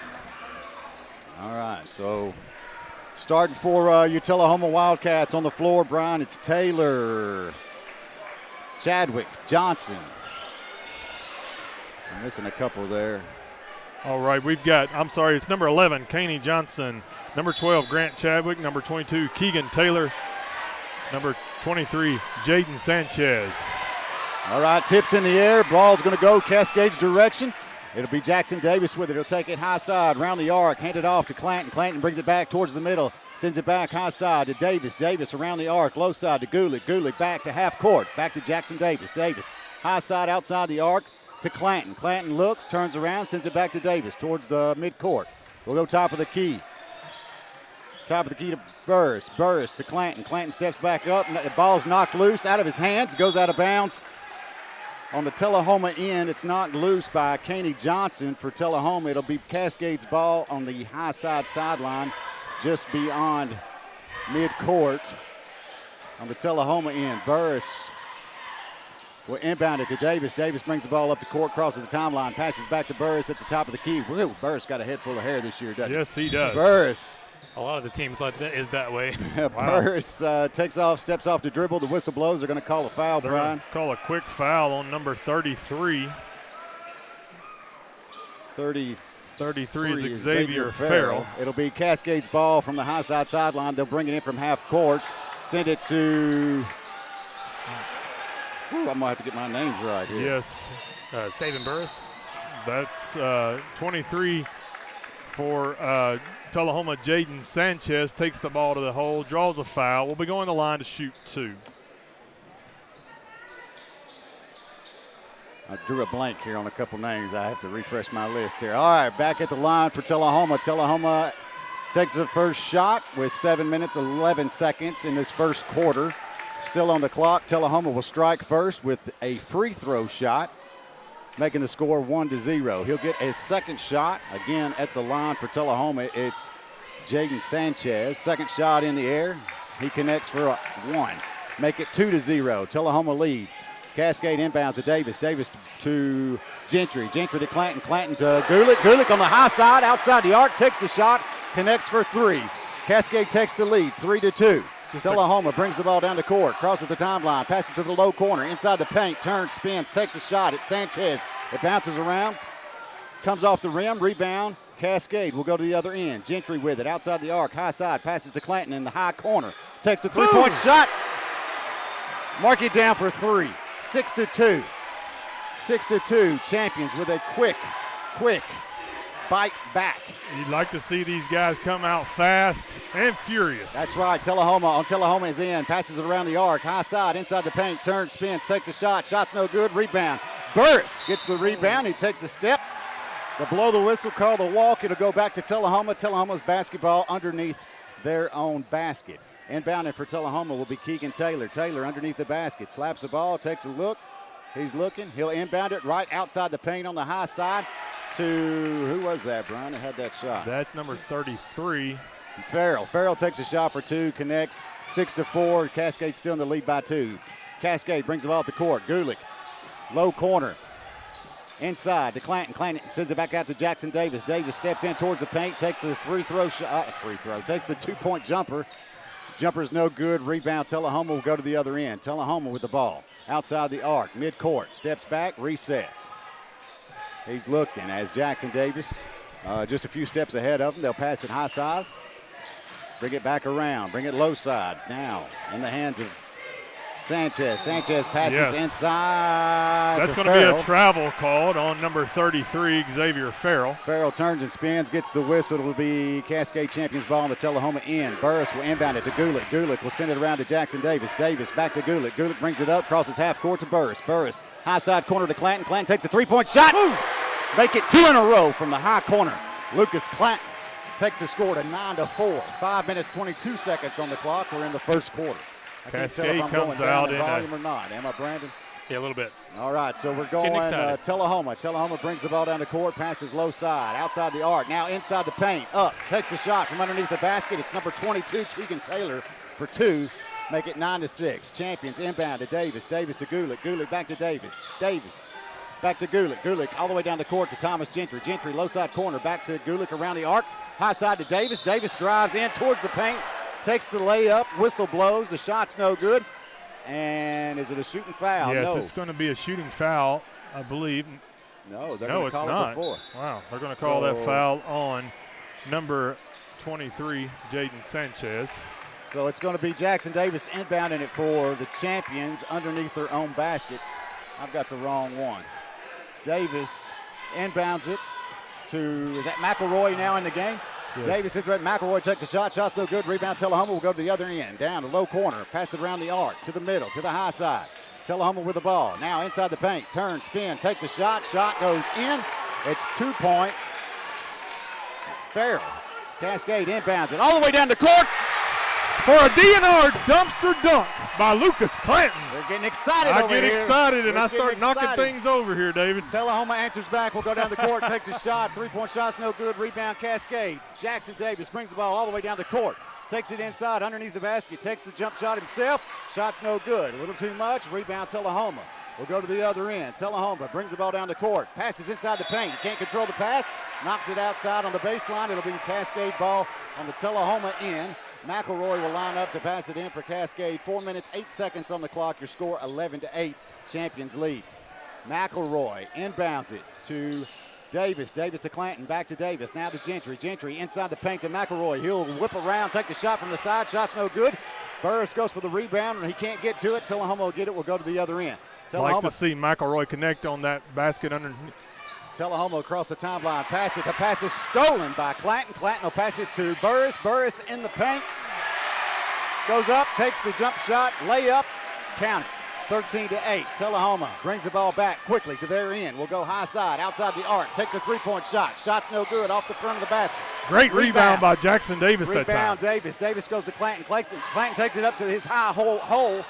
All right, so starting for your Tullahoma Wildcats on the floor, Brian, it's Taylor, Chadwick, Johnson. I'm missing a couple there.
All right, it's number 11, Caney Johnson. Number 12, Grant Chadwick. Number 22, Keegan Taylor. Number 23, Jaden Sanchez.
All right, tips in the air. Ball's going to go Cascade's direction. It'll be Jackson Davis with it. He'll take it high side, round the arc, hand it off to Clanton. Clanton brings it back towards the middle, sends it back high side to Davis. Davis around the arc, low side to Gulick. Gulick back to half court, back to Jackson Davis. Davis high side outside the arc to Clanton. Clanton looks, turns around, sends it back to Davis towards the midcourt. We'll go top of the key. Top of the key to Burris. Burris to Clanton. Clanton steps back up. The ball's knocked loose out of his hands. Goes out of bounds. On the Tullahoma end, it's knocked loose by Caney Johnson for Tullahoma. It'll be Cascade's ball on the high side sideline just beyond midcourt on the Tullahoma end. Burris will inbound it to Davis. Davis brings the ball up the court, crosses the timeline, passes back to Burris at the top of the key. Woo, Burris got a head full of hair this year, doesn't he?
Yes, he does.
Burris.
A lot of the teams is that way.
Burris takes off, steps off to dribble. The whistle blows. They're going to call a foul,
They're
Brian.
Call a quick foul on number 33. 33 is Xavier Farrell.
It'll be Cascade's ball from the high side sideline. They'll bring it in from half court. Send it to I'm going to have to get my names right here.
Yes.
Saban Burris.
That's 23 for Tullahoma. Jaden Sanchez takes the ball to the hole, draws a foul. We'll be going to the line to shoot 2.
I drew a blank here on a couple names. I have to refresh my list here. All right, back at the line for Tullahoma. Tullahoma takes the first shot with 7 minutes, 11 seconds in this first quarter. Still on the clock. Tullahoma will strike first with a free throw shot, making the score 1-0. He'll get his second shot. Again, at the line for Tullahoma, it's Jaden Sanchez. Second shot in the air. He connects for a 1. Make it 2-0. Tullahoma leads. Cascade inbounds to Davis. Davis to Gentry. Gentry to Clanton. Clanton to Gulick. Gulick on the high side, outside the arc, takes the shot, connects for 3. Cascade takes the lead, 3-2. Tullahoma brings the ball down the court, crosses the timeline, passes to the low corner, inside the paint, turns, spins, takes the shot. It's Sanchez. It bounces around, comes off the rim, rebound. Cascade will go to the other end. Gentry with it, outside the arc, high side, passes to Clanton in the high corner. Takes the three-point shot. Mark it down for 3. 6-2. 6-2. Champions with a quick bite back.
You'd like to see these guys come out fast and furious.
That's right. Tullahoma is in. Passes it around the arc. High side, inside the paint. Turns, spins, takes a shot. Shot's no good. Rebound. Burris gets the rebound. He takes a step. They'll blow the whistle, call the walk. It'll go back to Tullahoma. Tullahoma's basketball underneath their own basket. Inbounding for Tullahoma will be Keegan Taylor. Taylor underneath the basket. Slaps the ball, takes a look. He's looking. He'll inbound it right outside the paint on the high side to, who was that, Brian, that had that shot?
That's number 33.
Farrell. Farrell takes a shot for 2, connects 6-4. Cascade still in the lead by 2. Cascade brings the ball up the court. Gulick, low corner. Inside to Clanton. Clanton sends it back out to Jackson Davis. Davis steps in towards the paint, takes the takes the 2-point jumper. Jumper's no good. Rebound. Tullahoma will go to the other end. Tullahoma with the ball. Outside the arc. Mid-court. Steps back. Resets. He's looking as Jackson Davis just a few steps ahead of him. They'll pass it high side. Bring it back around. Bring it low side. Now in the hands of Sanchez. Sanchez passes inside.
That's going to be a travel called on number 33, Xavier Farrell.
Farrell turns and spins, gets the whistle. It will be Cascade Champions ball on the Tullahoma end. Burris will inbound it to Gulick. Gulick will send it around to Jackson Davis. Davis back to Gulick. Gulick brings it up, crosses half court to Burris. Burris, high side corner to Clanton. Clanton takes a 3-point shot. Woo! Make it 2 in a row from the high corner. Lucas Clanton takes the score to 9-4. 5 minutes, 22 seconds on the clock. We're in the first quarter.
Cascade comes out in
volume or not. Am I, Brandon?
Yeah, a little bit.
All right, so we're going Tullahoma. Tullahoma brings the ball down the court, passes low side, outside the arc. Now inside the paint, up, takes the shot from underneath the basket. It's number 22, Keegan Taylor for 2. Make it 9-6. Champions inbound to Davis. Davis to Gulick. Gulick back to Davis. Davis back to Gulick. Gulick all the way down the court to Thomas Gentry. Gentry low side corner back to Gulick around the arc. High side to Davis. Davis drives in towards the paint. Takes the layup, whistle blows, the shot's no good. And is it a shooting foul?
Yes,
no.
It's going to be a shooting foul, I believe.
No, they're going to call it before.
Wow, they're going to call that foul on number 23, Jaden Sanchez.
So it's going to be Jackson Davis inbounding it for the Champions underneath their own basket. I've got the wrong one. Davis inbounds it to, is that McElroy now in the game? Yes. Davis hits right. McElroy takes a shot. Shot's no good. Rebound. Tullahoma will go to the other end. Down to low corner. Pass it around the arc. To the middle. To the high side. Tullahoma with the ball. Now inside the paint. Turn. Spin. Take the shot. Shot goes in. It's 2 points. Farrell. Cascade inbounds it all the way down the court.
For a DNR dumpster dunk by Lucas Clanton.
They're getting excited
I
over
get
here.
excited and
They're
I start knocking
excited.
things over here, David.
Tullahoma answers back. Will go down the court. Takes a shot. 3-point shot's no good. Rebound Cascade. Jackson Davis brings the ball all the way down the court. Takes it inside underneath the basket. Takes the jump shot himself. Shot's no good. A little too much. Rebound Tullahoma. We'll go to the other end. Tullahoma brings the ball down the court. Passes inside the paint. Can't control the pass. Knocks it outside on the baseline. It'll be Cascade ball on the Tullahoma end. McElroy will line up to pass it in for Cascade. 4 minutes, 8 seconds on the clock. Your score 11-8. Champions lead. McElroy inbounds it to Davis. Davis to Clanton. Back to Davis. Now to Gentry. Gentry inside the paint to McElroy. He'll whip around, take the shot from the side. Shot's no good. Burris goes for the rebound, and he can't get to it. Tullahoma will get it. We'll go to the other end.
I'd like to see McElroy connect on that basket underneath.
Tullahoma across the timeline. Pass it. The pass is stolen by Clanton. Clanton will pass it to Burris. Burris in the paint. Goes up, takes the jump shot, layup, count it. 13-8. Tullahoma brings the ball back quickly to their end. We'll go high side, outside the arc. Take the 3-point shot. Shot's no good off the front of the basket.
Great rebound by Jackson Davis that time.
Rebound Davis. Davis goes to Clanton. Clanton takes it up to his high hole.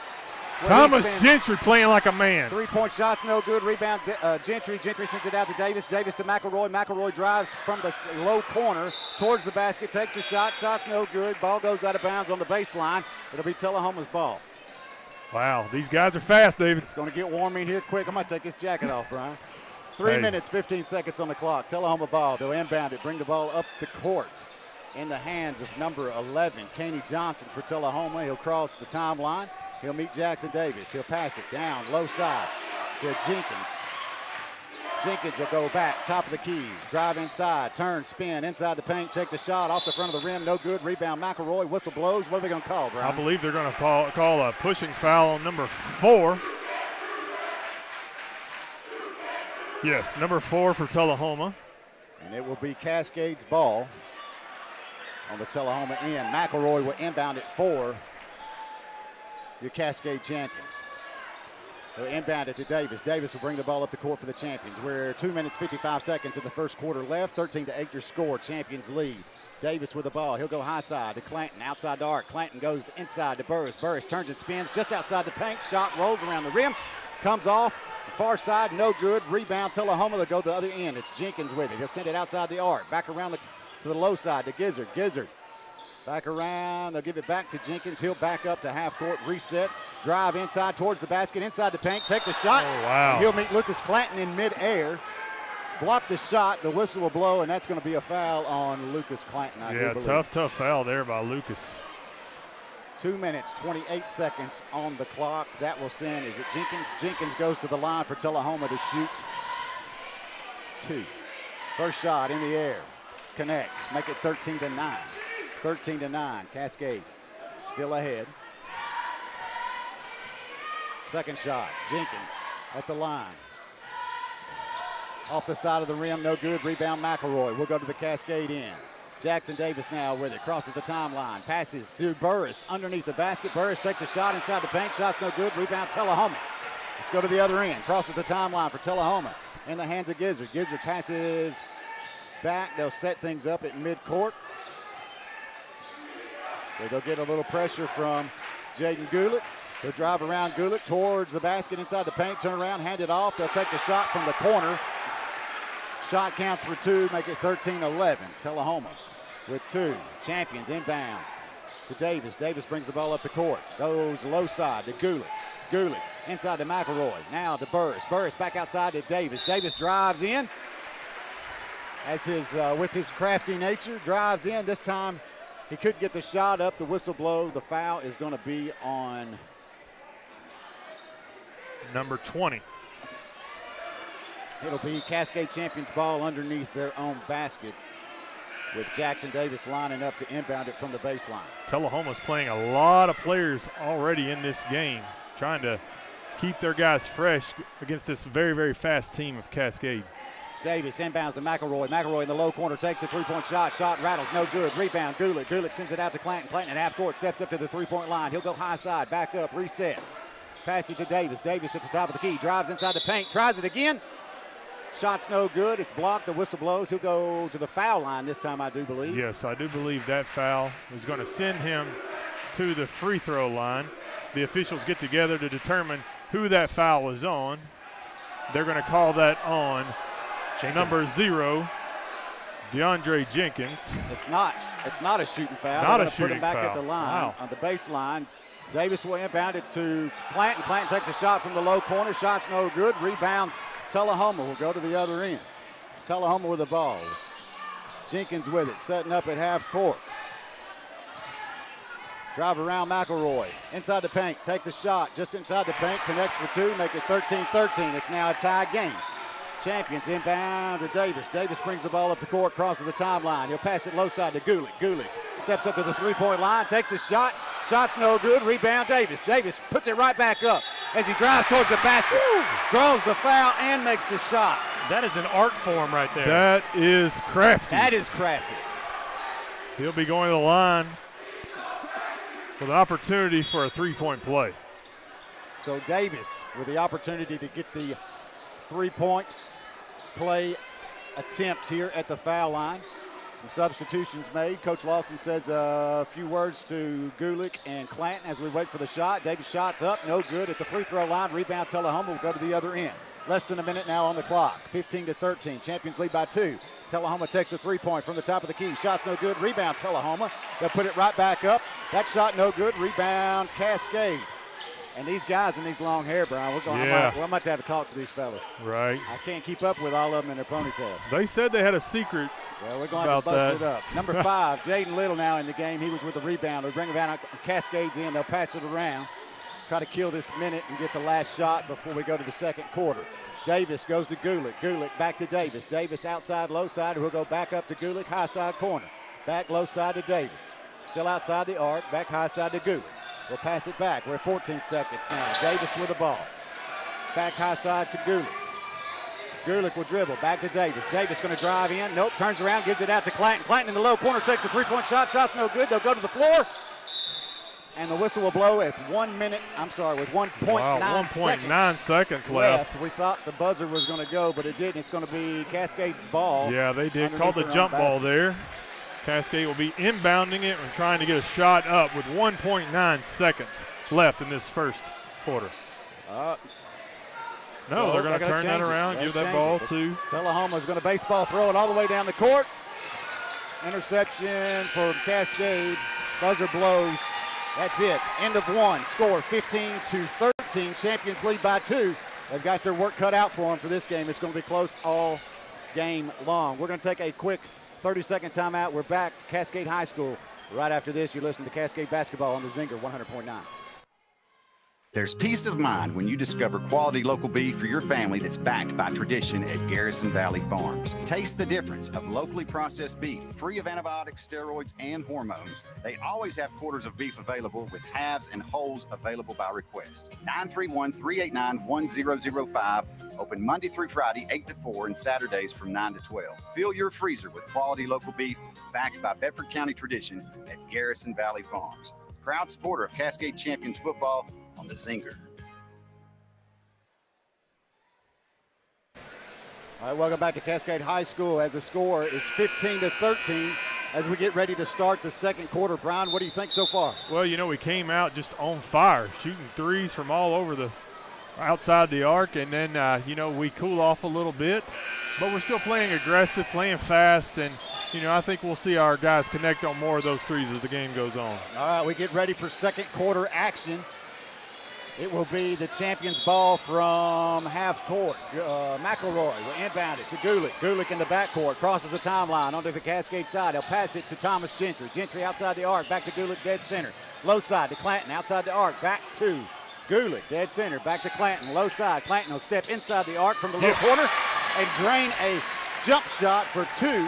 Thomas Gentry playing like a man.
3-point shots, no good. Rebound, Gentry. Gentry sends it out to Davis. Davis to McElroy. McElroy drives from the low corner towards the basket, takes the shot. Shot's no good. Ball goes out of bounds on the baseline. It'll be Tullahoma's ball.
Wow, these guys are fast, David.
It's going to get warm in here quick. I'm going to take this jacket off, Brian. 3 minutes, 15 seconds on the clock. Tullahoma ball. They'll inbound it, bring the ball up the court in the hands of number 11, Kenny Johnson for Tullahoma. He'll cross the timeline. He'll meet Jackson Davis. He'll pass it down, low side to Jenkins. Jenkins will go back, top of the key, drive inside, turn, spin, inside the paint, take the shot off the front of the rim, no good. Rebound, McElroy, whistle blows. What are they going to call, Brian?
I believe they're going to call a pushing foul on number 4. Yes, number 4 for Tullahoma.
And it will be Cascade's ball on the Tullahoma end. McElroy will inbound it for your Cascade champions. He'll inbound it to Davis. Davis will bring the ball up the court for the champions. We're 2 minutes, 55 seconds in the first quarter left. 13-8 your score. Champions lead. Davis with the ball. He'll go high side to Clanton. Outside the arc. Clanton goes inside to Burris. Burris turns and spins just outside the paint. Shot rolls around the rim. Comes off. Far side, no good. Rebound, Tullahoma. They'll go to the other end. It's Jenkins with it. He'll send it outside the arc. Back around to the low side to Gizzard. Gizzard back around. They'll give it back to Jenkins. He'll back up to half court. Reset. Drive inside towards the basket. Inside the paint. Take the shot.
Oh, wow.
He'll meet Lucas Clanton in midair. Block the shot. The whistle will blow, and that's going to be a foul on Lucas Clanton. I do believe.
tough foul there by Lucas.
2 minutes, 28 seconds on the clock. That will send, is it Jenkins? Jenkins goes to the line for Tullahoma to shoot 2. First shot in the air. Connects. Make it 13-9. 13-9. Cascade still ahead. Second shot. Jenkins at the line. Off the side of the rim, no good. Rebound, McElroy. We'll go to the Cascade end. Jackson Davis now with it. Crosses the timeline. Passes to Burris underneath the basket. Burris takes a shot inside the paint. Shot's no good. Rebound, Tullahoma. Let's go to the other end. Crosses the timeline for Tullahoma. In the hands of Gizzard. Gizzard passes back. They'll set things up at midcourt. So they'll get a little pressure from Jaden Gulick. They'll drive around Gulick towards the basket inside the paint. Turn around, hand it off. They'll take the shot from the corner. Shot counts for 2, make it 13-11. Tullahoma with 2. Champions inbound to Davis. Davis brings the ball up the court. Goes low side to Gulick. Gulick inside to McElroy. Now to Burris. Burris back outside to Davis. Davis drives in. As with his crafty nature, drives in. This time he couldn't get the shot up. The whistle blow. The foul is going to be on
number 20.
It'll be Cascade champions ball underneath their own basket with Jackson Davis lining up to inbound it from the baseline.
Tullahoma's playing a lot of players already in this game, trying to keep their guys fresh against this very, very fast team of Cascade.
Davis inbounds to McElroy. McElroy in the low corner takes the three-point shot. Shot rattles, no good. Rebound, Gulick. Gulick sends it out to Clanton. Clanton at half court, steps up to the three-point line. He'll go high side, back up, reset. Pass it to Davis. Davis at the top of the key, drives inside the paint, tries it again. Shot's no good. It's blocked. The whistle blows. He'll go to the foul line this time, I do believe.
Yes, I do believe that foul is going to send him to the free throw line. The officials get together to determine who that foul was on. They're going to call that on number 0, DeAndre Jenkins.
It's not a shooting foul.
Not
They're
a shooting
put him back
foul.
at the line,
Wow.
on the baseline. Davis will inbound it to Clanton. Clanton takes a shot from the low corner. Shot's no good. Rebound, Tullahoma will go to the other end. Tullahoma with the ball. Jenkins with it, setting up at half court. Drive around McElroy. Inside the paint, take the shot just inside the paint, connects for 2, make it 13-13. It's now a tie game. Champions inbound to Davis. Davis brings the ball up the court, crosses the timeline. He'll pass it low side to Gulick. Gulick steps up to the three-point line, takes a shot. Shot's no good. Rebound Davis. Davis puts it right back up as he drives towards the basket. Draws the foul and makes the shot.
That is an art form right there.
That is crafty.
That is crafty.
He'll be going to the line with an opportunity for a three-point play.
So Davis with the opportunity to get the three-point play attempt here at the foul line. Some substitutions made. Coach Lawson says a few words to Gulick and Clanton as we wait for the shot. Davis shot's up, no good at the free throw line. Rebound, Tullahoma will go to the other end. Less than a minute now on the clock. 15-13. Champions lead by 2. Tullahoma takes a three-point from the top of the key. Shot's no good. Rebound, Tullahoma. They'll put it right back up. That shot no good. Rebound, Cascade. And these guys in these long hair, Brian, we're about to have a talk to these fellas.
Right.
I can't keep up with all of them in their ponytails.
They said they had a secret.
Well, we're going to have to bust it up. Number 5, Jaden Little now in the game. He was with the rebound. They bring it down. Cascades in. They'll pass it around. Try to kill this minute and get the last shot before we go to the second quarter. Davis goes to Gulick. Gulick back to Davis. Davis outside, low side. We'll go back up to Gulick, high side corner. Back low side to Davis. Still outside the arc. Back high side to Gulick. We'll pass it back. We're at 14 seconds now. Davis with the ball. Back high side to Gulick. Gulick will dribble. Back to Davis. Davis going to drive in. Nope. Turns around. Gives it out to Clanton. Clanton in the low corner takes a three-point shot. Shot's no good. They'll go to the floor. And the whistle will blow at 1 minute. I'm sorry, with 1.9 seconds.
1.9 seconds left.
We thought the buzzer was going to go, but it didn't. It's going to be Cascade's ball.
Yeah, they did. Called the jump ball there. Cascade will be inbounding it and trying to get a shot up with 1.9 seconds left in this first quarter. No, they're going to turn that around, give that ball to
Tullahoma's going to baseball throw it all the way down the court. Interception for Cascade. Buzzer blows. That's it. End of 1. Score 15-13. Champions lead by 2. They've got their work cut out for them for this game. It's going to be close all game long. We're going to take a quick 30-second timeout. We're back to Cascade High School. Right after this, you're listening to Cascade Basketball on the Zinger 100.9.
There's peace of mind when you discover quality local beef for your family that's backed by tradition at Garrison Valley Farms. Taste the difference of locally processed beef, free of antibiotics, steroids, and hormones. They always have quarters of beef available with halves and wholes available by request. 931-389-1005. Open Monday through Friday, 8 to 4, and Saturdays from 9 to 12. Fill your freezer with quality local beef backed by Bedford County tradition at Garrison Valley Farms. Proud supporter of Cascade Champions football on the Zinger.
All right, welcome back to Cascade High School as the score is 15-13 as we get ready to start the second quarter. Brian, what do you think so far?
Well, you know, we came out just on fire, shooting threes from all over the outside the arc, and then, you know, we cool off a little bit, but we're still playing aggressive, playing fast, and you know, I think we'll see our guys connect on more of those threes as the game goes on.
All right, we get ready for second quarter action. It will be the Champions ball from half court. McElroy will inbound it to Gulick. Gulick in the backcourt, crosses the timeline onto the Cascade side. He'll pass it to Thomas Gentry. Gentry outside the arc, back to Gulick, dead center. Low side to Clanton, outside the arc, back to Gulick, dead center, back to Clanton, low side. Clanton will step inside the arc from the low corner and drain a jump shot for 2.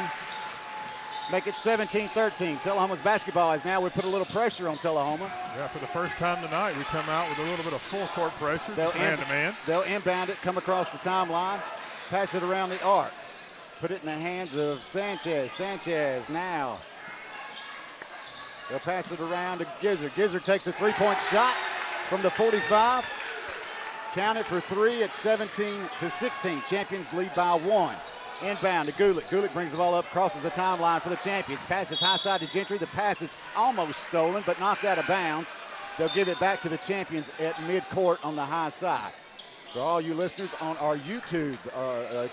Make it 17-13. Tullahoma's basketball is now. We put a little pressure on Tullahoma.
Yeah, for the first time tonight, we come out with a little bit of full court pressure, man-to-man.
They'll inbound it, come across the timeline, pass it around the arc. Put it in the hands of Sanchez. Sanchez now. They'll pass it around to Gizzard. Gizzard takes a three-point shot from the 45. Count it for 3 at 17-16. Champions lead by 1. Inbound to Gulick. Gulick brings the ball up, crosses the timeline for the Champions. Passes high side to Gentry. The pass is almost stolen, but knocked out of bounds. They'll give it back to the Champions at midcourt on the high side. For all you listeners on our YouTube,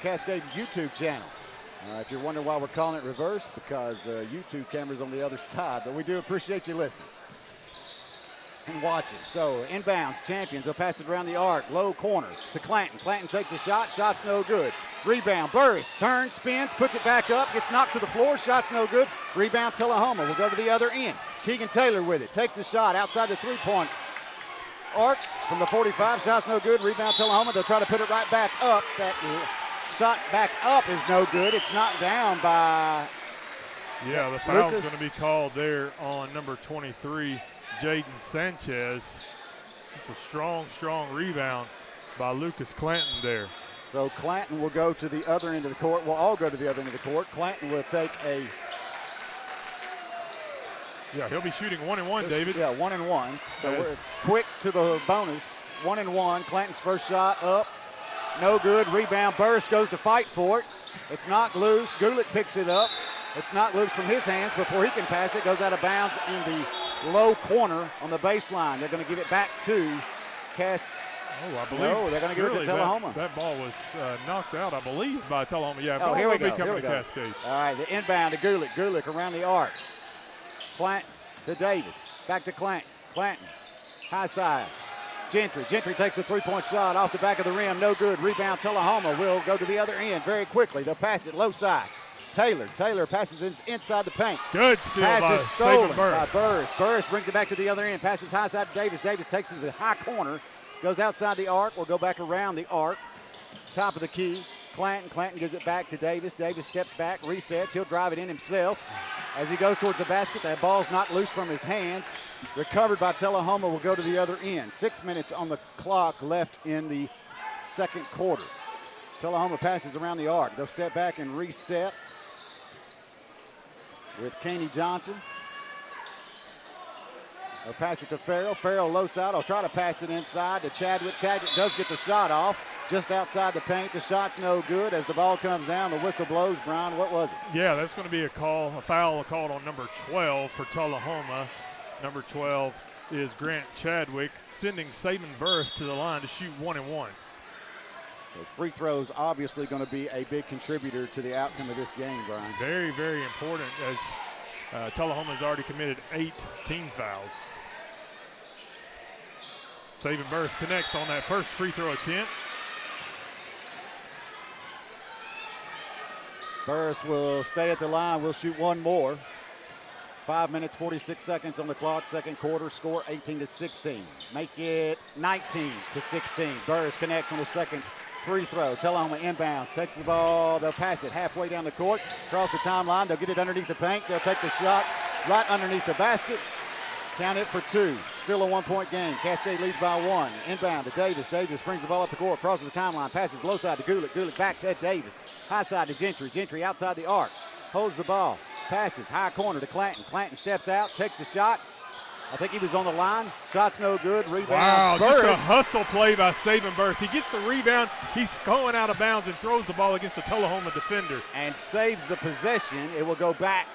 Cascade YouTube channel. If you're wondering why we're calling it reverse, because YouTube camera's on the other side, but we do appreciate you listening and watching. So inbounds, Champions. They'll pass it around the arc. Low corner to Clanton. Clanton takes a shot. Shot's no good. Rebound. Burris turns, spins, puts it back up. Gets knocked to the floor. Shot's no good. Rebound Tullahoma. We'll go to the other end. Keegan Taylor with it. Takes the shot outside the three-point arc from the 45. Shot's no good. Rebound Tullahoma. They'll try to put it right back up. That shot back up is no good. It's knocked down by
Yeah, the foul's going to be called there on number 23, Jaden Sanchez. It's a strong, strong rebound by Lucas Clanton there.
So Clanton will go to the other end of the court. We'll all go to the other end of the court. Clanton will take a...
Yeah, he'll be shooting 1-and-1, David.
Yeah, 1-and-1. So we're quick to the bonus. 1-and-1. Clanton's first shot up. No good. Rebound. Burris goes to fight for it. It's knocked loose. Gulick picks it up. It's knocked loose from his hands before he can pass it. Goes out of bounds in the low corner on the baseline. They're going to give it back to
I believe.
No, they're going to give it to Tullahoma.
That ball was knocked out, I believe, by Tullahoma. Yeah,
oh, here we go.
Coming to Cascade.
All right, the inbound to Gulick. Gulick around the arc. Clanton to Davis. Back to Clanton. Clanton, high side. Gentry. Gentry takes a three-point shot off the back of the rim. No good. Rebound. Tullahoma will go to the other end very quickly. They'll pass it low side. Taylor. Taylor passes inside the paint.
Good steal by
stolen
Burris.
by Burris. Burris brings it back to the other end. Passes high side to Davis. Davis takes it to the high corner. Goes outside the arc. Will go back around the arc. Top of the key. Clanton. Clanton gives it back to Davis. Davis steps back, resets. He'll drive it in himself. As he goes towards the basket, that ball's knocked loose from his hands. Recovered by Tullahoma, will go to the other end. 6 minutes on the clock left in the second quarter. Tullahoma passes around the arc. They'll step back and reset with Kaney Johnson. They'll pass it to Farrell. Farrell low side. I'll try to pass it inside to Chadwick. Chadwick does get the shot off just outside the paint. The shot's no good. As the ball comes down, the whistle blows. Brian, what was it?
Yeah, that's going to be a foul called on number 12 for Tullahoma. Number 12 is Grant Chadwick, sending Saban Burris to the line to shoot 1 and 1.
So free throws obviously going to be a big contributor to the outcome of this game, Brian.
Very, very important, as Tullahoma has already committed 8 team fouls. Saban Burris connects on that first free throw attempt.
Burris will stay at the line. We'll shoot one more. 5 minutes, 46 seconds on the clock. Second quarter, score 18-16. Make it 19-16. Burris connects on the second free throw. Tullahoma inbounds, takes the ball. They'll pass it halfway down the court, across the timeline. They'll get it underneath the paint. They'll take the shot right underneath the basket. Count it for 2. Still a 1-point game. Cascade leads by 1. Inbound to Davis. Davis brings the ball up the court, crosses the timeline, passes low side to Gulick. Gulick back to Davis. High side to Gentry. Gentry outside the arc. Holds the ball. Passes high corner to Clanton. Clanton steps out, takes the shot. I think he was on the line. Shot's no good. Rebound.
Wow,
Burris.
just a hustle play by Saban Burris. He gets the rebound. He's going out of bounds and throws the ball against the Tullahoma defender.
And saves the possession. It will go back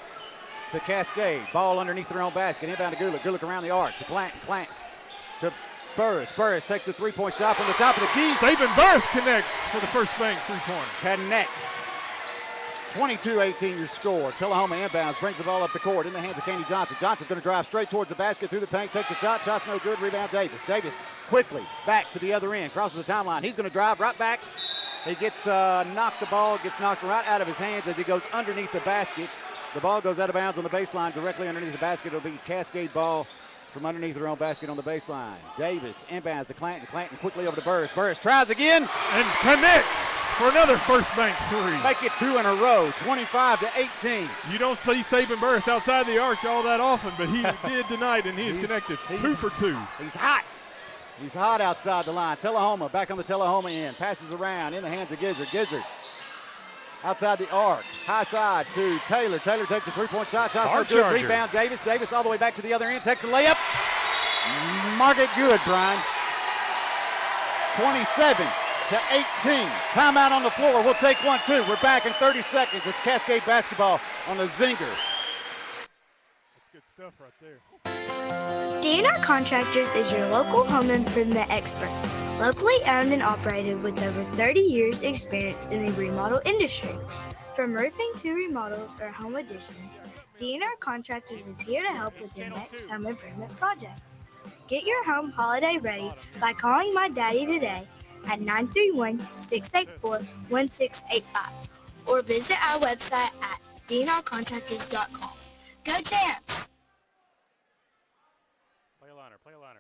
to Cascade. Ball underneath their own basket. Inbound to Gulick. Gulick around the arc to Clanton. Clanton to Burris. Burris takes a three-point shot from the top of the key.
Saban Burris connects for the first bank three-pointer.
Connects. 22-18 your score. Tullahoma inbounds, brings the ball up the court in the hands of Kaney Johnson. Johnson's going to drive straight towards the basket through the paint, takes a shot. Shot's no good. Rebound Davis. Davis quickly back to the other end, crosses the timeline. He's going to drive right back. He gets knocked the ball, gets knocked right out of his hands as he goes underneath the basket. The ball goes out of bounds on the baseline, directly underneath the basket. It'll be Cascade ball from underneath their own basket on the baseline. Davis inbounds to Clanton. Clanton quickly over to Burris. Burris tries again.
And connects for another first bank 3.
Make it 2 in a row, 25-18.
You don't see Saban Burris outside the arc all that often, but he did tonight, and he is connected. 2 for 2.
He's hot. He's hot outside the line. Tullahoma back on the Tullahoma end. Passes around in the hands of Gizzard. Gizzard outside the arc. High side to Taylor. Taylor takes the three-point shot. Shot's no good. Rebound Davis. Davis all the way back to the other end. Takes a layup. Mark it good, Brian. 27-18. Timeout on the floor. We'll take 1-2. We're back in 30 seconds. It's Cascade basketball on the Zinger.
That's good stuff right there.
DNR Contractors is your local home improvement expert. Locally owned and operated with over 30 years experience in the remodel industry. From roofing to remodels or home additions, DNR Contractors is here to help with your next home improvement project. Get your home holiday ready by calling my daddy today at 931-684-1685 or visit our website at dnrcontractors.com. Go Dance!
Play a liner.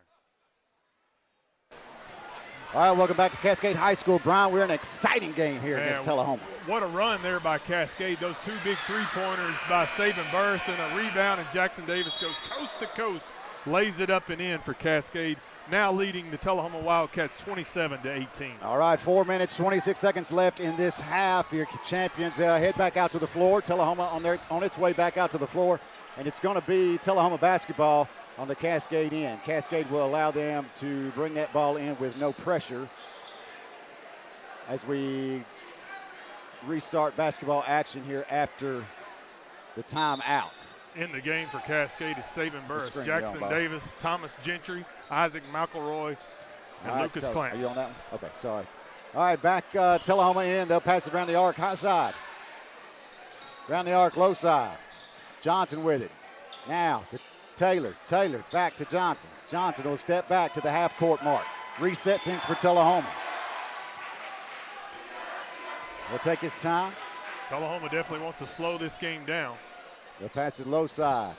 All right, welcome back to Cascade High School. Brian, we're in an exciting game here against Tullahoma.
What a run there by Cascade. Those 2 big three-pointers by Saban Burris and a rebound, and Jackson Davis goes coast to coast, lays it up and in for Cascade, now leading the Tullahoma Wildcats 27-18.
All right, 4 minutes, 26 seconds left in this half. Your champions head back out to the floor. Tullahoma on its way back out to the floor, and it's going to be Tullahoma basketball on the Cascade end. Cascade will allow them to bring that ball in with no pressure as we restart basketball action here after the timeout.
In the game for Cascade is Saban Burris,
screen
Jackson
you on, Bob.
Davis, Thomas Gentry, Isaac McElroy, and
All right,
Lucas
so
Clanton.
Are you on that one? Okay, sorry. All right, back Tullahoma in. They'll pass it around the arc, high side. Around the arc, low side. Johnson with it. Now to Taylor. Taylor back to Johnson. Johnson will step back to the half-court mark. Reset things for Tullahoma. He'll take his time.
Tullahoma definitely wants to slow this game down.
They'll pass it low side.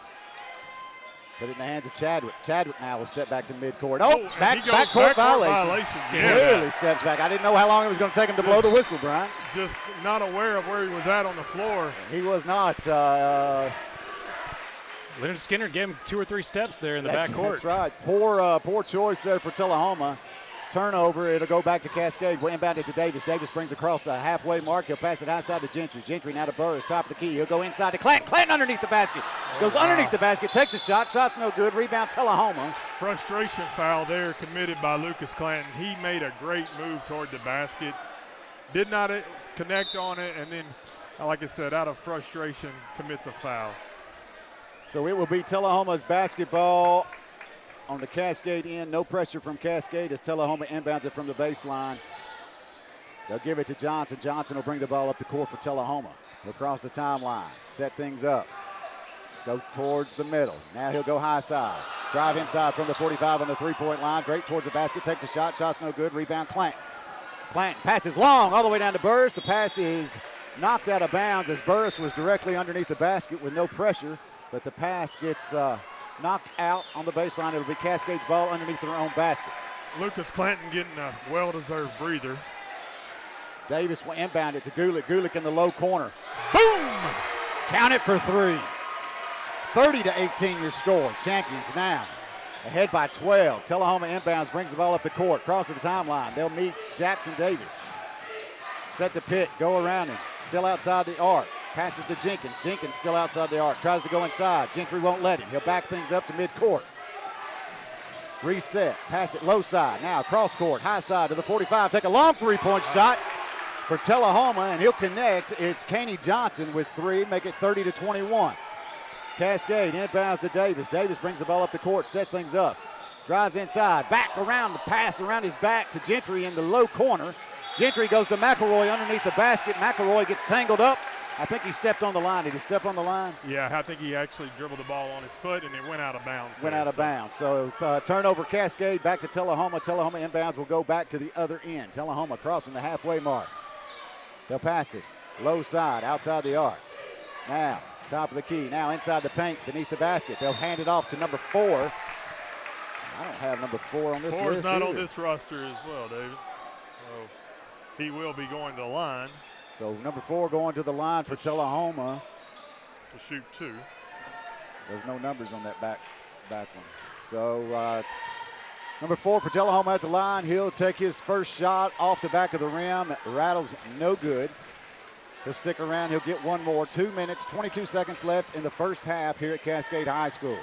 Put it in the hands of Chadwick. Chadwick now will step back to midcourt. Oh, backcourt violation. Clearly steps back. I didn't know how long it was going to take him to blow the whistle, Brian.
Just not aware of where he was at on the floor.
He was not.
Leonard Skinner gave him 2 or 3 steps there in the backcourt.
That's right. Poor choice there for Tullahoma. Turnover. It'll go back to Cascade. We're inbounded to Davis. Davis brings across the halfway mark. He'll pass it outside to Gentry. Gentry now to Burris. Top of the key. He'll go inside to Clanton. Clanton underneath the basket. Goes underneath the basket. Takes a shot. Shot's no good. Rebound Tullahoma.
Frustration foul there committed by Lucas Clanton. He made a great move toward the basket. Did not connect on it. And then, like I said, out of frustration, commits a foul.
So it will be Tullahoma's basketball on the Cascade end. No pressure from Cascade as Tullahoma inbounds it from the baseline. They'll give it to Johnson. Johnson will bring the ball up the court for Tullahoma. He'll cross the timeline, set things up, go towards the middle. Now he'll go high side. Drive inside from the 45 on the three-point line. Drake towards the basket, takes a shot. Shot's no good. Rebound Clanton. Clanton passes long all the way down to Burris. The pass is knocked out of bounds as Burris was directly underneath the basket with no pressure, but the pass gets knocked out on the baseline. It'll be Cascade's ball underneath their own basket.
Lucas Clanton getting a well-deserved breather.
Davis will inbound it to Gulick. Gulick in the low corner. Boom! Count it for 3. 30-18 your score. Champions now ahead by 12. Tullahoma inbounds, brings the ball up the court, crosses the timeline. They'll meet Jackson Davis. Set the pick, go around him. Still outside the arc. Passes to Jenkins. Jenkins still outside the arc. Tries to go inside. Gentry won't let him. He'll back things up to midcourt. Reset. Pass it low side. Now cross court. High side to the 45. Take a long three-point shot for Tullahoma, and he'll connect. It's Caney Johnson with 3. Make it 30-21. Cascade inbounds to Davis. Davis brings the ball up the court. Sets things up. Drives inside. Back around the pass around his back to Gentry in the low corner. Gentry goes to McElroy underneath the basket. McElroy gets tangled up. I think he stepped on the line. Did he step on the line?
Yeah, I think he actually dribbled the ball on his foot, and it went out of bounds.
Bounds. So turnover Cascade back to Tullahoma. Tullahoma inbounds will go back to the other end. Tullahoma crossing the halfway mark. They'll pass it. Low side, outside the arc. Now, top of the key. Now inside the paint, beneath the basket. They'll hand it off to number 4. I don't have number 4 on this list.
4's not
either.
on this roster as well, David. So he will be going to the line.
So number 4 going to the line for Tullahoma.
To shoot 2.
There's no numbers on that back one. So number 4 for Tullahoma at the line. He'll take his first shot off the back of the rim. Rattles no good. He'll stick around. He'll get one more. 2 minutes, 22 seconds left in the first half here at Cascade High School.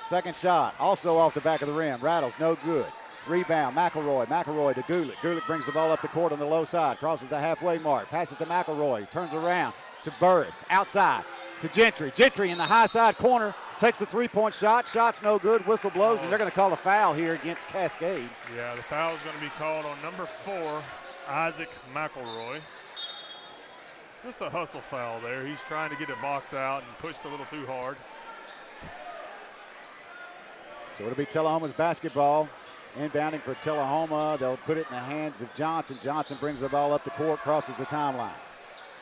Second shot also off the back of the rim. Rattles no good. Rebound, McElroy. McElroy to Gulick. Gulick brings the ball up the court on the low side. Crosses the halfway mark. Passes to McElroy. Turns around to Burris. Outside to Gentry. Gentry in the high side corner. Takes the three-point shot. Shot's no good. Whistle blows, and they're going to call a foul here against Cascade.
Yeah, the foul is going to be called on number 4, Isaac McElroy. Just a hustle foul there. He's trying to get a box out and pushed a little too hard.
So it'll be Tullahoma's basketball. Inbounding for Tullahoma. They'll put it in the hands of Johnson. Johnson brings the ball up the court, crosses the timeline.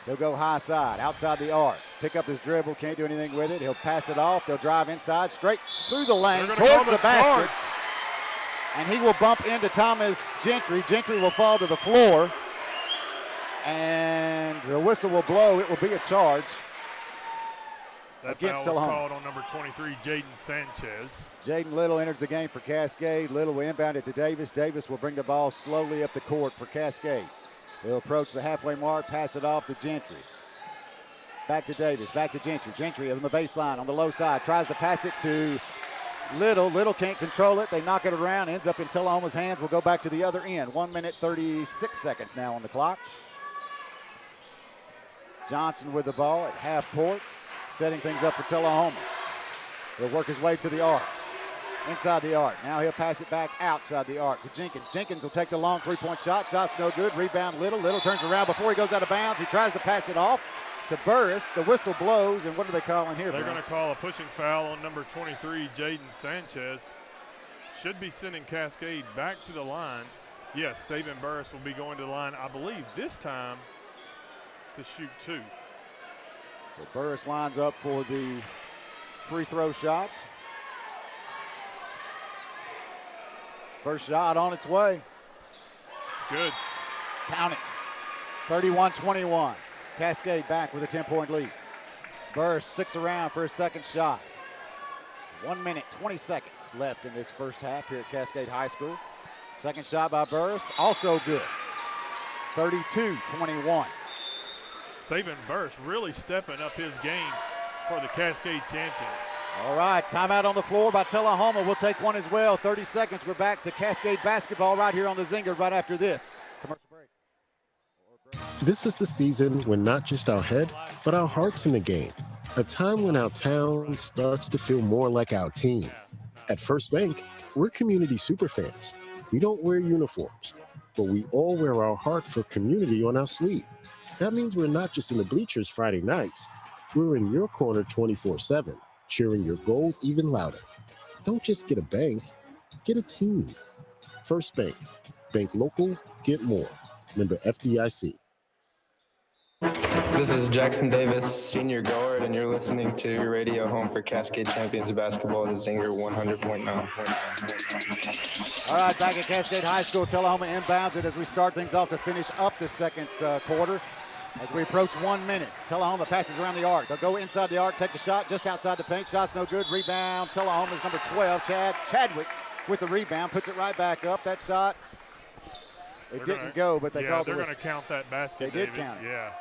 He'll go high side, outside the arc. Pick up his dribble, can't do anything with it. He'll pass it off. They'll drive inside, straight through the lane, towards the basket. And he will bump into Thomas Gentry. Gentry will fall to the floor. And the whistle will blow. It will be a charge.
That
against
foul was
Tullahoma.
called on number 23, Jaden Sanchez.
Jaden Little enters the game for Cascade. Little will inbound it to Davis. Davis will bring the ball slowly up the court for Cascade. They'll approach the halfway mark, pass it off to Gentry. Back to Davis, back to Gentry. Gentry on the baseline on the low side. Tries to pass it to Little. Little can't control it. They knock it around. Ends up in Tullahoma's hands. We'll go back to the other end. 1 minute, 36 seconds now on the clock. Johnson with the ball at half court, setting things up for Tullahoma. He'll work his way to the arc, inside the arc. Now he'll pass it back outside the arc to Jenkins. Jenkins will take the long three-point shot. Shot's no good. Rebound Little. Little turns around before he goes out of bounds. He tries to pass it off to Burris. The whistle blows, and what are they calling here,
They're
Brian?
going to call a pushing foul on number 23, Jaden Sanchez. Should be sending Cascade back to the line. Yes, Saban Burris will be going to the line, I believe, this time to shoot 2.
So Burris lines up for the free throw shots. First shot on its way.
Good.
Count it. 31-21. Cascade back with a 10-point lead. Burris sticks around for his second shot. 1 minute, 20 seconds left in this first half here at Cascade High School. Second shot by Burris, also good. 32-21.
Saban Burris really stepping up his game for the Cascade champions.
All right, timeout on the floor by Tullahoma. We'll take one as well. 30 seconds. We're back to Cascade basketball right here on the Zinger right after this. Commercial break.
This is the season when not just our head, but our heart's in the game. A time when our town starts to feel more like our team. At First Bank, we're community superfans. We don't wear uniforms, but we all wear our heart for community on our sleeve. That means we're not just in the bleachers Friday nights. We're in your corner 24/7, cheering your goals even louder. Don't just get a bank, get a team. First Bank. Bank local, get more. Member FDIC.
This is Jackson Davis, senior guard, and you're listening to your radio home for Cascade Champions Basketball, the Zinger 100.9.
All right, back at Cascade High School, Tullahoma inbounds it as we start things off to finish up the second quarter. As we approach 1 minute, Tullahoma passes around the arc. They'll go inside the arc, take the shot just outside the paint. Shot's no good. Rebound. Tullahoma's number 12, Chadwick, with the rebound, puts it right back up. That shot, it didn't go, but they called it.
They're going to count that basket.
They did count it.
Yeah.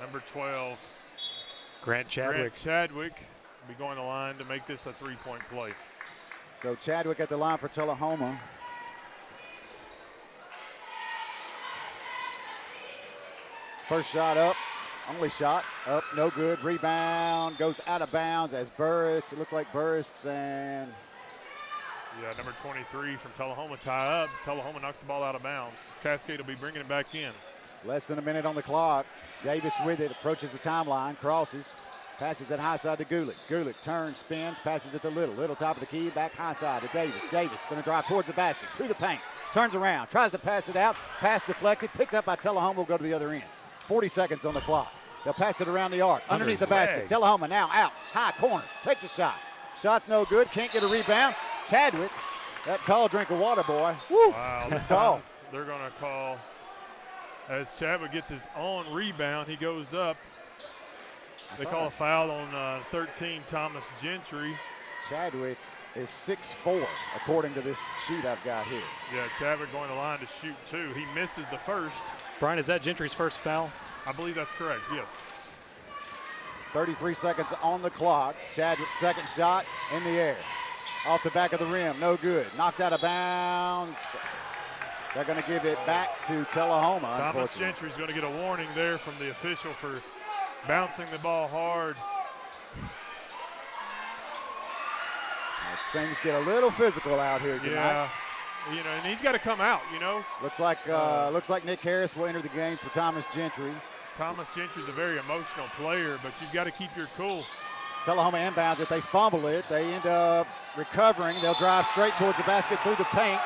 Number 12,
Grant Chadwick.
Chadwick will be going to the line to make this a three-point play.
So Chadwick at the line for Tullahoma. First shot up, only shot up, no good. Rebound goes out of bounds as Burris. It looks like Burris and
number 23 from Tullahoma tie up. Tullahoma knocks the ball out of bounds. Cascade will be bringing it back in.
Less than a minute on the clock. Davis with it, approaches the timeline, crosses, passes it high side to Gulick. Gulick turns, spins, passes it to Little. Little top of the key, back high side to Davis. Davis going to drive towards the basket, to the paint, turns around, tries to pass it out, pass deflected, picked up by Tullahoma, will go to the other end. 40 seconds on the clock. They'll pass it around the arc, underneath the basket. Tullahoma now out, high corner, takes a shot. Shot's no good, can't get a rebound. Chadwick, that tall drink of water, boy. Woo,
wow,
he's tall.
They're going to call, as Chadwick gets his own rebound, he goes up. They call a foul on 13, Thomas Gentry.
Chadwick is 6'4", according to this sheet I've got here.
Yeah, Chadwick going to the line to shoot 2. He misses the first.
Brian, is that Gentry's first foul?
I believe that's correct, yes.
33 seconds on the clock. Chadwick's second shot in the air. Off the back of the rim, no good. Knocked out of bounds. They're going to give it back to Tullahoma.
Thomas Gentry's going to get a warning there from the official for bouncing the ball hard.
As things get a little physical out here tonight.
Yeah, and he's got to come out,
Looks like Nick Harris will enter the game for Thomas Gentry.
Thomas Gentry's a very emotional player, but you've got to keep your cool.
Tullahoma inbounds it. They fumble it. They end up recovering. They'll drive straight towards the basket through the paint.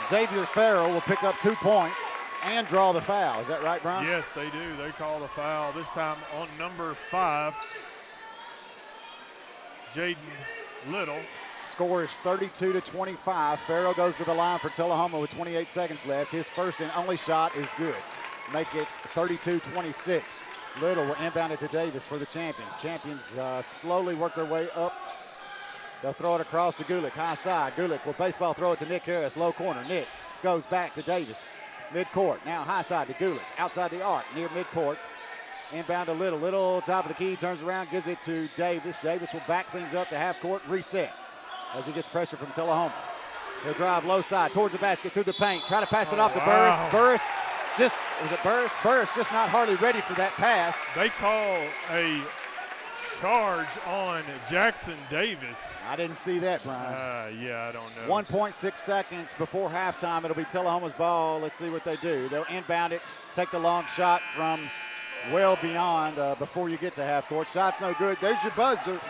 Xavier Farrell will pick up 2 points and draw the foul. Is that right, Brian?
Yes, they do. They call the foul, this time on number 5, Jaden Little.
Score is 32-25. Farrell goes to the line for Tullahoma with 28 seconds left. His first and only shot is good. Make it 32-26. Little will inbound it to Davis for the Champions. Champions slowly work their way up. They'll throw it across to Gulick, high side. Gulick will baseball throw it to Nick Harris, low corner. Nick goes back to Davis, midcourt. Now high side to Gulick, outside the arc, near midcourt. Inbound to Little. Little, top of the key, turns around, gives it to Davis. Davis will back things up to half court, reset as he gets pressure from Tullahoma. He'll drive low side towards the basket, through the paint. Try to pass it off to Burris. Burris Was it Burris? Burris just not hardly ready for that pass.
They call a charge on Jackson Davis.
I didn't see that, Brian.
Yeah, I don't know.
1.6 seconds before halftime. It'll be Tullahoma's ball. Let's see what they do. They'll inbound it, take the long shot from well beyond before you get to half court. Shot's no good. There's your buzzer.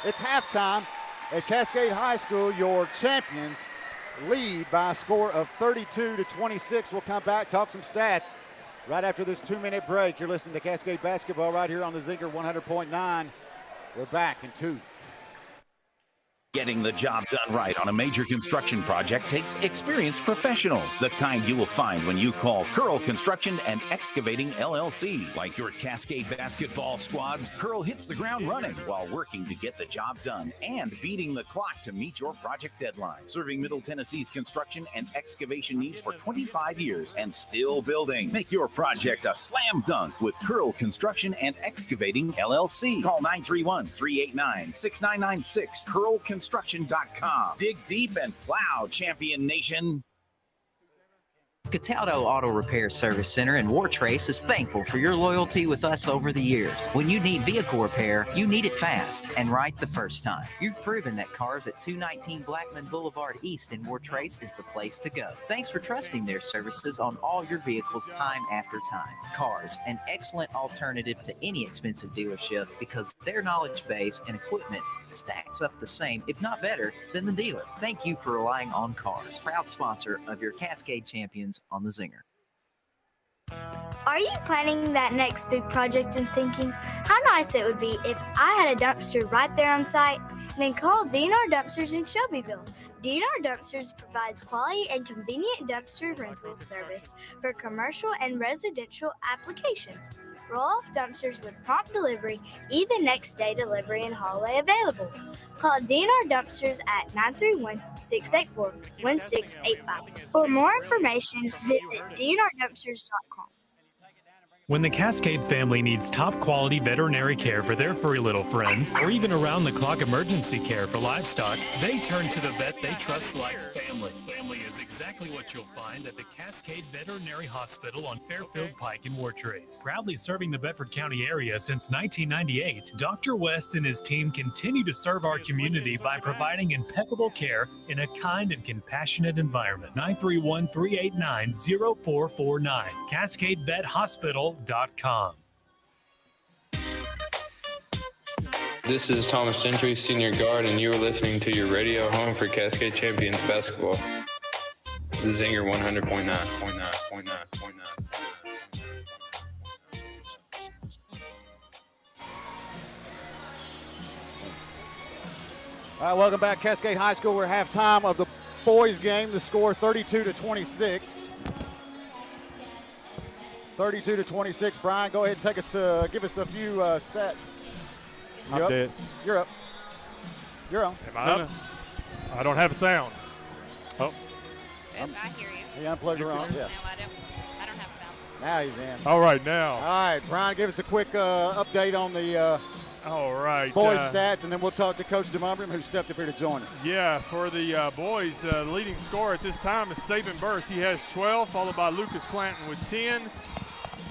It's halftime at Cascade High School. Your champions lead by a score of 32-26. We'll come back, talk some stats right after this 2-minute break. You're listening to Cascade Basketball right here on the Zinger 100.9. We're back in 2.
Getting the job done right on a major construction project takes experienced professionals, the kind you will find when you call Curl Construction and Excavating LLC. Like your Cascade basketball squads, Curl hits the ground running while working to get the job done and beating the clock to meet your project deadline. Serving Middle Tennessee's construction and excavation needs for 25 years and still building. Make your project a slam dunk with Curl Construction and Excavating LLC. Call 931-389-6996. Curl Construction.com. Dig deep and plow, Champion Nation.
Cataldo Auto Repair Service Center in Wartrace is thankful for your loyalty with us over the years. When you need vehicle repair, you need it fast and right the first time. You've proven that cars at 219 Blackman Boulevard East in Wartrace is the place to go. Thanks for trusting their services on all your vehicles time after time. Cars, an excellent alternative to any expensive dealership because their knowledge base and equipment stacks up the same, if not better, than the dealer. Thank you for relying on Cars, proud sponsor of your Cascade Champions on the Zinger.
Are you planning that next big project and thinking how nice it would be if I had a dumpster right there on site? Then call DNR Dumpsters in Shelbyville. DNR Dumpsters provides quality and convenient dumpster rental service for commercial and residential applications. Roll-off dumpsters with prompt delivery, even next-day delivery and haulaway available. Call DNR Dumpsters at 931-684-1685. For more information, visit dnrdumpsters.com.
When the Cascade family needs top-quality veterinary care for their furry little friends, or even around-the-clock emergency care for livestock, they turn to the vet they trust like family. Family is exactly what you'll find at the Cascade Veterinary Hospital on Fairfield Pike in Wartrace. Proudly serving the Bedford County area since 1998, Dr. West and his team continue to serve our community by providing impeccable care in a kind and compassionate environment. 931-389-0449. CascadeVetHospital.com.
This is Thomas Gentry, senior guard, and you are listening to your radio home for Cascade Champions Basketball. The Zinger 100.9.
All right, welcome back, Cascade High School. We're halftime of the boys' game. The score 32-26. 32-26. Brian, go ahead and take us. Give us a few stats.
I'm dead.
You're up. You're on.
Am I up? I don't have a sound. Oh.
I hear you.
He unplugged her on. Yeah.
No, I don't have sound.
Now he's in.
All right, now.
All right, Brian, give us a quick update on the boys' stats, and then we'll talk to Coach DeMumbrium, who stepped up here to join us.
Yeah, for the boys, the leading scorer at this time is Saban Burris. He has 12, followed by Lucas Clanton with 10,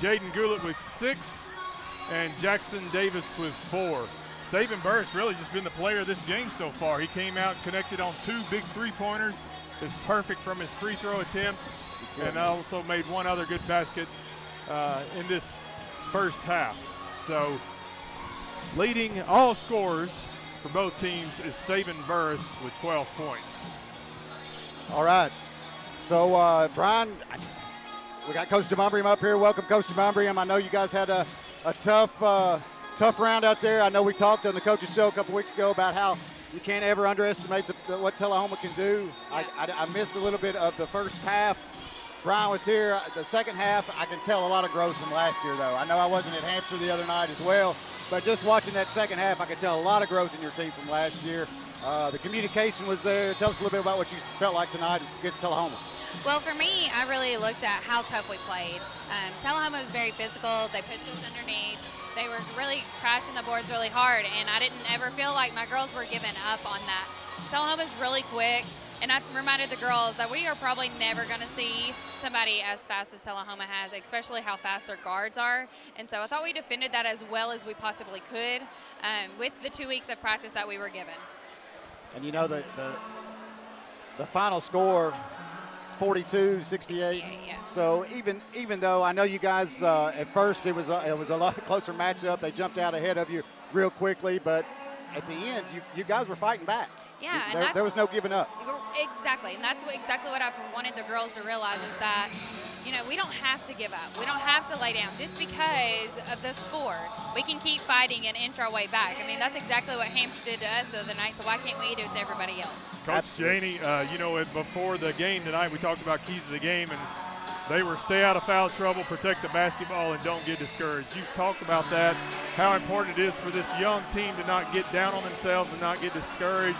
Jaden Goulet with 6, and Jackson Davis with 4. Saban Burris really just been the player of this game so far. He came out connected on 2 big three-pointers. Is perfect from his free throw attempts, and also made one other good basket in this first half. So leading all scorers for both teams is Saban Burris with 12 points.
All right. So, Brian, we got Coach DeMumbrium up here. Welcome, Coach DeMumbrium. I know you guys had a tough round out there. I know we talked on the coaches show a couple weeks ago about how you can't ever underestimate what Tullahoma can do. I missed a little bit of the first half. Brian was here. The second half, I can tell a lot of growth from last year, though. I know I wasn't at Hampshire the other night as well, but just watching that second half, I can tell a lot of growth in your team from last year. The communication was there. Tell us a little bit about what you felt like tonight against Tullahoma.
Well, for me, I really looked at how tough we played. Tullahoma was very physical. They pushed us underneath. They were really crashing the boards really hard, and I didn't ever feel like my girls were giving up on that. Tullahoma's really quick, And I reminded the girls that we are probably never going to see somebody as fast as Tullahoma has, especially how fast their guards are. And so I thought we defended that as well as we possibly could with the 2 weeks of practice that we were given.
And you know the final score, 42-68.
Yeah.
So even though I know you guys at first it was a lot closer matchup, they jumped out ahead of you real quickly, but at the end you guys were fighting back.
Yeah,
there was no giving up.
Exactly, and that's exactly what I've wanted the girls to realize is that, we don't have to give up. We don't have to lay down just because of the score. We can keep fighting and inch our way back. I mean, that's exactly what Hampshire did to us the other night, so why can't we do it to everybody else?
Coach Janie, before the game tonight, we talked about keys of the game, and they were stay out of foul trouble, protect the basketball, and don't get discouraged. You've talked about that, how important it is for this young team to not get down on themselves and not get discouraged.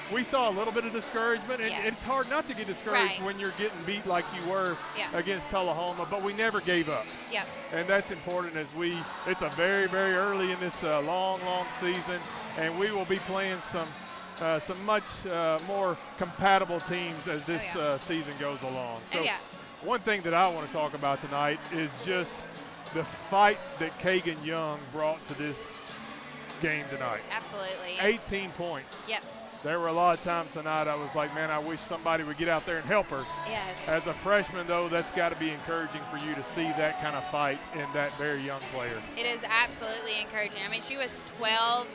We saw a little bit of discouragement, and it's hard not to get discouraged when you're getting beat like you were against Tullahoma, but we never gave up.
Yeah.
And that's important as it's a very, very early in this long season, and we will be playing some much more compatible teams as this season goes along. So one thing that I want to talk about tonight is just the fight that Kagan Young brought to this game tonight.
Absolutely.
18 points.
Yep.
There were a lot of times tonight I was like, man, I wish somebody would get out there and help her.
Yes.
As a freshman, though, that's got to be encouraging for you to see that kind of fight in that very young player.
It is absolutely encouraging. I mean, she was 12.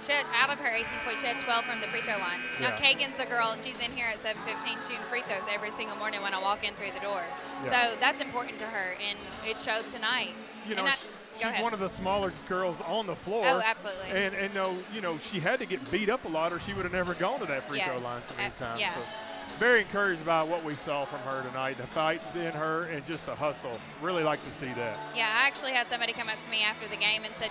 She had, out of her 18 points, she had 12 from the free throw line. Now, Kagan's the girl. She's in here at 7:15 shooting free throws every single morning when I walk in through the door. So that's important to her, and it showed tonight.
She's one of the smaller girls on the floor.
Oh, absolutely.
And no, she had to get beat up a lot or she would have never gone to that free throw line so many times.
Yeah.
So very encouraged by what we saw from her tonight, the fight in her and just the hustle. Really like to see that.
Yeah, I actually had somebody come up to me after the game and said,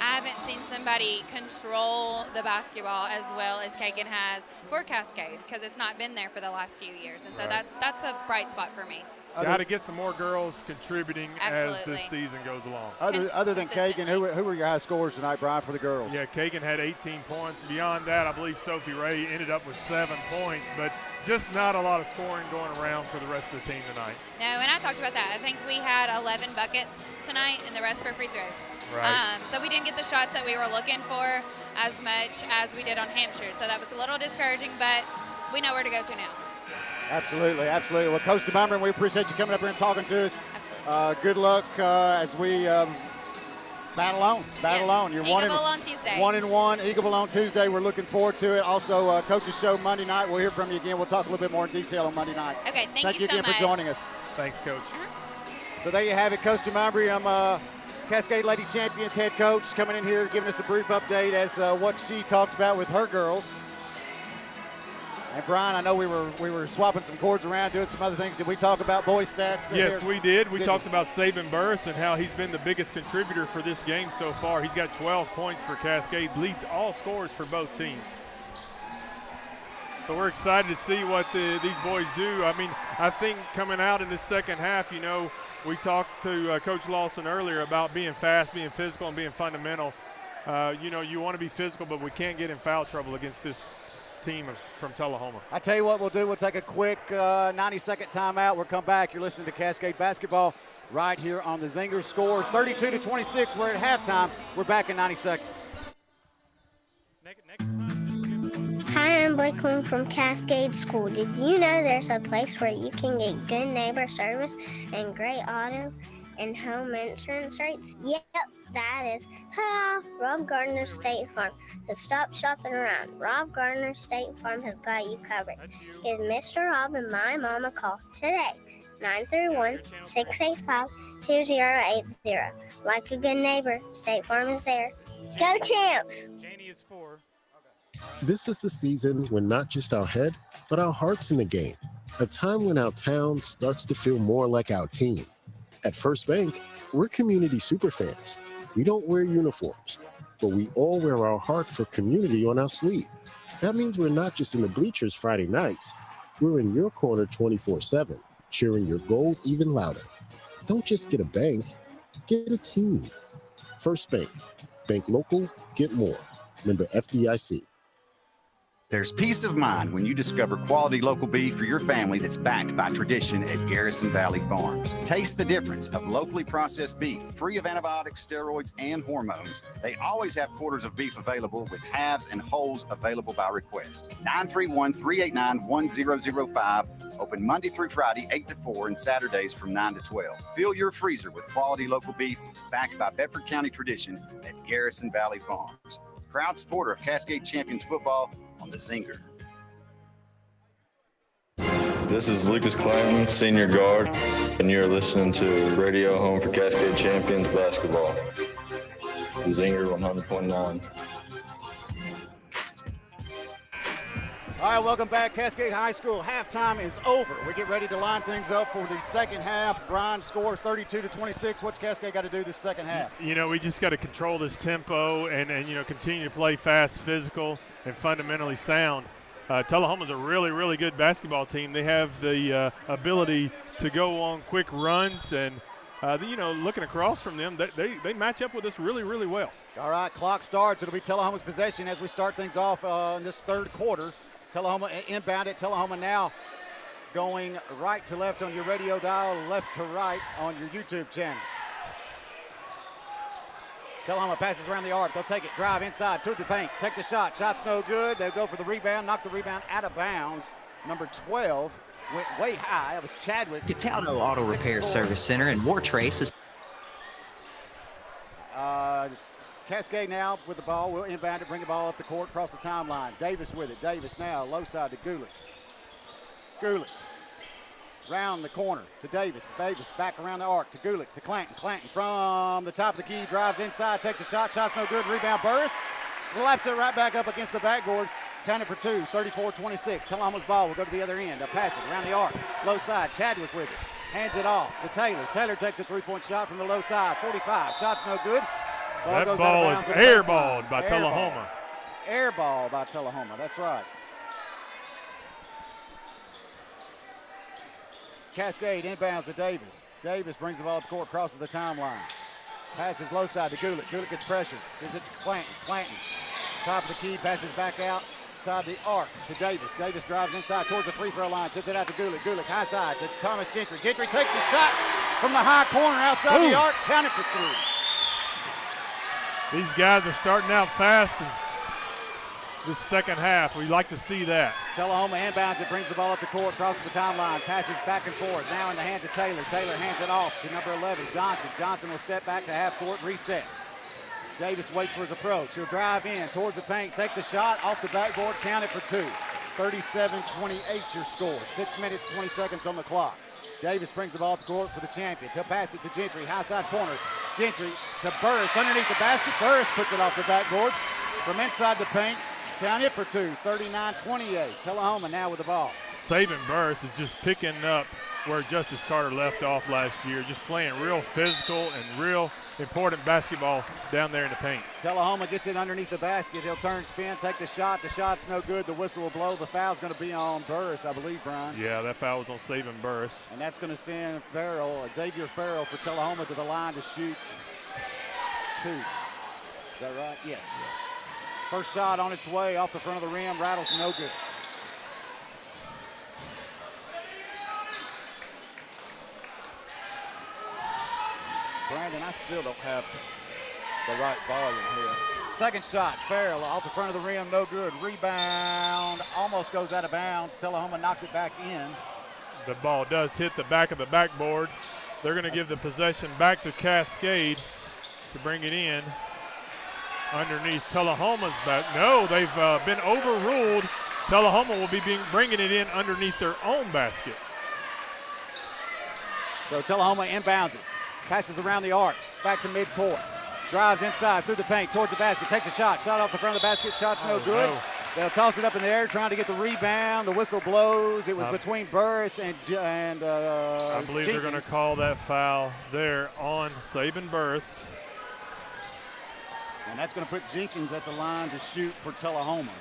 I haven't seen somebody control the basketball as well as Kagan has for Cascade because it's not been there for the last few years. And so that's a bright spot for me.
Got to get some more girls contributing as this season goes along.
Other than Kagan, who were your high scorers tonight, Brian, for the girls?
Yeah, Kagan had 18 points. Beyond that, I believe Sophie Ray ended up with 7 points, but just not a lot of scoring going around for the rest of the team tonight.
No, and I talked about that. I think we had 11 buckets tonight and the rest for free throws.
Right.
So we didn't get the shots that we were looking for as much as we did on Hampshire. So that was a little discouraging, but we know where to go to now.
Absolutely. Well, Coach DeMumrin, we appreciate you coming up here and talking to us.
Absolutely.
Good luck as we battle on. You're
Eagle Bowl on Tuesday.
1-1. Eagle Bowl on Tuesday. We're looking forward to it. Also, Coach's Show Monday night. We'll hear from you again. We'll talk a little bit more in detail on Monday night.
Okay, thank you so
again
much
for joining us.
Thanks, Coach.
So there you have it, Coach DeMumrin. I'm Cascade Lady Champions head coach coming in here giving us a brief update as what she talked about with her girls. And Brian, I know we were swapping some cords around, doing some other things. Did we talk about boys' stats?
Yes, we did. We talked about Saban Burris and how he's been the biggest contributor for this game so far. He's got 12 points for Cascade, leads all scorers for both teams. So we're excited to see what these boys do. I mean, I think coming out in this second half, we talked to Coach Lawson earlier about being fast, being physical, and being fundamental. You want to be physical, but we can't get in foul trouble against this team from Tullahoma.
I tell you what we'll do. We'll take a quick 90-second timeout. We'll come back. You're listening to Cascade Basketball right here on the Zinger Score. 32-26. We're at halftime. We're back in 90 seconds.
Hi, I'm Blake from Cascade School. Did you know there's a place where you can get good neighbor service and great auto and home insurance rates? Yep, that is Rob Gardner State Farm. So stop shopping around. Rob Gardner State Farm has got you covered. Give Mr. Rob and my mom a call today. 931-685-2080. Like a good neighbor, State Farm is there. Go Champs!
This is the season when not just our head, but our heart's in the game. A time when our town starts to feel more like our team. At First Bank, we're community superfans. We don't wear uniforms, but we all wear our heart for community on our sleeve. That means we're not just in the bleachers Friday nights. We're in your corner 24/7, cheering your goals even louder. Don't just get a bank, get a team. First Bank. Bank local, get more. Member FDIC.
There's peace of mind when you discover quality local beef for your family that's backed by tradition at Garrison Valley Farms. Taste the difference of locally processed beef, free of antibiotics, steroids, and hormones. They always have quarters of beef available with halves and wholes available by request. 931-389-1005. Open Monday through Friday, 8 to 4, and Saturdays from 9 to 12. Fill your freezer with quality local beef backed by Bedford County tradition at Garrison Valley Farms. Proud supporter of Cascade Champions football on the Zinger.
This is Lucas Clanton, senior guard, and you're listening to Radio Home for Cascade Champions basketball. The Zinger 100.9.
All right, welcome back, Cascade High School. Halftime is over. We get ready to line things up for the second half. Brian, score 32-26. What's Cascade got to do this second half?
You know, we just got to control this tempo and continue to play fast, physical, and fundamentally sound. Tullahoma's a really, really good basketball team. They have the ability to go on quick runs, and looking across from them, they match up with us really, really well.
All right, clock starts. It'll be Tullahoma's possession as we start things off in this third quarter. Tullahoma inbound it. Tullahoma now going right to left on your radio dial, left to right on your YouTube channel. Tullahoma passes around the arc. They'll take it, drive inside, to the paint, take the shot. Shot's no good. They'll go for the rebound, knock the rebound out of bounds. Number 12 went way high. It was Chadwick.
Cataldo Auto Repair Service Center and War Trace is
Cascade now with the ball. We'll inbound it, bring the ball up the court, across the timeline. Davis with it. Davis now, low side to Gulick. Gulick round the corner to Davis. Davis back around the arc to Gulick, to Clanton. Clanton from the top of the key, drives inside, takes a shot. Shot's no good. Rebound Burris. Slaps it right back up against the backboard. Counted for two, 34-26. Tullahoma's ball will go to the other end. They'll pass it around the arc. Low side, Chadwick with it. Hands it off to Taylor. Taylor takes a three-point shot from the low side. 45. Shot's no good.
That ball is airballed by Tullahoma.
Airball by Tullahoma, that's right. Cascade inbounds to Davis. Davis brings the ball up the court, crosses the timeline. Passes low side to Gulick. Gulick gets pressured. Gives it to Clanton. Clanton, top of the key, passes back out. Inside the arc to Davis. Davis drives inside towards the free throw line. Sends it out to Gulick. Gulick high side to Thomas Gentry. Gentry takes the shot from the high corner outside the arc. Counted for three.
These guys are starting out fast in this second half. We like to see that.
Tullahoma inbounds it, brings the ball up the court, crosses the timeline, passes back and forth. Now in the hands of Taylor. Taylor hands it off to number 11, Johnson. Johnson will step back to half court, reset. Davis waits for his approach. He'll drive in towards the paint, take the shot off the backboard, count it for two. 37-28 your score. 6 minutes, 20 seconds on the clock. Davis brings the ball up the court for the champions. He'll pass it to Gentry, high side corner. Gentry to Burris underneath the basket. Burris puts it off the backboard from inside the paint. Count it for two, 39-28. Tullahoma now with the ball.
Saban Burris is just picking up where Justice Carter left off last year, just playing real physical and real important basketball down there in the paint.
Tullahoma gets it underneath the basket. He'll turn, spin, take the shot. The shot's no good. The whistle will blow. The foul's going to be on Burris, I believe, Brian.
Yeah, that foul was on Saban Burris.
And that's going to send Xavier Farrell for Tullahoma to the line to shoot two. Is that right? Yes. First shot on its way off the front of the rim. Rattles no good. Brandon, I still don't have the right volume here. Second shot, Farrell off the front of the rim, no good. Rebound, almost goes out of bounds. Tullahoma knocks it back in.
The ball does hit the back of the backboard. They're going to give the possession back to Cascade to bring it in underneath Tullahoma's back. No, they've been overruled. Tullahoma will be bringing it in underneath their own basket.
So Tullahoma inbounds it. Passes around the arc, back to midcourt. Drives inside through the paint towards the basket. Takes a shot. Shot off the front of the basket. Shot's no good. No. They'll toss it up in the air, trying to get the rebound. The whistle blows. It was between Burris and
I believe
Jenkins.
They're going to call that foul there on Saban Burris.
And that's going to put Jenkins at the line to shoot for Tullahoma.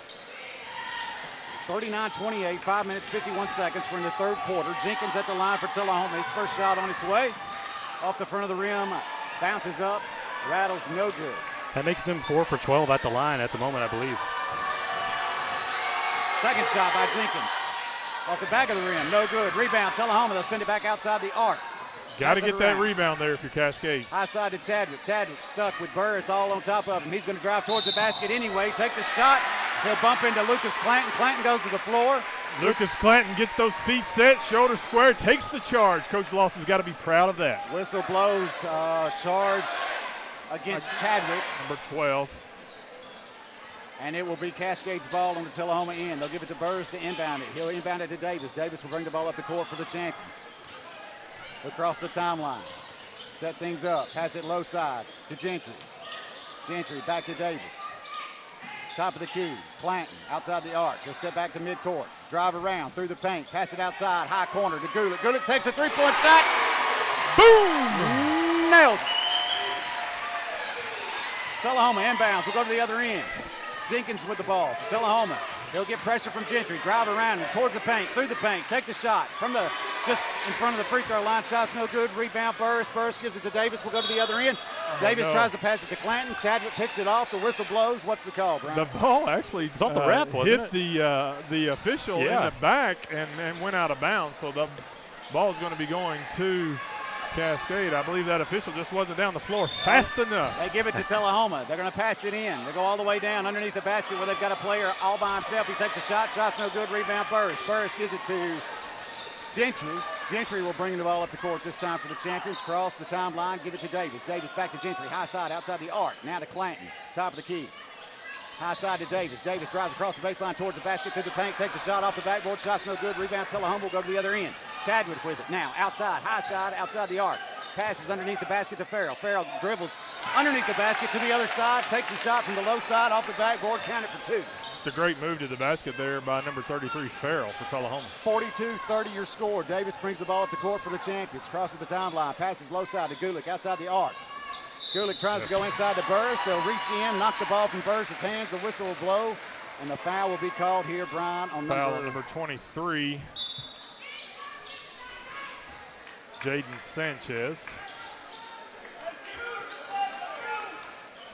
39-28, 5 minutes, 51 seconds. We're in the third quarter. Jenkins at the line for Tullahoma. His first shot on its way. Off the front of the rim, bounces up, rattles no good.
That makes them 4 for 12 at the line at the moment, I believe.
Second shot by Jenkins. Off the back of the rim, no good. Rebound, Tullahoma, they'll send it back outside the arc.
Got to get that rebound there if you're Cascade.
High side to Chadwick. Chadwick stuck with Burris all on top of him. He's going to drive towards the basket anyway. Take the shot. He'll bump into Lucas Clanton. Clanton goes to the floor.
Lucas Clanton gets those feet set, shoulder square, takes the charge. Coach Lawson's got to be proud of that.
Whistle blows, charge against Chadwick.
Number 12.
And it will be Cascade's ball on the Tullahoma end. They'll give it to Burris to inbound it. He'll inbound it to Davis. Davis will bring the ball up the court for the champions. Across the timeline. Set things up. Pass it low side to Gentry. Gentry back to Davis. Top of the key. Clanton outside the arc. He'll step back to midcourt. Drive around through the paint. Pass it outside. High corner to Gulick. Gulick takes a three-point shot. Boom! Nails it. Tullahoma inbounds. We'll go to the other end. Jenkins with the ball for Tullahoma. He'll get pressure from Gentry. Drive around and towards the paint. Through the paint. Take the shot from the just in front of the free throw line. Shot's no good. Rebound Burris. Burris gives it to Davis. We'll go to the other end. Davis tries to pass it to Clanton. Chadwick picks it off. The whistle blows. What's the call, Brian?
The ball actually
off the ref, wasn't
hit the official in the back and went out of bounds. So the ball is going to be going to Cascade. I believe that official just wasn't down the floor fast enough.
They give it to Tullahoma. They're going to pass it in. They go all the way down underneath the basket where they've got a player all by himself. He takes a shot. Shot's no good. Rebound Burris. Burris gives it to Gentry. Gentry will bring the ball up the court this time for the champions. Cross the timeline. Give it to Davis. Davis back to Gentry. High side outside the arc. Now to Clanton. Top of the key. High side to Davis. Davis drives across the baseline towards the basket through the paint. Takes a shot off the backboard. Shot's no good. Rebound Tullahoma will go to the other end. Chadwick with it. Now outside. High side outside the arc. Passes underneath the basket to Farrell. Farrell dribbles underneath the basket to the other side. Takes a shot from the low side off the backboard. Count it for two.
Just a great move to the basket there by number 33, Farrell for Tullahoma.
42-30 your score. Davis brings the ball up the court for the champions. Crosses the timeline. Passes low side to Gulick outside the arc. Gulick tries to go inside to Burris. They'll reach in, knock the ball from Burris' hands. The whistle will blow, and the foul will be called here, Brian, on
number 23. Jaden Sanchez.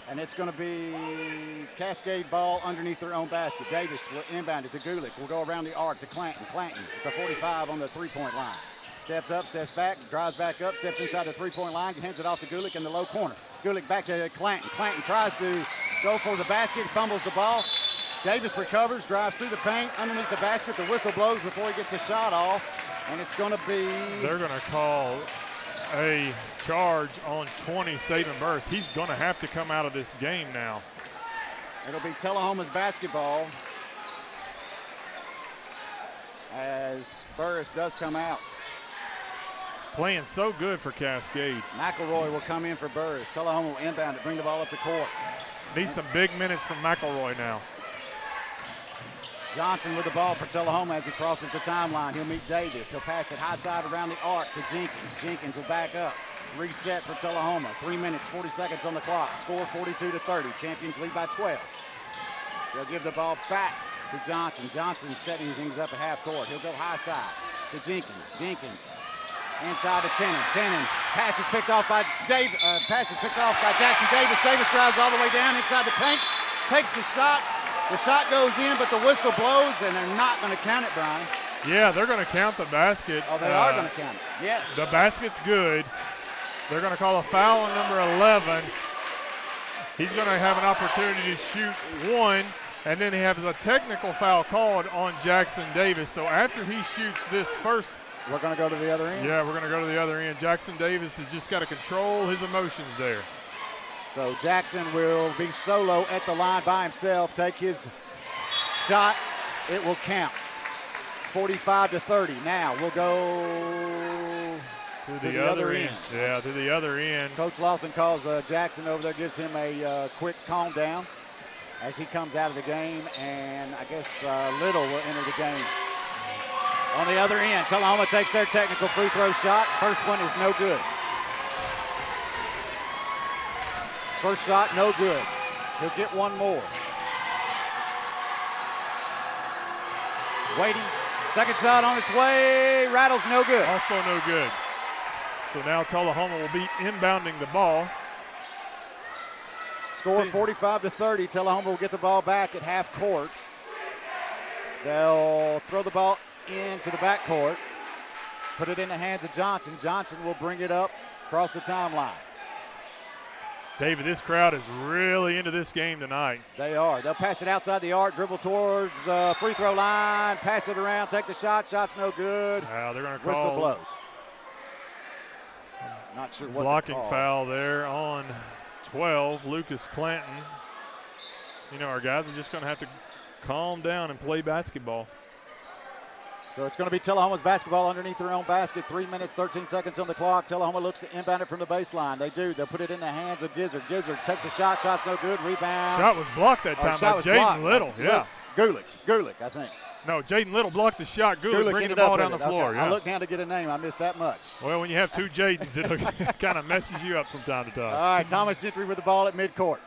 And it's going to be Cascade ball underneath their own basket. Davis will inbound it to Gulick. We'll go around the arc to Clanton. Clanton, the 45 on the three-point line. Steps up, steps back, drives back up, steps inside the three-point line, hands it off to Gulick in the low corner. Gulick back to Clanton. Clanton tries to go for the basket, fumbles the ball. Davis recovers, drives through the paint, underneath the basket. The whistle blows before he gets the shot off. And it's going to be...
They're going to call a charge on 20, Saban Burris. He's going to have to come out of this game now.
It'll be Tullahoma's basketball as Burris does come out.
Playing so good for Cascade.
McElroy will come in for Burris. Tullahoma will inbound to bring the ball up the court.
Needs some big minutes from McElroy now.
Johnson with the ball for Tullahoma as he crosses the timeline. He'll meet Davis. He'll pass it high side around the arc to Jenkins. Jenkins will back up. Reset for Tullahoma. 3 minutes, 40 seconds on the clock. Score 42-30. Champions lead by 12. They'll give the ball back to Johnson. Johnson setting things up at half court. He'll go high side to Jenkins. Jenkins inside to Tennant. Tennant passes picked off by Jackson Davis. Davis drives all the way down inside the paint. Takes the shot. The shot goes in, but the whistle blows, and they're not going to count it, Brian.
Yeah, they're going to count the basket.
Oh, they are going to count it, yes.
The basket's good. They're going to call a foul on number 11. He's going to have an opportunity to shoot one, and then he has a technical foul called on Jackson Davis. So after he shoots this first.
We're going to go to the other end?
Yeah, we're going to go to the other end. Jackson Davis has just got to control his emotions there.
So Jackson will be solo at the line by himself. Take his shot. It will count. 45-30. Now we'll go
to the other end. Yeah, to the other end.
Coach Lawson calls Jackson over there, gives him a quick calm down as he comes out of the game. And I guess Little will enter the game. On the other end, Tullahoma takes their technical free throw shot. First one is no good. First shot, no good. He'll get one more. Waiting. Second shot on its way. Rattles, no good.
Also no good. So now Tullahoma will be inbounding the ball.
Score 45-30. Tullahoma will get the ball back at half court. They'll throw the ball into the backcourt, put it in the hands of Johnson. Johnson will bring it up across the timeline.
David, this crowd is really into this game tonight.
They are. They'll pass it outside the arc, dribble towards the free throw line, pass it around, take the shot. Shot's no good.
They're going to
Whistle
call
blows. Not sure what
blocking
to call.
foul there on 12, Lucas Clanton. You know, our guys are just going to have to calm down and play basketball.
So it's going to be Tullahoma's basketball underneath their own basket. 3 minutes, 13 seconds on the clock. Tullahoma looks to inbound it from the baseline. They do. They'll put it in the hands of Gizzard. Gizzard takes the shot. Shot's no good. Rebound.
Shot was blocked that time by Jaden Little. Yeah.
Gulick, I think.
No, Jaden Little blocked the shot. Gulick bringing the
ended up
ball down
with
the
it.
floor.
Okay.
Yeah.
I looked down to get a name. I missed that much.
Well, when you have two Jadens, it kind of messes you up from time to time.
All right, Thomas Gentry with the ball at midcourt.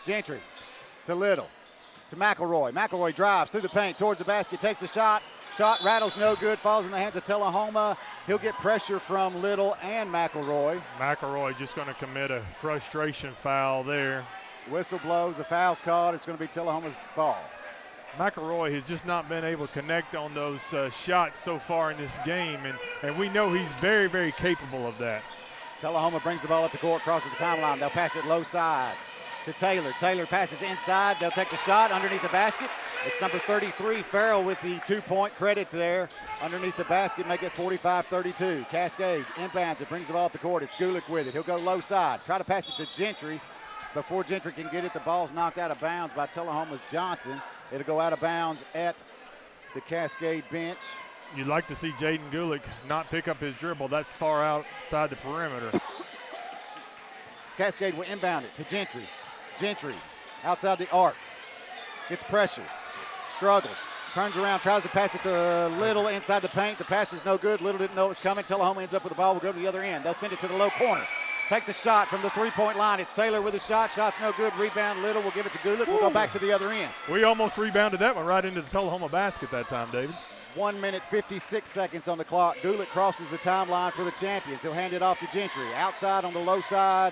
Gentry to Little to McElroy. McElroy drives through the paint towards the basket, takes the shot. Shot rattles, no good, falls in the hands of Tullahoma. He'll get pressure from Little and McElroy.
McElroy just going to commit a frustration foul there.
Whistle blows, a foul's called. It's going to be Tullahoma's ball.
McElroy has just not been able to connect on those shots so far in this game, and we know he's very, very capable of that.
Tullahoma brings the ball up the court, crosses the timeline. They'll pass it low side to Taylor. Taylor passes inside. They'll take the shot underneath the basket. It's number 33, Farrell, with the 2-point credit there underneath the basket, make it 45-32. Cascade inbounds it, brings the ball up the court. It's Gulick with it. He'll go low side, try to pass it to Gentry. Before Gentry can get it, the ball's knocked out of bounds by Tullahoma's Johnson. It'll go out of bounds at the Cascade bench.
You'd like to see Jaden Gulick not pick up his dribble. That's far outside the perimeter.
Cascade will inbound it to Gentry. Gentry outside the arc. Gets pressure. Struggles. Turns around, tries to pass it to Little inside the paint. The pass was no good. Little didn't know it was coming. Tullahoma ends up with the ball. We'll go to the other end. They'll send it to the low corner. Take the shot from the three-point line. It's Taylor with a shot. Shot's no good. Rebound Little. We'll give it to Gulick. We'll go back to the other end.
We almost rebounded that one right into the Tullahoma basket that time, David.
1 minute, 56 seconds on the clock. Gulick crosses the timeline for the champions. He'll hand it off to Gentry. Outside on the low side.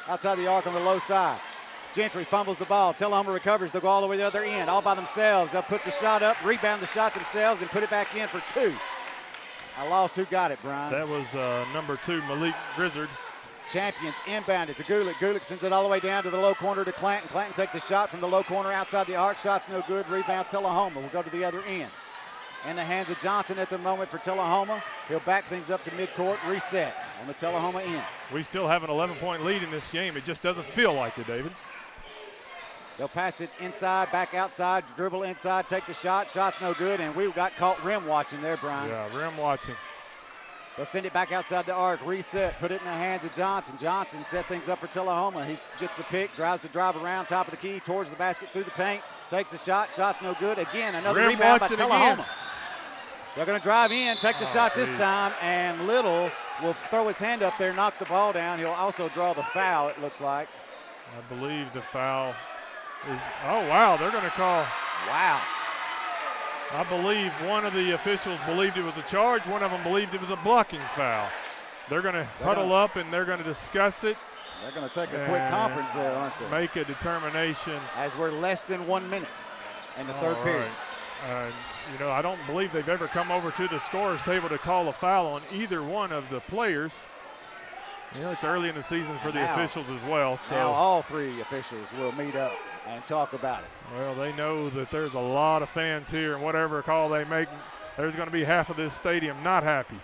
Outside the arc on the low side. Gentry fumbles the ball. Tullahoma recovers. They'll go all the way to the other end, all by themselves. They'll put the shot up, rebound the shot themselves, and put it back in for two. I lost who got it, Brian.
That was number 2, Malik Grizzard.
Champions inbound it to Gulick. Gulick sends it all the way down to the low corner to Clanton. Clanton takes a shot from the low corner outside the arc. Shot's no good. Rebound Tullahoma. We'll go to the other end. In the hands of Johnson at the moment for Tullahoma. He'll back things up to midcourt, reset on the Tullahoma end.
We still have an 11-point lead in this game. It just doesn't feel like it, David.
They'll pass it inside, back outside, dribble inside, take the shot. Shot's no good, and we got caught rim watching there, Brian.
Yeah, rim watching.
They'll send it back outside the arc, reset, put it in the hands of Johnson. Johnson set things up for Tullahoma. He gets the pick, drives to drive around, top of the key, towards the basket, through the paint, takes the shot. Shot's no good. Again, another
rim
rebound by
watching
Tullahoma.
again.
They're going to drive in, take the shot this time, and Little will throw his hand up there, knock the ball down. He'll also draw the foul, it looks like.
I believe the foul is, oh, wow, they're going to call.
Wow.
I believe one of the officials believed it was a charge. One of them believed it was a blocking foul. They're going to huddle up, and they're going to discuss it.
They're going to take a quick conference there, aren't they?
Make a determination.
As we're less than 1 minute in the third period.
You know, I don't believe they've ever come over to the scorer's table to call a foul on either one of the players. You know, it's early in the season for the officials as well. So
now all three officials will meet up and talk about it.
Well, they know that there's a lot of fans here, and whatever call they make, there's going to be half of this stadium not happy.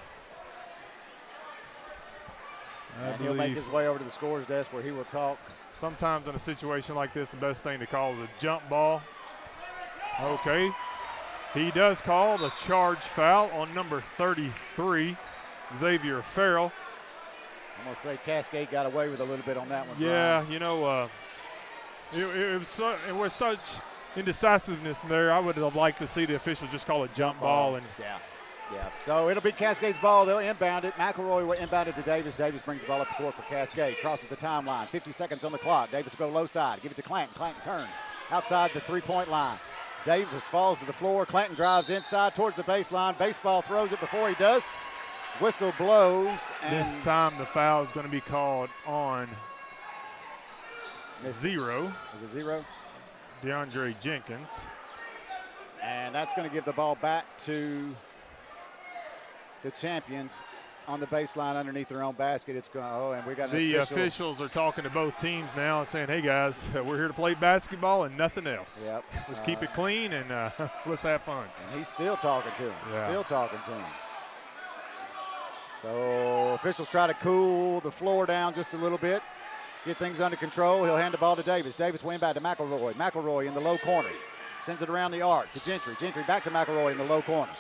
And he'll make his way over to the scorer's desk where he will talk.
Sometimes in a situation like this, the best thing to call is a jump ball. Okay. He does call the charge foul on number 33, Xavier Farrell.
I'm going to say Cascade got away with a little bit on that one.
Yeah,
Brian.
you know, it was such indecisiveness there. I would have liked to see the official just call a jump ball. And
yeah. So it'll be Cascade's ball. They'll inbound it. McElroy will inbound it to Davis. Davis brings the ball up the court for Cascade. Crosses the timeline. 50 seconds on the clock. Davis will go low side. Give it to Clanton. Clanton turns outside the three-point line. Davis falls to the floor. Clanton drives inside towards the baseline. Baseball throws it before he does. Whistle blows. And
this time the foul is going to be called on zero.
Is it zero?
DeAndre Jenkins.
And that's going to give the ball back to the champions on the baseline underneath their own basket. It's going, and we got an
the
official.
Officials are talking to both teams now and saying, hey, guys, we're here to play basketball and nothing else.
Yep.
Let's keep it clean and let's have fun.
And he's still talking to him.
Yeah.
Still talking to him. So officials try to cool the floor down just a little bit, get things under control. He'll hand the ball to Davis. Davis wing back to McElroy. McElroy in the low corner. Sends it around the arc to Gentry. Gentry back to McElroy in the low corner.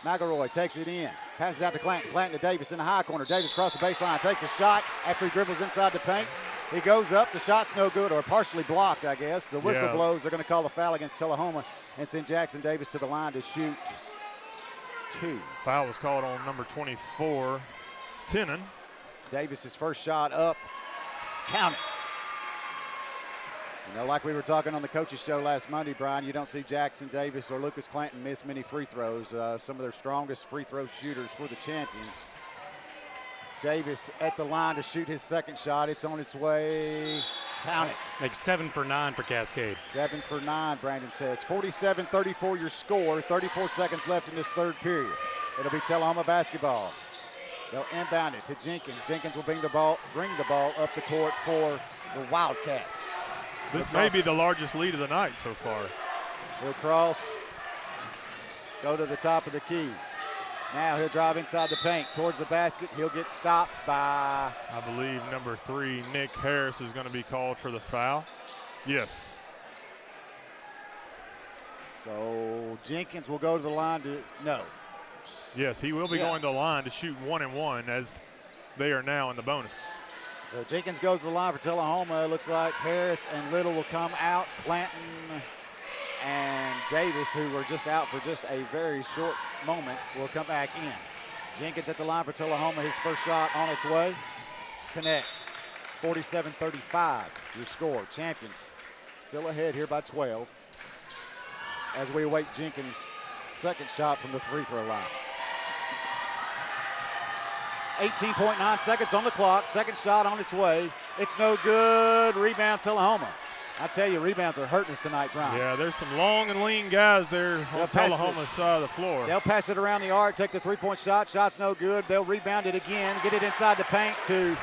McElroy takes it in. Passes out to Clanton. Clanton to Davis in the high corner. Davis across the baseline. Takes a shot after he dribbles inside the paint. He goes up. The shot's no good, or partially blocked, I guess. The whistle blows. They're going to call the foul against Tullahoma and send Jackson Davis to the line to shoot 2.
Foul was called on number 24, Tenen.
Davis's first shot up. Count it. You know, like we were talking on the coaches show last Monday, Brian, you don't see Jackson Davis or Lucas Clanton miss many free throws. Some of their strongest free throw shooters for the champions. Davis at the line to shoot his second shot. It's on its way. Count it.
Like 7 for 9 for Cascade.
7 for 9, Brandon says. 47-34 your score. 34 seconds left in this third period. It'll be Tullahoma basketball. They'll inbound it to Jenkins. Jenkins will bring the ball up the court for the Wildcats.
This may be the largest lead of the night so far.
He'll cross, go to the top of the key. Now he'll drive inside the paint towards the basket. He'll get stopped by,
I believe, number 3, Nick Harris, is going to be called for the foul. Yes.
So Jenkins will go to the line to, no.
Yes, he will be going to the line to shoot 1-1 as they are now in the bonus.
So Jenkins goes to the line for Tullahoma. It looks like Harris and Little will come out. Clanton and Davis, who were just out for just a very short moment, will come back in. Jenkins at the line for Tullahoma. His first shot on its way. Connects. 47-35 your score. Champions still ahead here by 12 as we await Jenkins' second shot from the free throw line. 18.9 seconds on the clock. Second shot on its way. It's no good. Rebound Tullahoma. I tell you, rebounds are hurting us tonight, Brian.
Yeah, there's some long and lean guys there on Tullahoma's side of the floor.
They'll pass it around the arc, take the three-point shot. Shot's no good. They'll rebound it again, get it inside the paint to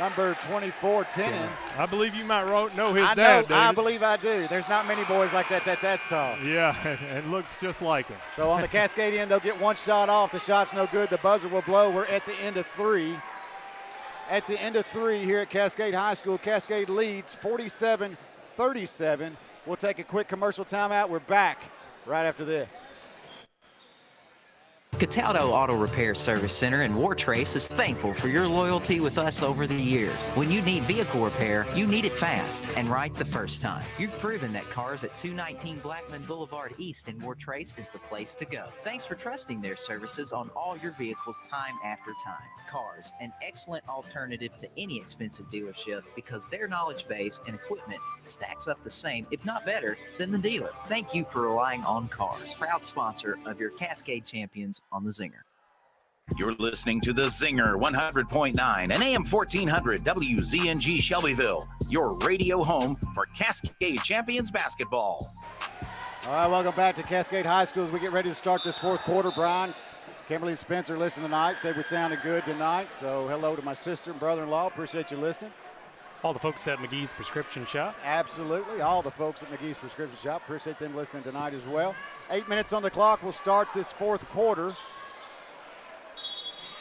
number 24, Tenen.
I believe you might know his dad, David.
I believe I do. There's not many boys like that's tall.
Yeah, and looks just like him.
So on the Cascade end, they'll get one shot off. The shot's no good. The buzzer will blow. We're at the end of 3. At the end of 3 here at Cascade High School, Cascade leads 47-37. We'll take a quick commercial timeout. We're back right after this.
Cataldo Auto Repair Service Center in Wartrace is thankful for your loyalty with us over the years. When you need vehicle repair, you need it fast and right the first time. You've proven that cars at 219 Blackman Boulevard East in Wartrace is the place to go. Thanks for trusting their services on all your vehicles time after time. Cars, an excellent alternative to any expensive dealership because their knowledge base and equipment stacks up the same, if not better, than the dealer. Thank you for relying on Cars, proud sponsor of your Cascade champions on the Zinger.
You're listening to the Zinger 100.9 and AM 1400 WZNG Shelbyville, your radio home for Cascade Champions basketball.
All right, welcome back to Cascade High School as we get ready to start this fourth quarter. Brian, Kimberly and Spencer listened tonight, said we sounded good tonight. So hello to my sister and brother-in-law. Appreciate you listening.
All the folks at McGee's Prescription Shop.
Absolutely. All the folks at McGee's Prescription Shop. Appreciate them listening tonight as well. 8 minutes on the clock. We'll start this fourth quarter.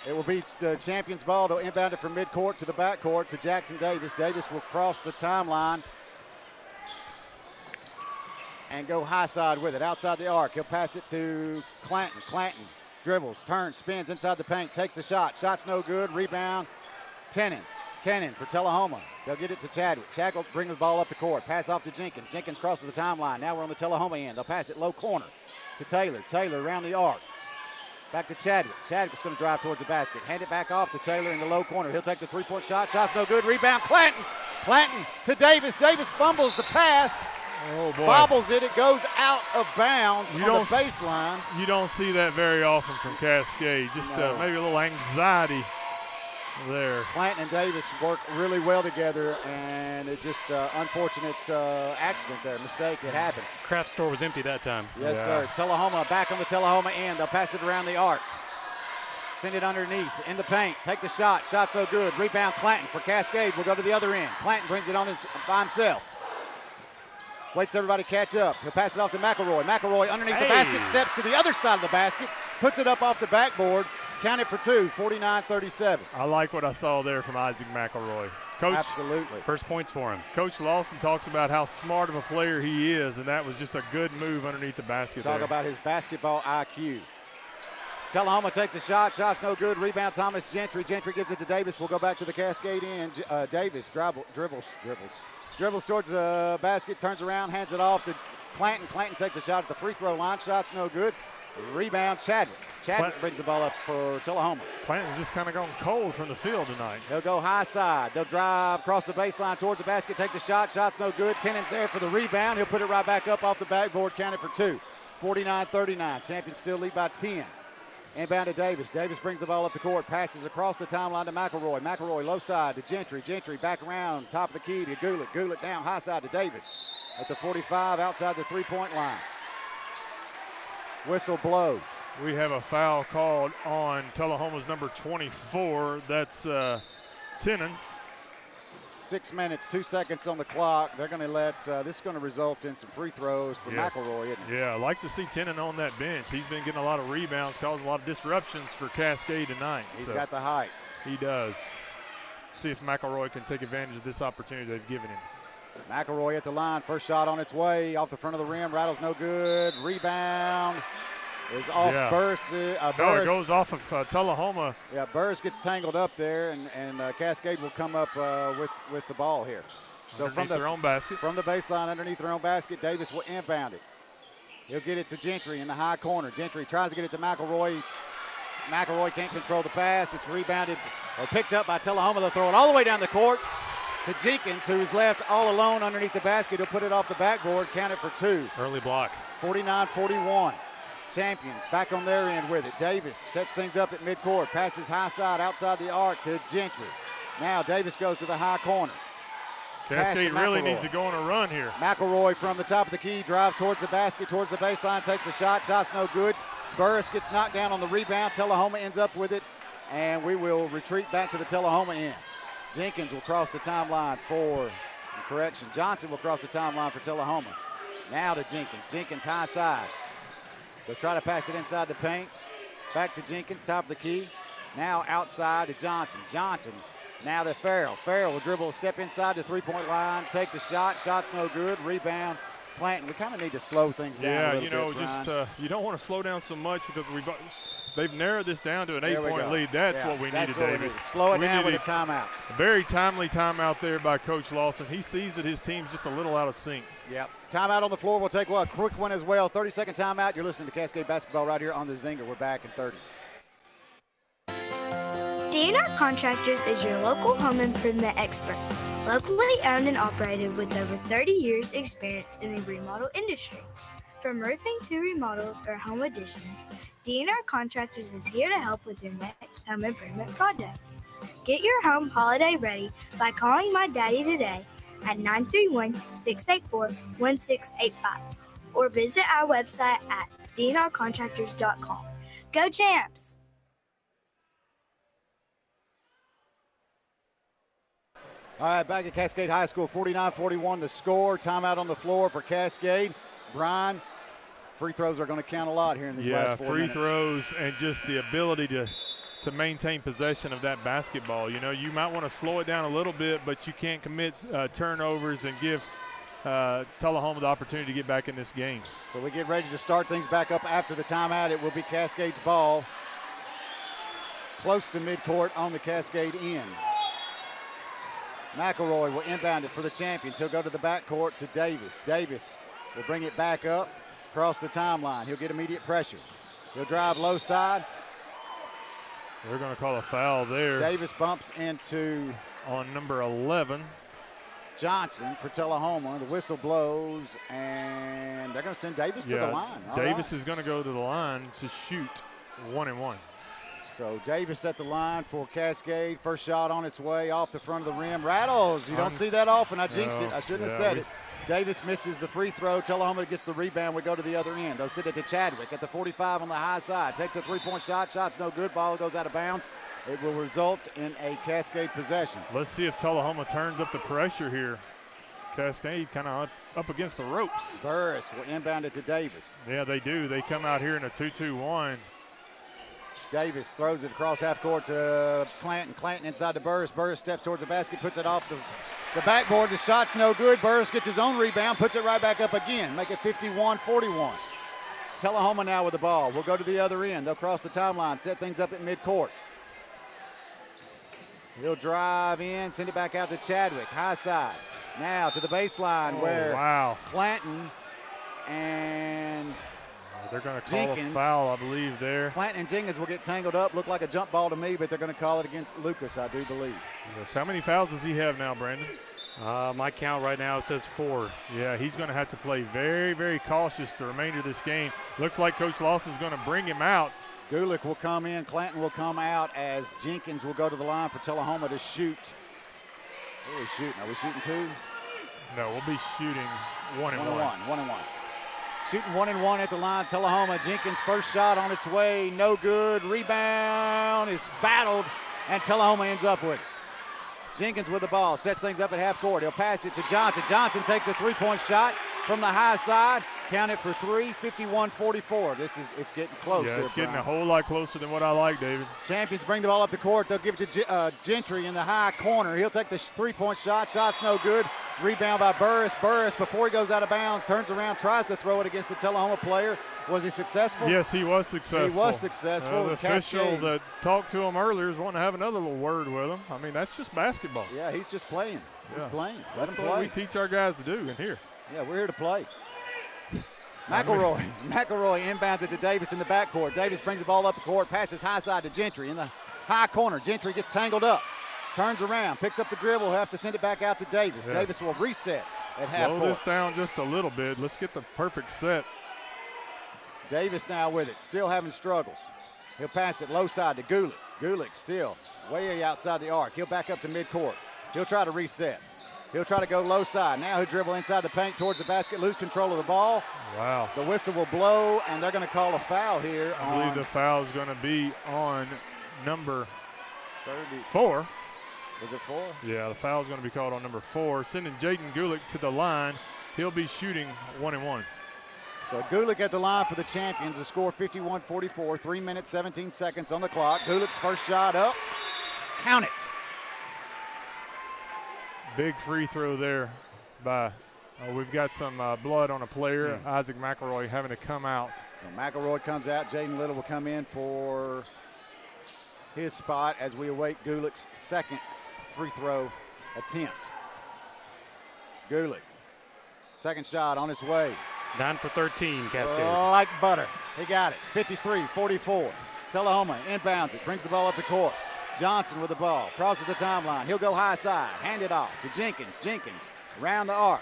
It will be the champions' ball. They'll inbound it from midcourt to the backcourt to Jackson Davis. Davis will cross the timeline and go high side with it. Outside the arc, he'll pass it to Clanton. Clanton dribbles, turns, spins inside the paint, takes the shot. Shot's no good. Rebound, Tenen for Tullahoma. They'll get it to Chadwick. Chadwick will bring the ball up the court. Pass off to Jenkins. Jenkins crosses the timeline. Now we're on the Tullahoma end. They'll pass it low corner to Taylor. Taylor around the arc. Back to Chadwick. Chadwick's going to drive towards the basket. Hand it back off to Taylor in the low corner. He'll take the three-point shot. Shot's no good. Rebound, Clanton. Clanton to Davis. Davis fumbles the pass.
Oh, boy.
Bobbles it. It goes out of bounds on the baseline.
You don't see that very often from Cascade. Just maybe a little anxiety
there.
Clanton and Davis work really well together, and it just unfortunate accident there, mistake. It happened.
Craft store was empty that time.
Yes, sir. Tullahoma back on the Tullahoma end. They'll pass it around the arc. Send it underneath in the paint. Take the shot. Shot's no good. Rebound Clanton for Cascade. We'll go to the other end. Clanton brings it on by himself. Waits everybody to catch up. He'll pass it off to McElroy. McElroy underneath the basket, steps to the other side of the basket, puts it up off the backboard. Count it for two, 49-37.
I like what I saw there from Isaac McElroy. Coach,
absolutely.
First points for him.
Coach Lawson talks about how smart of a player he is, and that was just a good move underneath the basket.
Talk about his basketball IQ. Tullahoma takes a shot. Shot's no good. Rebound Thomas Gentry. Gentry gives it to Davis. We'll go back to the Cascade end. Davis dribbles towards the basket, turns around, hands it off to Clanton. Clanton takes a shot at the free throw line. Shot's no good. Rebound Chadwick. Chadwick brings the ball up for Tullahoma.
Clanton's just kind of gone cold from the field tonight.
He'll go high side. They'll drive across the baseline towards the basket, take the shot. Shot's no good. Tennant's there for the rebound. He'll put it right back up off the backboard. Count it for two. 49-39. Champions still lead by 10. Inbound to Davis. Davis brings the ball up the court, passes across the timeline to McElroy. McElroy low side to Gentry. Gentry back around, top of the key to Goulet. Goulet down high side to Davis. At the 45, outside the three-point line. Whistle blows.
We have a foul called on Tullahoma's number 24. That's Tennant.
6 minutes, 2 seconds on the clock. They're going to let this is going to result in some free throws for McElroy, isn't it?
Yeah, I like to see Tennant on that bench. He's been getting a lot of rebounds, causing a lot of disruptions for Cascade tonight.
He's got the height.
He does. See if McElroy can take advantage of this opportunity they've given him.
McElroy at the line. First shot on its way. Off the front of the rim. Rattles no good. Rebound is off Burris.
It goes off of Tullahoma.
Yeah, Burris gets tangled up there, and Cascade will come up with the ball here. So
underneath their own basket.
From the baseline, underneath their own basket, Davis will inbound it. He'll get it to Gentry in the high corner. Gentry tries to get it to McElroy. McElroy can't control the pass. It's rebounded or picked up by Tullahoma. They'll throw it all the way down the court to Jenkins, who is left all alone underneath the basket. He'll put it off the backboard, count it for two.
Early block.
49-41. Champions back on their end with it. Davis sets things up at midcourt, passes high side outside the arc to Gentry. Now Davis goes to the high corner.
Cascade really needs to go on a run here.
McElroy from the top of the key drives towards the basket, towards the baseline, takes a shot. Shot's no good. Burris gets knocked down on the rebound. Tullahoma ends up with it, and we will retreat back to the Tullahoma end. Jenkins will cross the timeline for, correction, Johnson will cross the timeline for Tullahoma. Now to Jenkins. Jenkins high side. They'll try to pass it inside the paint. Back to Jenkins, top of the key. Now outside to Johnson. Johnson now to Farrell. Farrell will dribble, step inside the three-point line, take the shot. Shot's no good. Rebound. Clanton. We kind of need to slow things down a little bit,
just you don't want to slow down so much because they've narrowed this down to an 8-point lead. That's what we needed, David.
Slow it down with a timeout.
A very timely timeout there by Coach Lawson. He sees that his team's just a little out of sync.
Yep. Timeout on the floor. We'll take a quick one as well. 30-second timeout. You're listening to Cascade Basketball right here on the Zinger. We're back in 30.
DNR Contractors is your local home improvement expert. Locally owned and operated with over 30 years experience in the remodel industry. From roofing to remodels or home additions, DNR Contractors is here to help with your next home improvement project. Get your home holiday ready by calling my daddy today at 931-684-1685 or visit our website at dnrcontractors.com. Go Champs!
All right, back at Cascade High School, 49-41 the score. Timeout on the floor for Cascade. Brian, free throws are going to count a lot here in these last 4 minutes.
Free throws and just the ability to maintain possession of that basketball. You know, you might want to slow it down a little bit, but you can't commit turnovers and give Tullahoma the opportunity to get back in this game.
So we get ready to start things back up after the timeout. It will be Cascade's ball close to midcourt on the Cascade end. McElroy will inbound it for the Champions. He'll go to the backcourt to Davis. Davis will bring it back up across the timeline. He'll get immediate pressure. He'll drive low side.
They're going to call a foul there.
Davis bumps into
on number 11.
Johnson for Tullahoma. The whistle blows, and they're going to send Davis to the line.
Davis is going to go to the line to shoot 1-and-1.
So Davis at the line for Cascade. First shot on its way off the front of the rim. Rattles. You don't see that often. I jinxed it. I shouldn't have said it. Davis misses the free throw. Tullahoma gets the rebound. We go to the other end. They'll send it to Chadwick at the 45 on the high side. Takes a three-point shot. Shot's no good. Ball goes out of bounds. It will result in a Cascade possession.
Let's see if Tullahoma turns up the pressure here. Cascade kind of up against the ropes.
Burris will inbound it to Davis.
Yeah, they do. They come out here in a 2-2-1.
Davis throws it across half court to Clanton. Clanton inside to Burris. Burris steps towards the basket, puts it off the backboard. The shot's no good. Burris gets his own rebound, puts it right back up again. Make it 51-41. Tullahoma now with the ball. We'll go to the other end. They'll cross the timeline, set things up at midcourt. He'll drive in, send it back out to Chadwick, high side. Now to the baseline where Clanton and
they're going to call a foul, I believe, there.
Clanton and Jenkins will get tangled up. Look like a jump ball to me, but they're going to call it against Lucas, I do believe.
Yes. How many fouls does he have now, Brandon?
My count right now says 4.
Yeah, he's going to have to play very, very cautious the remainder of this game. Looks like Coach Lawson's going to bring him out.
Gulick will come in. Clanton will come out as Jenkins will go to the line for Tullahoma to shoot. What are we shooting? Are we shooting 2?
No, we'll be shooting 1 and 1.
1 and 1. Shooting 1 and 1 at the line. Tullahoma. Jenkins' first shot on its way. No good. Rebound is battled, and Tullahoma ends up with it. Jenkins with the ball. Sets things up at half court. He'll pass it to Johnson. Johnson takes a three-point shot from the high side. Count it for 3, 51-44. It's getting close.
Yeah, it's getting a whole lot closer than what I like, David.
Champions bring the ball up the court. They'll give it to Gentry in the high corner. He'll take the three-point shot. Shot's no good. Rebound by Burris. Burris, before he goes out of bounds, turns around, tries to throw it against the Tullahoma player. Was he successful?
Yes, he was successful.
He was successful.
The official that talked to him earlier is wanting to have another little word with him. I mean, that's just basketball.
Yeah, he's just playing. He's playing. Let him
That's
play.
what we teach our guys to do in here.
Yeah, we're here to play. McElroy inbounds it to Davis in the backcourt. Davis brings the ball up the court, passes high side to Gentry in the high corner. Gentry gets tangled up, turns around, picks up the dribble. He'll have to send it back out to Davis.
Yes.
Davis will reset at half court.
Slow this down just a little bit. Let's get the perfect set.
Davis now with it, still having struggles. He'll pass it low side to Gulick. Gulick still way outside the arc. He'll back up to midcourt. He'll try to reset. He'll try to go low side. Now he'll dribble inside the paint towards the basket, lose control of the ball.
Wow.
The whistle will blow, and they're going to call a foul here.
I believe the foul is going to be on number 4.
Was it 4?
Yeah, the foul is going to be called on number 4, sending Jaden Gulick to the line. He'll be shooting 1 and 1.
So Gulick at the line for the Champions. The score 51-44, 3 minutes, 17 seconds on the clock. Gulick's first shot up. Count it.
Big free throw there by, we've got some blood on a player, Isaac McElroy, having to come out.
So McElroy comes out. Jaden Little will come in for his spot as we await Gulick's second free throw attempt. Gulick, second shot on its way.
9 for 13, Cascade.
Like butter. He got it. 53-44. Tullahoma inbounds it, brings the ball up the court. Johnson with the ball, crosses the timeline. He'll go high side, hand it off to Jenkins. Jenkins around the arc,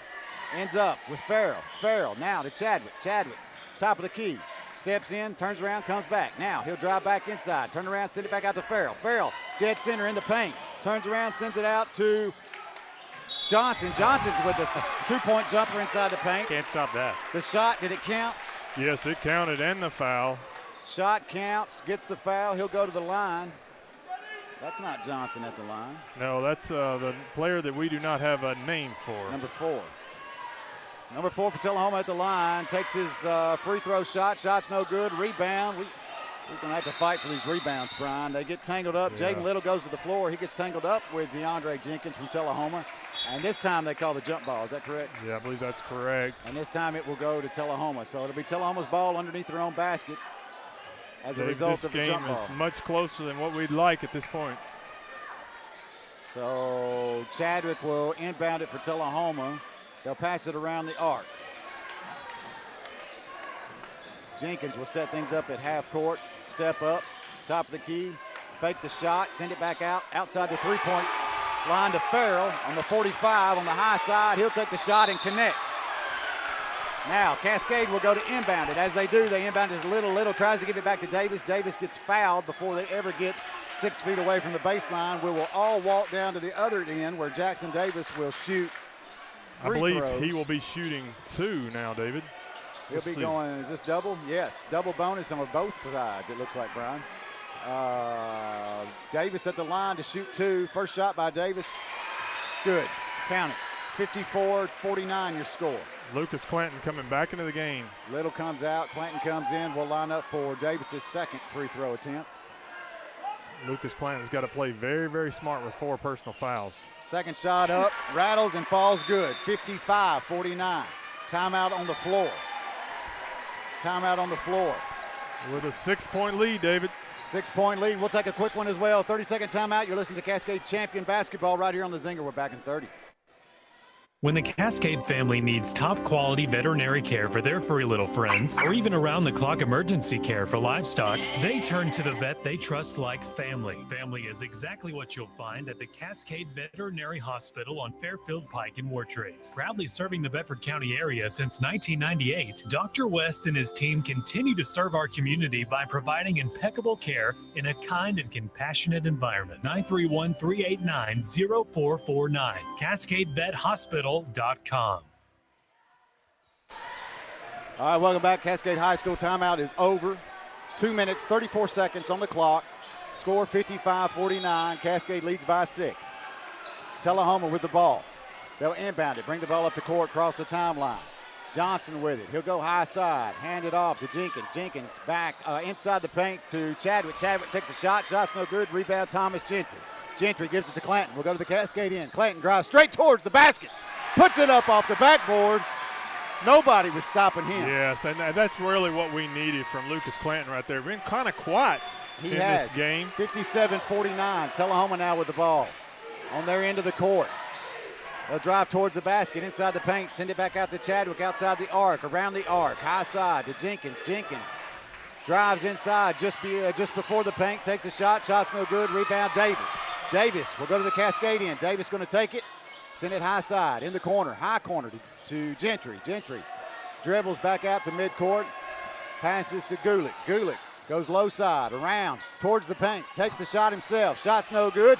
ends up with Farrell. Farrell now to Chadwick. Chadwick, top of the key, steps in, turns around, comes back. Now he'll drive back inside, turn around, send it back out to Farrell. Farrell, dead center in the paint, turns around, sends it out to Johnson. Johnson's with the two-point jumper inside the paint.
Can't stop that.
The shot, did it count?
Yes, it counted, and the foul.
Shot counts, gets the foul. He'll go to the line. That's not Johnson at the line.
No, that's the player that we do not have a name for.
Number 4. Number 4 for Tullahoma at the line. Takes his free throw shot. Shot's no good. Rebound. We're going to have to fight for these rebounds, Brian. They get tangled up.
Yeah.
Jaden Little goes to the floor. He gets tangled up with DeAndre Jenkins from Tullahoma. And this time they call the jump ball. Is that correct?
Yeah, I believe that's correct.
And this time it will go to Tullahoma. So it'll be Tullahoma's ball underneath their own basket. As a result of the jump ball.
This game is much closer than what we'd like at this point.
So Chadwick will inbound it for Tullahoma. They'll pass it around the arc. Jenkins will set things up at half court. Step up, top of the key, fake the shot, send it back out, outside the three-point line to Farrell on the 45 on the high side. He'll take the shot and connect. Now, Cascade will go to inbound it. As they do, they inbound it a little, tries to give it back to Davis. Davis gets fouled before they ever get 6 feet away from the baseline. We will all walk down to the other end where Jackson Davis will shoot free
I believe
throws.
he will be shooting 2 now, David.
He'll be going, is this double? Yes, double bonus on both sides, it looks like, Brian. Davis at the line to shoot 2. First shot by Davis. Good. Count it. 54-49 your score.
Lucas Clanton coming back into the game.
Little comes out. Clanton comes in. We'll line up for Davis's second free throw attempt.
Lucas Clanton's got to play very, very smart with 4 personal fouls.
Second shot up. Rattles and falls good. 55-49. Timeout on the floor. Timeout on the floor.
With a 6-point lead, David.
6-point lead. We'll take a quick one as well. 30-second timeout. You're listening to Cascade Champion Basketball right here on the Zinger. We're back in 30.
When the Cascade family needs top-quality veterinary care for their furry little friends, or even around-the-clock emergency care for livestock, they turn to the vet they trust like family. Family is exactly what you'll find at the Cascade Veterinary Hospital on Fairfield Pike in Wartrace. Proudly serving the Bedford County area since 1998, Dr. West and his team continue to serve our community by providing impeccable care in a kind and compassionate environment. 931-389-0449. Cascade Vet Hospital.
All right, welcome back. Cascade High School timeout is over. 2 minutes, 34 seconds on the clock. Score 55-49. Cascade leads by 6. Tullahoma with the ball. They'll inbound it, bring the ball up the court, cross the timeline. Johnson with it. He'll go high side, hand it off to Jenkins. Jenkins back inside the paint to Chadwick. Chadwick takes a shot. Shot's no good. Rebound, Thomas Gentry. Gentry gives it to Clanton. We'll go to the Cascade end. Clanton drives straight towards the basket. Puts it up off the backboard. Nobody was stopping him.
Yes, and that's really what we needed from Lucas Clanton right there. Been kind of quiet in this game.
57-49. Tullahoma now with the ball on their end of the court. They'll drive towards the basket, inside the paint, send it back out to Chadwick, outside the arc, around the arc, high side to Jenkins. Jenkins drives inside just before the paint, takes a shot. Shot's no good. Rebound, Davis. Davis will go to the Cascade end. Davis going to take it. Send it high side, in the corner, high corner to Gentry. Gentry dribbles back out to midcourt, passes to Gulick. Gulick goes low side, around, towards the paint, takes the shot himself. Shot's no good.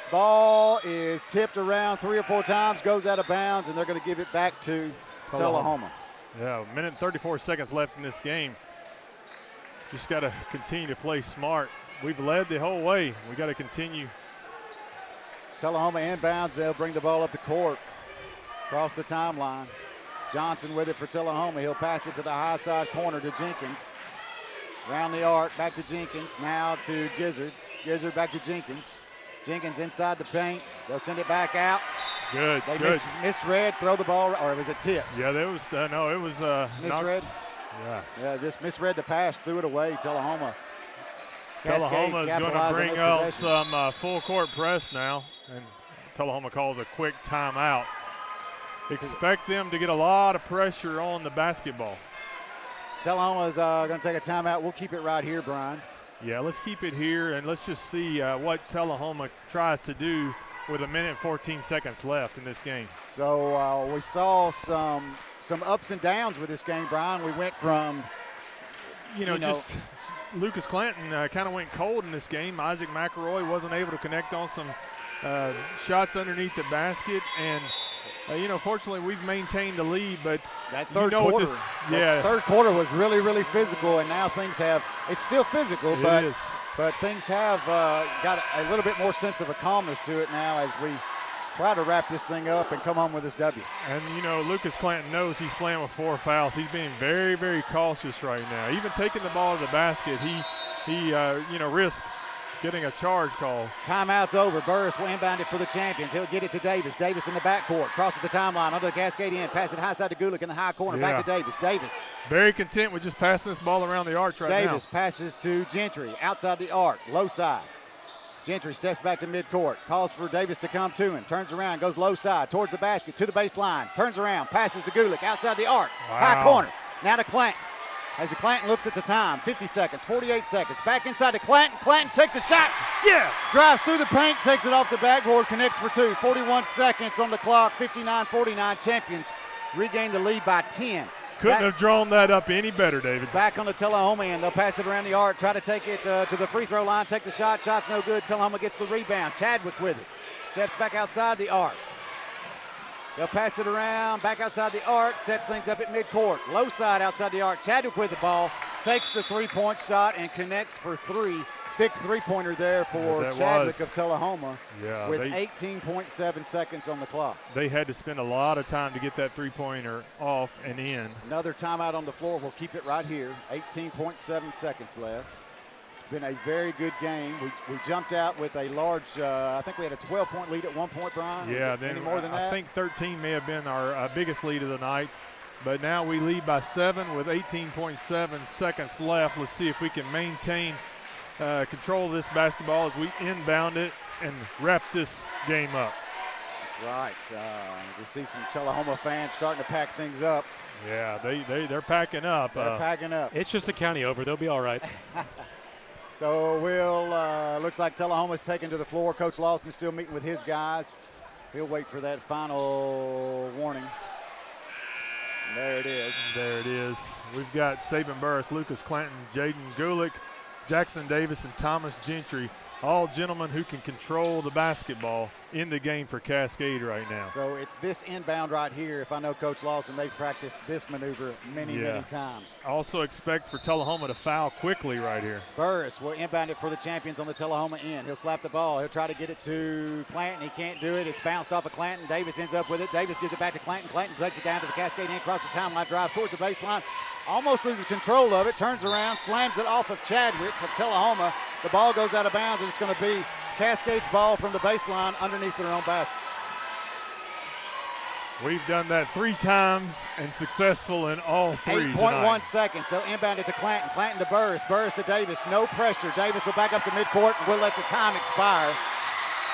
Ball is tipped around 3 or 4 times, goes out of bounds, and they're going to give it back to Tullahoma.
Yeah, a minute and 34 seconds left in this game. Just got to continue to play smart. We've led the whole way. We got to continue.
Tullahoma inbounds. They'll bring the ball up the court, across the timeline. Johnson with it for Tullahoma. He'll pass it to the high side corner to Jenkins. Round the arc, back to Jenkins. Now to Gizzard. Gizzard back to Jenkins. Jenkins inside the paint. They'll send it back out.
Good.
They misread, throw the ball, or was it tipped?
Yeah, there was no. It was
misread. Yeah, just misread the pass, threw it away. Tullahoma.
Tullahoma is going to bring out some full court press now, and Tullahoma calls a quick timeout. Expect them to get a lot of pressure on the basketball.
Tullahoma is going to take a timeout. We'll keep it right here, Brian.
Yeah, let's keep it here, and let's just see what Tullahoma tries to do with a minute and 14 seconds left in this game.
So we saw some ups and downs with this game, Brian. We went from,
just Lucas Clanton kind of went cold in this game. Isaac McElroy wasn't able to connect on some shots underneath the basket, and fortunately we've maintained the lead, but
that third quarter was really, really physical, and now things have, it's still physical, but things have got a little bit more sense of a calmness to it now as we try to wrap this thing up and come home with this W.
And, Lucas Clanton knows he's playing with 4 fouls. He's being very, very cautious right now. Even taking the ball to the basket, he risked getting a charge call.
Timeout's over. Burris will inbound it for the champions. He'll get it to Davis. Davis in the backcourt. Crosses the timeline under the Cascade end. Pass it high side to Gulick in the high corner. Back to Davis. Davis.
Very content with just passing this ball around the arc right now.
Davis passes to Gentry. Outside the arc. Low side. Gentry steps back to midcourt. Calls for Davis to come to him. Turns around. Goes low side. Towards the basket. To the baseline. Turns around. Passes to Gulick. Outside the arc.
Wow.
High corner. Now to Clanton. As the Clanton looks at the time, 50 seconds, 48 seconds. Back inside to Clanton. Clanton takes a shot.
Yeah.
Drives through the paint, takes it off the backboard, connects for 2. 41 seconds on the clock, 59-49. Champions regain the lead by 10.
Couldn't have drawn that up any better, David.
Back on the Tullahoma end. They'll pass it around the arc, try to take it to the free throw line, take the shot. Shot's no good. Tullahoma gets the rebound. Chadwick with it. Steps back outside the arc. They'll pass it around, back outside the arc, sets things up at midcourt. Low side outside the arc. Chadwick with the ball, takes the three-point shot and connects for three. Big three-pointer there for Chadwick of Tullahoma with 18.7 seconds on the clock.
They had to spend a lot of time to get that three-pointer off and in.
Another timeout on the floor. We'll keep it right here. 18.7 seconds left. It's been a very good game. We jumped out with a large, I think we had a 12-point lead at one point, Brian.
Yeah,
any more than that?
I think 13 may have been our biggest lead of the night. But now we lead by 7 with 18.7 seconds left. Let's see if we can maintain control of this basketball as we inbound it and wrap this game up.
That's right. We see some Tullahoma fans starting to pack things up.
Yeah, they're packing up.
They're packing up.
It's just the county over. They'll be all right.
So looks like Tullahoma's taken to the floor. Coach Lawson's still meeting with his guys. He'll wait for that final warning. And there it is.
There it is. We've got Saban Burris, Lucas Clanton, Jaden Gulick, Jackson Davis, and Thomas Gentry, all gentlemen who can control the basketball in the game for Cascade right now.
So it's this inbound right here. If I know Coach Lawson, they've practiced this maneuver many times.
Also expect for Tullahoma to foul quickly right here.
Burris will inbound it for the champions on the Tullahoma end. He'll slap the ball. He'll try to get it to Clanton. He can't do it. It's bounced off of Clanton. Davis ends up with it. Davis gives it back to Clanton. Clanton takes it down to the Cascade end, across the timeline, drives towards the baseline. Almost loses control of it, turns around, slams it off of Chadwick of Tullahoma. The ball goes out of bounds, and it's going to be Cascade's ball from the baseline underneath their own basket.
We've done that 3 times and successful in all 3
8.1 seconds. They'll inbound it to Clanton. Clanton to Burris. Burris to Davis. No pressure. Davis will back up to midcourt, and we'll let the time expire.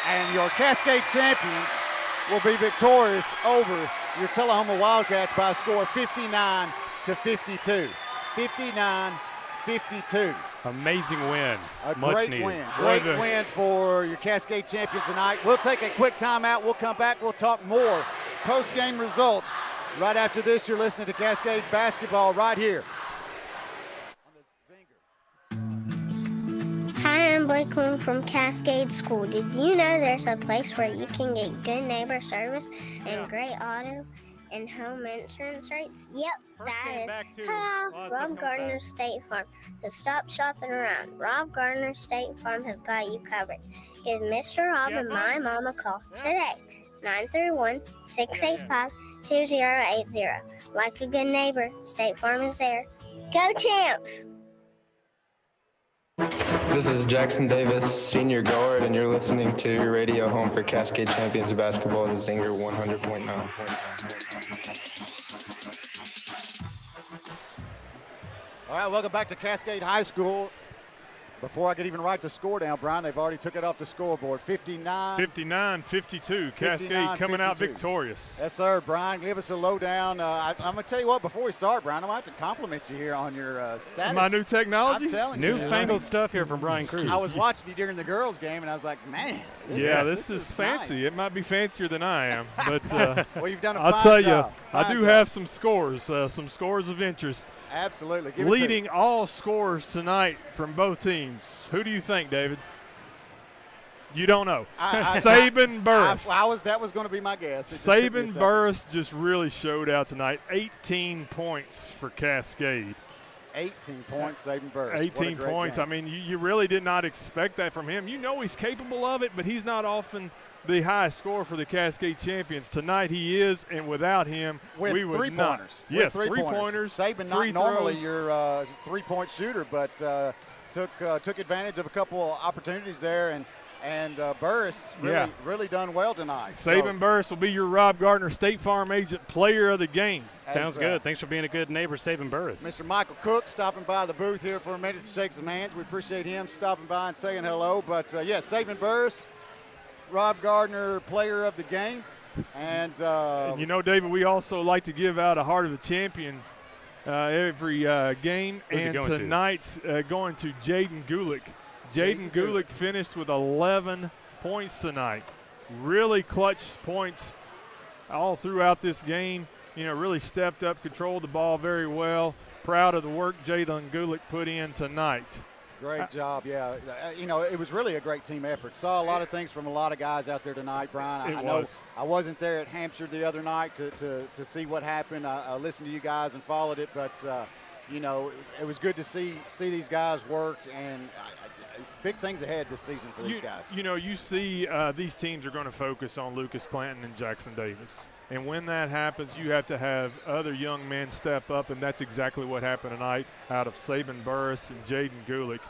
And your Cascade champions will be victorious over your Tullahoma Wildcats by a score of 59-52. 59-52.
Amazing win.
A
Much
great
needed.
win. Great win for your Cascade champions tonight. We'll take a quick timeout. We'll come back. We'll talk more post-game results. Right after this, you're listening to Cascade basketball right here.
Hi, I'm Blake Loon from Cascade School. Did you know there's a place where you can get good neighbor service and great auto and home insurance rates? Yep, that is Rob Gardner State Farm. So stop shopping around. Rob Gardner State Farm has got you covered. Give Mr. Rob and my mom a call today. 931-685-2080. Like a good neighbor, State Farm is there. Go Champs!
This is Jackson Davis, senior guard, and you're listening to your radio home for Cascade Champions Basketball, the Zinger 100.9.
All right, welcome back to Cascade High School. Before I could even write the score down, Brian, they've already took it off the scoreboard.
59-52. Cascade coming out victorious.
Yes, sir. Brian, give us a lowdown. I'm going to tell you what, before we start, Brian, I'm going to have to compliment you here on your status.
My new technology?
I'm telling you.
Newfangled stuff here from Brian Cruz.
I was watching you during the girls' game, and I was like, man.
This is fancy.
Nice.
It might be fancier than I am. But
well, you've done a
I'll
fine
tell
job.
you, I do have some scores of interest.
Absolutely. Give
Leading all scorers tonight from both teams. Who do you think, David? You don't know. Saban Burris.
That was going to be my guess.
Saban Burris just really showed out tonight. 18 points for Cascade.
18 points, Saban Burris.
18 points.
Game.
I mean, you really did not expect that from him. You know he's capable of it, but he's not often the high scorer for the Cascade champions. Tonight he is, and without him, we would
three-pointers.
not. Yes,
three-pointers. Saban not normally your three-point shooter, but took advantage of a couple opportunities there, and Burris really done well tonight.
Saban Burris will be your Rob Gardner State Farm Agent Player of the Game.
Sounds good. Thanks for being a good neighbor, Saban Burris.
Mr. Michael Cook stopping by the booth here for a minute to shake some hands. We appreciate him stopping by and saying hello. But, Saban Burris, Rob Gardner Player of the Game. And
you know, David, we also like to give out a Heart of the Champion every game.
Who's
and tonight's going to Jaden Gulick. Jaden Gulick finished with 11 points tonight. Really clutch points all throughout this game. really stepped up, controlled the ball very well. Proud of the work Jalen Gulick put in tonight.
Great job, yeah. It was really a great team effort. Saw a lot of things from a lot of guys out there tonight, Brian. I know I wasn't there at Hampshire the other night to see what happened. I listened to you guys and followed it, but it was good to see these guys work, and big things ahead this season for these guys.
You see these teams are going to focus on Lucas Clanton and Jackson Davis. And when that happens, you have to have other young men step up, and that's exactly what happened tonight out of Saban Burris and Jaden Gulick.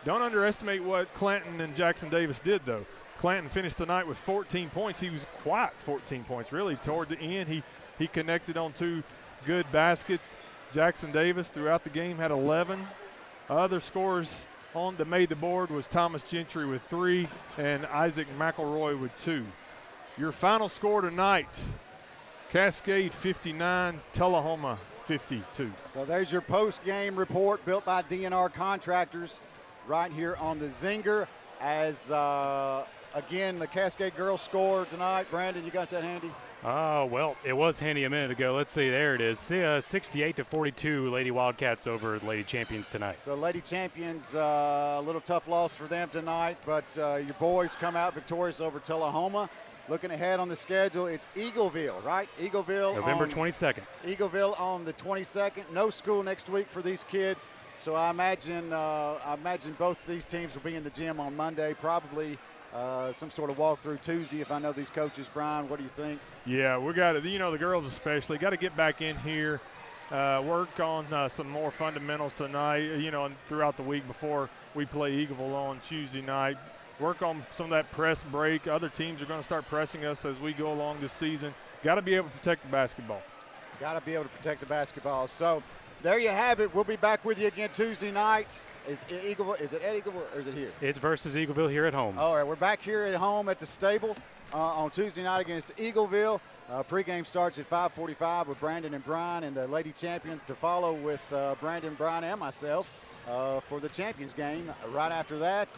Don't underestimate what Clanton and Jackson Davis did, though. Clanton finished the night with 14 points. He was quiet 14 points, really. Toward the end, he connected on 2 good baskets. Jackson Davis throughout the game had 11. Other scores that made the board was Thomas Gentry with 3 and Isaac McElroy with 2. Your final score tonight, Cascade 59, Tullahoma 52.
So there's your post-game report built by DNR Contractors right here on the Zinger. As, again, the Cascade girls scored tonight. Brandon, you got that handy?
Oh, well, it was handy a minute ago. Let's see, there it is. 68-42, Lady Wildcats over Lady Champions tonight.
So Lady Champions, a little tough loss for them tonight, but your boys come out victorious over Tullahoma. Looking ahead on the schedule, it's Eagleville, right? Eagleville.
November 22nd.
Eagleville on the 22nd. No school next week for these kids, so I imagine both these teams will be in the gym on Monday, probably some sort of walkthrough Tuesday if I know these coaches. Brian, what do you think?
Yeah, we got to, the girls especially, got to get back in here, work on some more fundamentals tonight, and throughout the week before we play Eagleville on Tuesday night. Work on some of that press break. Other teams are going to start pressing us as we go along this season. Got to be able to protect the basketball.
Got to be able to protect the basketball. So there you have it. We'll be back with you again Tuesday night. Is it at Eagleville or is it here?
It's versus Eagleville here at home.
All right, we're back here at home at the stable on Tuesday night against Eagleville. Pregame starts at 5:45 with Brandon and Brian and the Lady Champions to follow with Brandon, Brian, and myself for the Champions game right after that.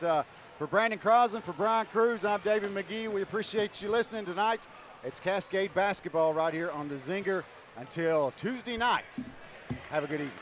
For Brandon Crosland, for Brian Cruz, I'm David McGee. We appreciate you listening tonight. It's Cascade basketball right here on the Zinger until Tuesday night. Have a good evening.